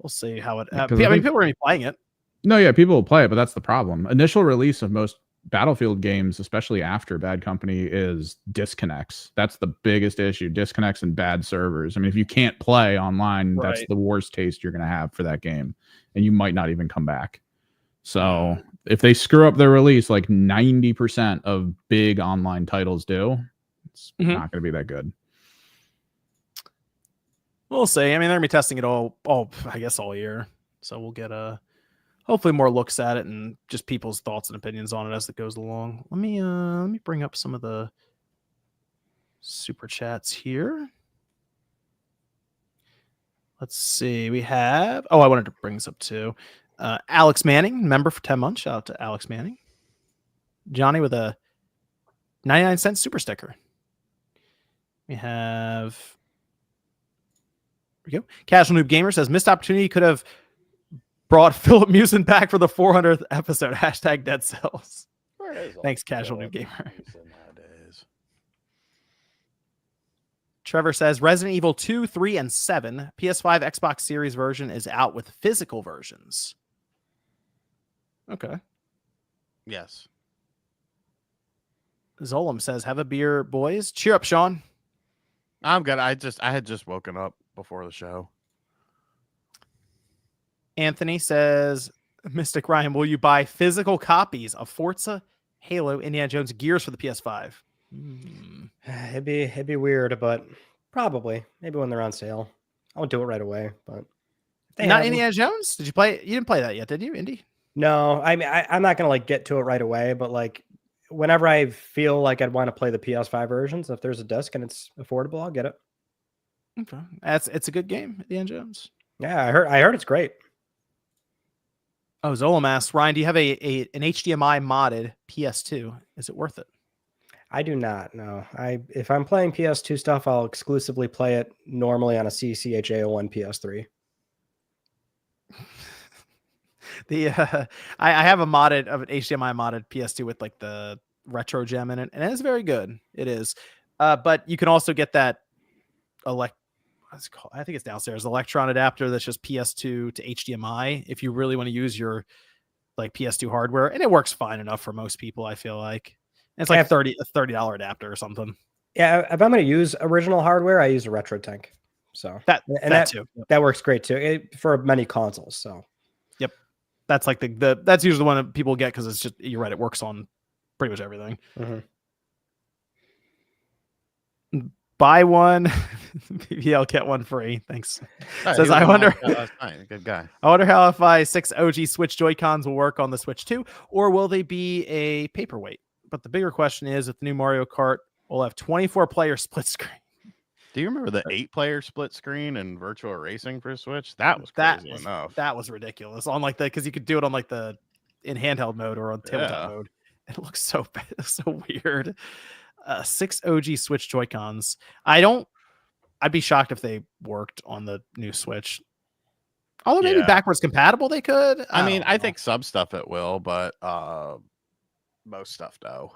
we'll see how it. I mean, people are going to be playing it. No, yeah, people will play it, but that's the problem. Initial release of most Battlefield games, especially after Bad Company, is disconnects. That's the biggest issue. Disconnects and bad servers. I mean, if you can't play online, that's the worst taste you're going to have for that game, and you might not even come back. So if they screw up their release, like 90% of big online titles do, it's not going to be that good. We'll see. I mean, they're going to be testing it all I guess all year. So we'll get hopefully more looks at it and just people's thoughts and opinions on it as it goes along. Let me bring up some of the super chats here. Let's see. We have I wanted to bring this up too. Alex Manning, member for 10 months. Shout out to Alex Manning. Johnny with a 99-cent super sticker. We have here we go. Casual Noob Gamer says missed opportunity, could have brought Philip Musin back for the 400th episode. # Dead Cells. Thanks, Casual Noob Gamer. Trevor says Resident Evil 2, 3, and 7 PS5, Xbox Series version is out with physical versions. Okay. Yes. Zolom says, have a beer, boys. Cheer up, Sean. I'm good. I had just woken up before the show. Anthony says, Mystic Ryan, will you buy physical copies of Forza, Halo, Indiana Jones, Gears for the PS5? It'd be weird, but probably. Maybe when they're on sale. I won't do it right away, but not Indiana Jones? Did you play? You didn't play that yet, did you, Indy? No, I mean I'm not gonna like get to it right away, but like whenever I feel like I'd want to play the PS5 versions, if there's a disc and it's affordable, I'll get it. Okay, it's a good game, Indiana Jones. Yeah, I heard it's great. Oh, Zolam asks, Ryan, do you have an HDMI modded PS2? Is it worth it? I do not. No, if I'm playing PS2 stuff, I'll exclusively play it normally on a CCHA01 PS3. I have a modded of an HDMI modded PS2 with like the retro gem in it, and it is very good. It is. But you can also get that what's it called? I think it's downstairs. Electron adapter that's just PS2 to HDMI if you really want to use your like PS2 hardware, and it works fine enough for most people, I feel like. And it's like a $30 adapter or something. Yeah, if I'm going to use original hardware, I use a retro tank. So that too. Yep. That works great too for many consoles. So yep, that's like that's usually the one that people get because it's just, you're right, it works on pretty much everything. Buy one, BBL get one free. Thanks. Says I wonder. Good guy. I wonder how if I 6 OG Switch Joy-Cons will work on the Switch 2, or will they be a paperweight? But the bigger question is if the new Mario Kart will have 24-player split screen. Do you remember the 8-player split screen and virtual racing for Switch? That was crazy enough. That was ridiculous on like because you could do it on like in handheld mode or on tabletop mode. It looks so bad, so weird. 6 OG Switch Joy-Cons. I'd be shocked if they worked on the new Switch. Although maybe backwards compatible they could. I think some stuff it will, but most stuff no.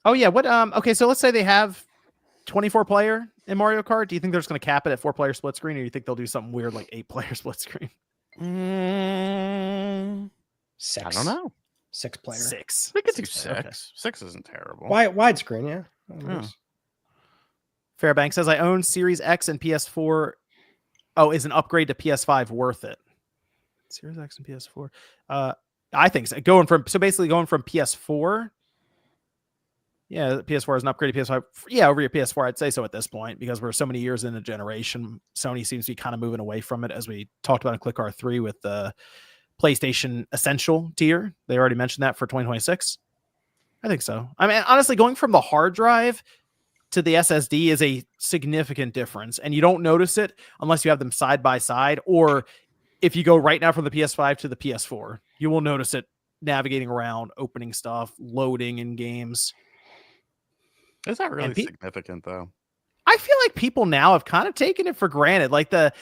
Oh yeah, what okay, so let's say they have 24-player in Mario Kart. Do you think they're just going to cap it at 4-player split screen, or do you think they'll do something weird like 8-player split screen? 6. I don't know. 6-player. 6. We could do 6. Okay. 6 isn't terrible. Widescreen, yeah. Fairbank says I own Series X and PS4. Oh, is an upgrade to PS5 worth it? Series X and PS4. I think so. Basically going from PS4. Yeah, PS4 is an upgrade to PS5. Yeah, over your PS4, I'd say so at this point, because we're so many years in a generation. Sony seems to be kind of moving away from it, as we talked about in Click R3 with the PlayStation Essential tier. They already mentioned that for 2026. I think so. I mean, honestly, going from the hard drive to the SSD is a significant difference, and you don't notice it unless you have them side by side, or if you go right now from the PS5 to the PS4, you will notice it navigating around, opening stuff, loading in games. Is that really significant, though? I feel like people now have kind of taken it for granted. Like the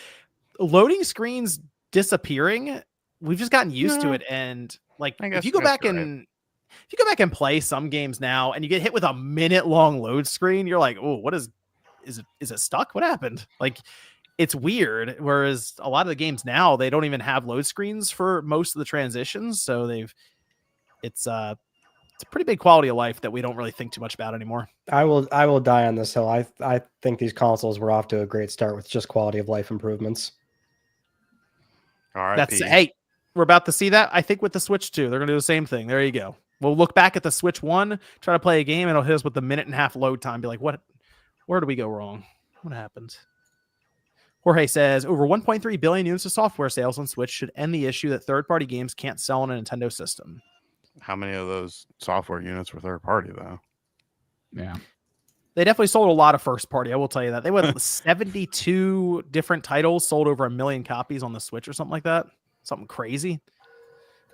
loading screens disappearing, we've just gotten used to it. And like, if you go back and play some games now and you get hit with a minute-long load screen, you're like, oh, what is it stuck? What happened? Like, it's weird. Whereas a lot of the games now, they don't even have load screens for most of the transitions. So it's a pretty big quality of life that we don't really think too much about anymore. I will die on this hill. I think these consoles were off to a great start with just quality of life improvements. All right. Hey, we're about to see that. I think with the Switch 2, they're going to do the same thing. There you go. We'll look back at the Switch 1, try to play a game, and it'll hit us with the 1.5-minute load time. Be like, where do we go wrong? What happened? Jorge says, over 1.3 billion units of software sales on Switch should end the issue that third-party games can't sell on a Nintendo system. How many of those software units were third-party, though? Yeah. They definitely sold a lot of first-party, I will tell you that. They went 72 different titles, sold over 1 million copies on the Switch or something like that. Something crazy.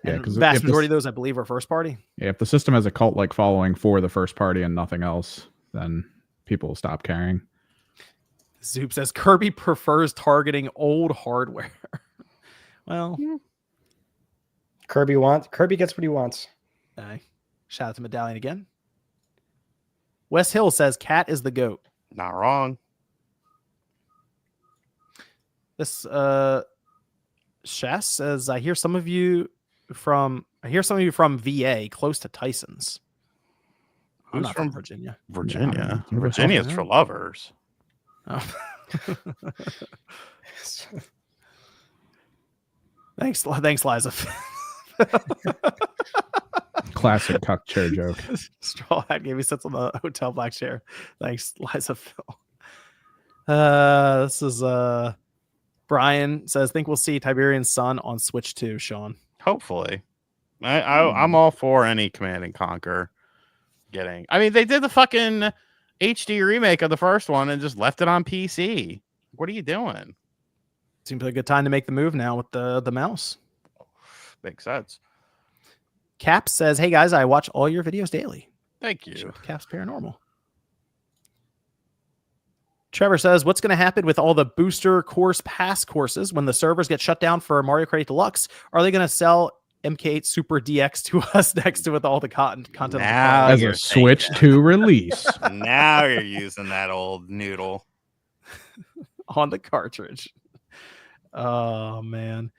Yeah, because the vast majority of those, I believe, are first-party. Yeah, if the system has a cult-like following for the first-party and nothing else, then people will stop caring. Zoop says Kirby prefers targeting old hardware. Well, Kirby gets what he wants. Shout out to Medallion again. West Hill says Cat is the GOAT. Not wrong. This Shas says I hear some of you from VA close to Tyson's. I'm not from Virginia. Virginia. Virginia's for lovers. Oh. Thanks, Liza. Classic cuck chair joke. Straw hat gave me sits on the hotel black chair. Thanks, Liza Phil. This is Brian says, think we'll see Tiberian's Son on Switch 2, Sean. Hopefully. I'm all for any Command and Conquer getting. I mean, they did the fucking HD remake of the first one and just left it on PC. What are you doing? Seems like a good time to make the move now with the mouse. Makes sense. Caps says, hey guys, I watch all your videos daily. Thank you. Caps Paranormal. Trevor says, what's going to happen with all the booster course pass courses when the servers get shut down for Mario Kart 8 Deluxe? Are they going to sell MK8 Super DX to us next to with all the content. Now as a Switch 2 release. Now you're using that old noodle on the cartridge. Oh man.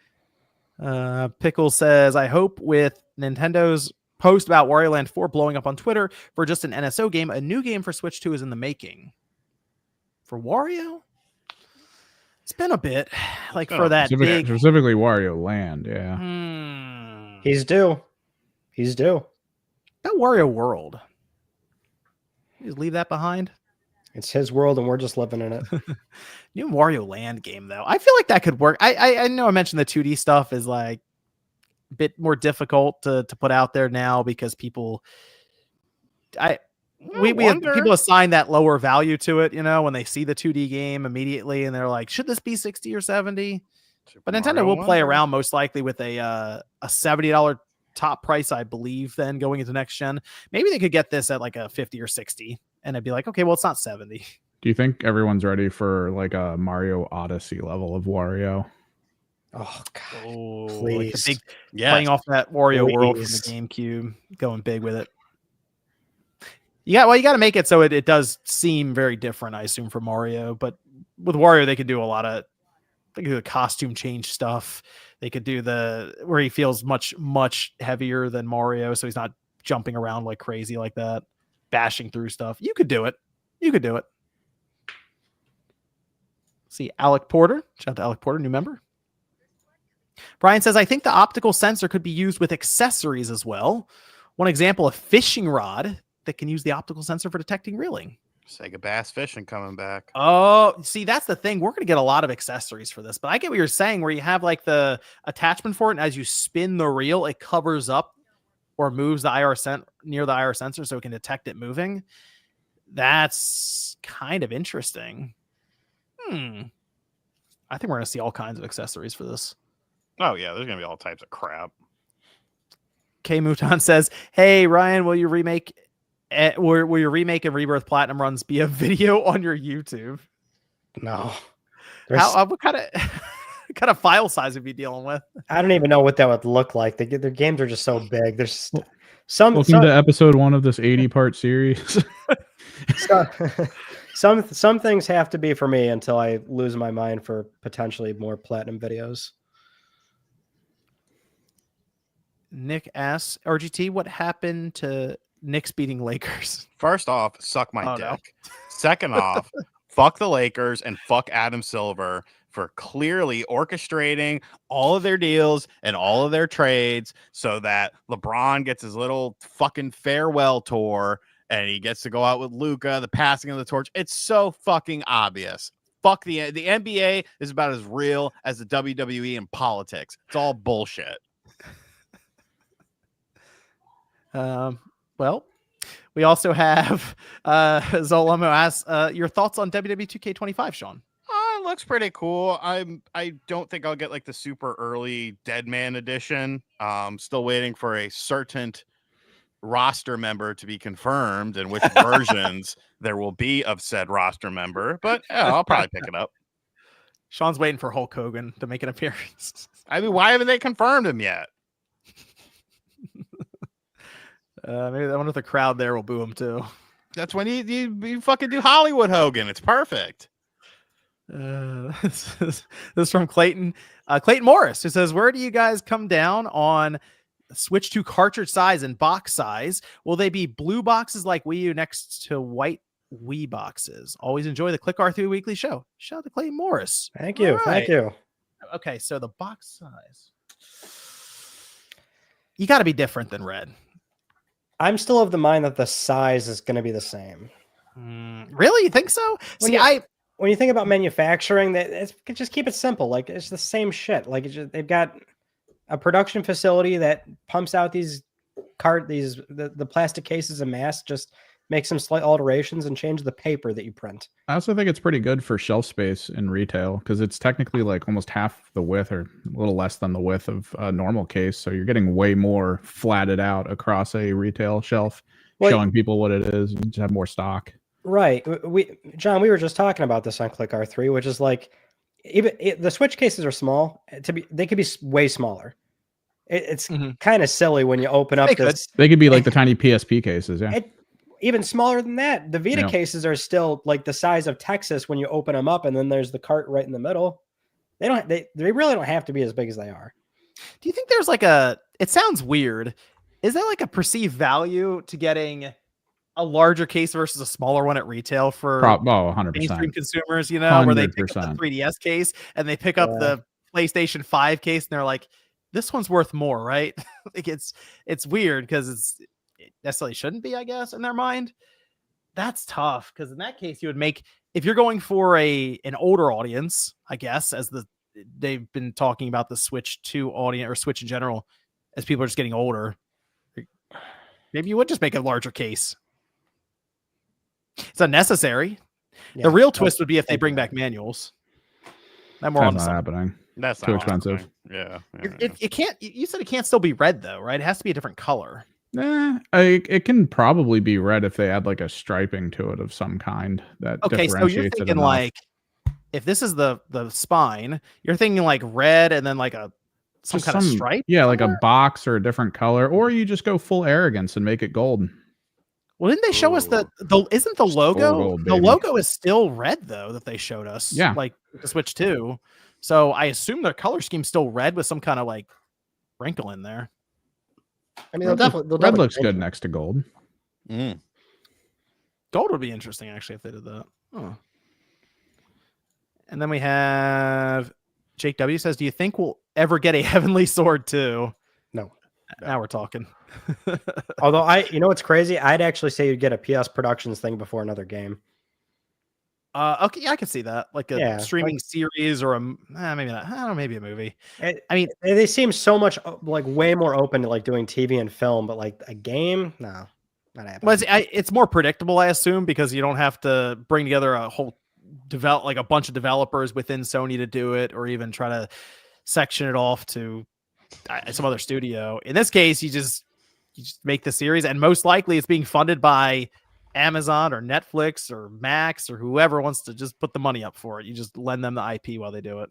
Pickle says, I hope with Nintendo's post about Wario Land 4 blowing up on Twitter for just an NSO game, a new game for Switch 2 is in the making. For Wario? It's been a bit. Like for that specifically Wario Land, yeah. He's due. That Wario World. You just leave that behind. It's his world and we're just living in it. New Wario Land game though. I feel like that could work. I know I mentioned the 2D stuff is like a bit more difficult to put out there now because people people assign that lower value to it, when they see the 2D game immediately and they're like, should this be 60 or 70? But Nintendo will play around most likely with a $70 top price, I believe, then going into next gen. Maybe they could get this at like a 50 or 60 and it'd be like, okay, well, it's not 70. Do you think everyone's ready for like a Mario Odyssey level of Wario? Oh God! Please, like playing off that Wario World from the GameCube, going big with it. You got to make it so it does seem very different, I assume, for Mario. But with Wario, they could do they could do the costume change stuff. They could do where he feels much, much heavier than Mario, so he's not jumping around like crazy like that, bashing through stuff. You could do it. See, Alec Porter. Shout out to Alec Porter, new member. Brian says, I think the optical sensor could be used with accessories as well. One example, a fishing rod that can use the optical sensor for detecting reeling. Sega Bass Fishing coming back. Oh, see, that's the thing. We're going to get a lot of accessories for this, but I get what you're saying where you have like the attachment for it, and as you spin the reel, it covers up or moves the near the IR sensor so it can detect it moving. That's kind of interesting. I think we're going to see all kinds of accessories for this. Oh, yeah, there's going to be all types of crap. K Mouton says, hey, Ryan, will your remake and Rebirth Platinum runs be a video on your YouTube? No. What kind of file size would you be dealing with? I don't even know what that would look like. Their games are just so big. There's Welcome to episode 1 of this 80-part series. Some things have to be for me until I lose my mind for potentially more platinum videos. Nick asks, RGT, what happened to Knicks beating Lakers? First off, suck my dick. No. Second off, fuck the Lakers and fuck Adam Silver for clearly orchestrating all of their deals and all of their trades so that LeBron gets his little fucking farewell tour and he gets to go out with Luka, the passing of the torch. It's so fucking obvious. Fuck the NBA is about as real as the WWE in politics. It's all bullshit. Well, we also have Zolomo asks your thoughts on WWE 2K25, Sean. It looks pretty cool. I don't think I'll get like the super early Deadman edition. Still waiting for a certain roster member to be confirmed and which versions there will be of said roster member. But yeah, I'll probably pick it up. Sean's waiting for Hulk Hogan to make an appearance. I mean, why haven't they confirmed him yet? Maybe I wonder if the crowd there will boo him too. That's when you fucking do Hollywood Hogan. It's perfect. This is from Clayton Morris, who says, where do you guys come down on Switch to cartridge size and box size? Will they be blue boxes like Wii U next to white Wii boxes? Always enjoy the Click R3 weekly show. Shout out to Clayton Morris. Thank you. Right. Thank you. Okay, so the box size. You got to be different than red. I'm still of the mind that the size is going to be the same. Really? You think so? When you think about manufacturing, just keep it simple. Like it's the same shit. Like they've got a production facility that pumps out the plastic cases en masse. Just make some slight alterations and change the paper that you print. I also think it's pretty good for shelf space in retail because it's technically like almost half the width or a little less than the width of a normal case. So you're getting way more flatted out across a retail shelf, showing people what it is and just have more stock. Right. John, we were just talking about this on Click R3, which is like the Switch cases are small. They could be way smaller. It's kind of silly when you open up this. They could be like the tiny PSP cases, yeah. Even smaller than that. The Vita cases are still like the size of Texas when you open them up, and then there's the cart right in the middle. They really don't have to be as big as they are. Do you think there's like it sounds weird. Is there like a perceived value to getting a larger case versus a smaller one at retail for 100%. mainstream consumers, you know, where they pick up 100%. the 3DS case and they pick up the PlayStation 5 case and they're like, this one's worth more, right? Like it's weird because it necessarily shouldn't be, I guess, in their mind. That's tough because in that case you would make, if you're going for an older audience, I guess, as they've been talking about the Switch 2 audience or Switch in general, as people are just getting older, maybe you would just make a larger case. It's unnecessary. Yeah, the real twist would be if they bring back manuals. That's not happening. That's too expensive. Yeah. It can't. You said it can't still be red though, right? It has to be a different color. It can probably be red if they add like a striping to it of some kind that differentiates so you're thinking like if this is the spine, you're thinking like red and then like some kind of stripe. Yeah, like a box or a different color, or you just go full arrogance and make it gold. Well, didn't they show us isn't the logo? Gold, the logo is still red though that they showed us. Yeah, like the Switch 2. So I assume their color scheme's still red with some kind of like wrinkle in there. I mean, they'll red looks good next to gold. Gold would be interesting actually if they did that. Oh. And then we have Jake W says, "Do you think we'll ever get a Heavenly Sword 2?" No. Now we're talking. Although what's crazy? I'd actually say you'd get a PS Productions thing before another game. Okay, yeah, I can see that. Like a streaming series or maybe not. I don't know, maybe a movie. I mean, they seem so much like way more open to like doing TV and film, but like a game, no, not happening. Well, it's more predictable, I assume, because you don't have to bring together a whole like a bunch of developers within Sony to do it, or even try to section it off to some other studio. In this case, you just make the series, and most likely it's being funded by Amazon or Netflix or Max or whoever wants to just put the money up for it. You just lend them the IP while they do it.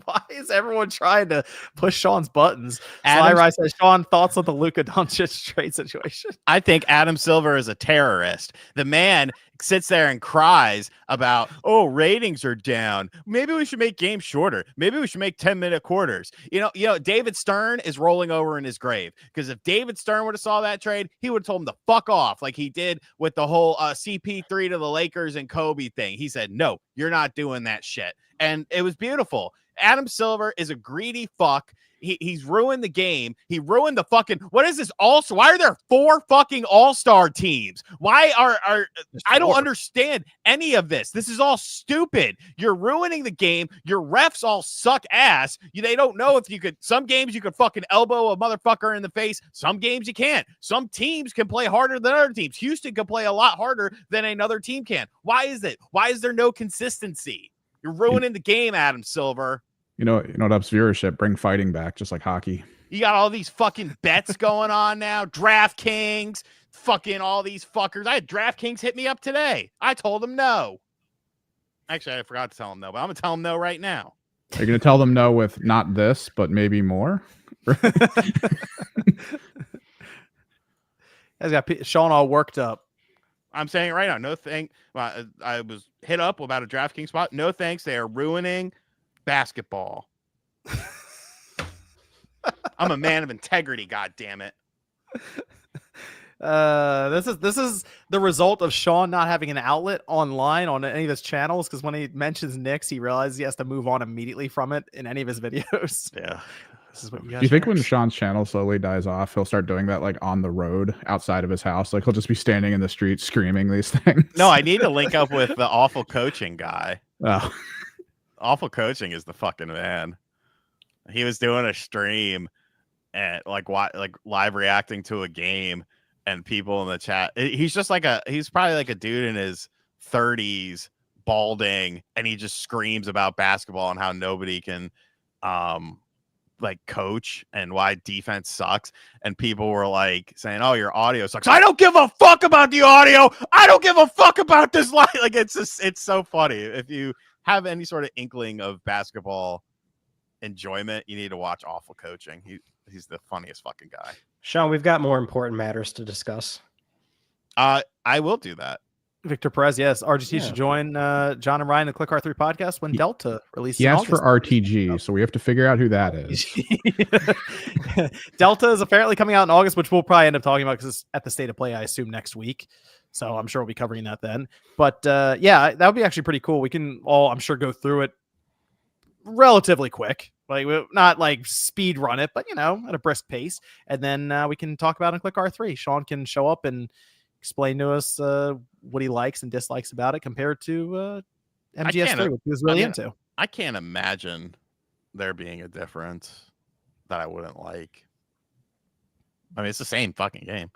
Why is everyone trying to push Sean's buttons? Sly says, Sean, thoughts on the Luka Doncic trade situation? I think Adam Silver is a terrorist. The man sits there and cries about, ratings are down. Maybe we should make games shorter. Maybe we should make 10-minute quarters. You know, David Stern is rolling over in his grave, because if David Stern would have saw that trade, he would have told him to fuck off, like he did with the whole CP3 to the Lakers and Kobe thing. He said, no, you're not doing that shit. And it was beautiful. Adam Silver is a greedy fuck. He's ruined the game. He ruined the fucking, what is this all-star? Why are there 4 fucking all-star teams? Why I don't understand any of this. This is all stupid. You're ruining the game. Your refs all suck ass. They don't know if you could, some games you could fucking elbow a motherfucker in the face. Some games you can't. Some teams can play harder than other teams. Houston can play a lot harder than another team can. Why is it? Why is there no consistency? You're ruining the game, Adam Silver. You know what ups viewership? Bring fighting back, just like hockey. You got all these fucking bets going on now. DraftKings, fucking all these fuckers. I had DraftKings hit me up today. I told them no. Actually, I forgot to tell them no, but I'm going to tell them no right now. Are you going to tell them no with not this, but maybe more? Has got Sean all worked up. I'm saying it right now. No thanks. I was hit up about a DraftKings spot. No thanks. They are ruining basketball. I'm a man of integrity. God damn it. This is the result of Sean not having an outlet online on any of his channels, because when he mentions Knicks, he realizes he has to move on immediately from it in any of his videos. Yeah. This is what Do you think when Sean's channel slowly dies off, he'll start doing that like on the road outside of his house? Like he'll just be standing in the street screaming these things. No, I need to link up with the awful coaching guy. Oh. Awful coaching is the fucking man. He was doing a stream and like live reacting to a game, and people in the chat. He's probably like a dude in his 30s, balding, and he just screams about basketball and how nobody can like coach and why defense sucks. And people were like saying, "Oh, your audio sucks." I don't give a fuck about the audio. I don't give a fuck about this light. Like it's so funny. If you have any sort of inkling of basketball enjoyment, you need to watch Awful Coaching. He's the funniest fucking guy. Sean, we've got more important matters to discuss. I will do that. Victor Perez, yes. RGT should join John and Ryan the Click R3 podcast when Delta releases. He asked for RTG, so we have to figure out who that is. Delta is apparently coming out in August, which we'll probably end up talking about because it's at the State of Play, I assume, next week. So I'm sure we'll be covering that then. But yeah, that would be actually pretty cool. We can all, I'm sure, go through it relatively quick. Like, not like speed run it, but at a brisk pace. And then we can talk about it in Click R3. Sean can show up and explain to us what he likes and dislikes about it compared to MGS3, which he was really into. I can't imagine there being a difference that I wouldn't like. I mean, it's the same fucking game.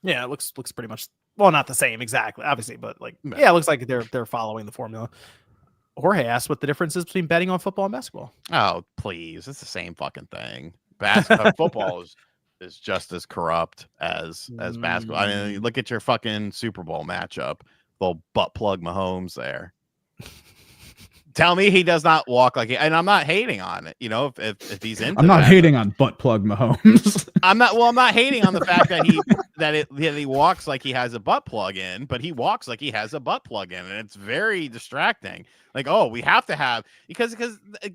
Yeah, it looks pretty much, well, not the same exactly, obviously, but like, yeah, it looks like they're following the formula. Jorge asked what the difference is between betting on football and basketball. Oh, please. It's the same fucking thing. Basketball football is just as corrupt as basketball. I mean, look at your fucking Super Bowl matchup. Little butt plug Mahomes there. Tell me he does not walk like and I'm not hating on it. If he's into I'm not hating on butt plug Mahomes. I'm not hating on the fact that he walks like he has a butt plug in, but he walks like he has a butt plug in, and it's very distracting. Like, oh, we have to have because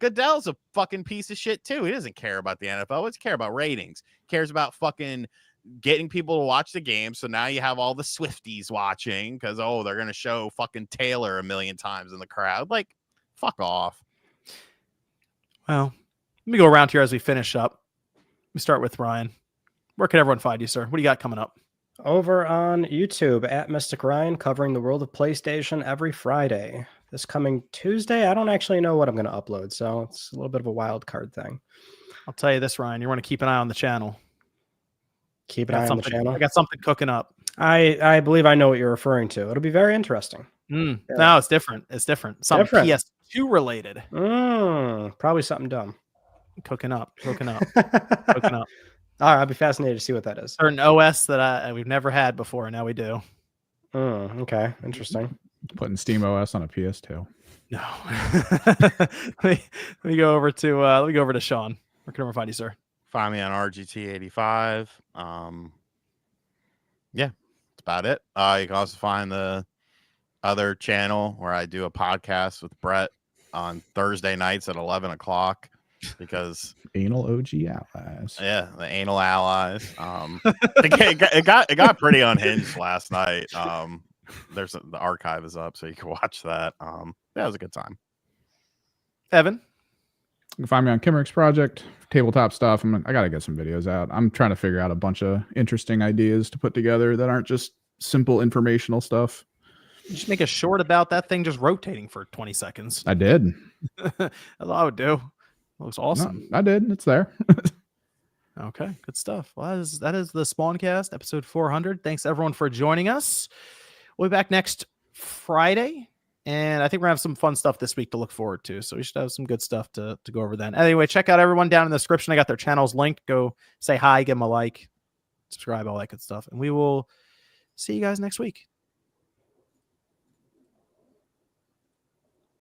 Goodell's a fucking piece of shit too. He doesn't care about the NFL. He doesn't care about ratings. He cares about fucking getting people to watch the game. So now you have all the Swifties watching because they're gonna show fucking Taylor a million times in the crowd. Like, fuck off. Well, let me go around here as we finish up. We start with Ryan. Where can everyone find you, sir? What do you got coming up? Over on YouTube at Mystic Ryan, covering the world of PlayStation every Friday. This coming Tuesday, I don't actually know what I'm going to upload, so it's a little bit of a wild card thing. I'll tell you this, Ryan. You want to keep an eye on the channel. Keep an eye on the channel. I got something cooking up. I believe I know what you're referring to. It'll be very interesting. Yeah. No, it's different. It's different. Something PS2 related. Probably something dumb. Cooking up. All right, I'll be fascinated to see what that is. Certain OS that we've never had before, and now we do. Okay, interesting. Putting Steam OS on a PS2. No. let me go over to Sean. Where can I find you, sir? Find me on RGT85. Yeah, that's about it. You can also find the other channel where I do a podcast with Brett on Thursday nights at 11 o'clock because anal OG allies. Yeah, the anal allies. It got pretty unhinged last night. The archive is up, so you can watch that. That was a good time. Evan, you can find me on Kimmerix Project, tabletop stuff. I gotta get some videos out. I'm trying to figure out a bunch of interesting ideas to put together that aren't just simple informational stuff. You should make a short about that thing just rotating for 20 seconds. I did. That's all I would do. It looks awesome. No, I did. It's there. Okay, good stuff. Well, that is the Spawncast, episode 400. Thanks, everyone, for joining us. We'll be back next Friday, and I think we're going to have some fun stuff this week to look forward to, so we should have some good stuff to go over then. Anyway, check out everyone down in the description. I got their channels linked. Go say hi, give them a like, subscribe, all that good stuff, and we will see you guys next week.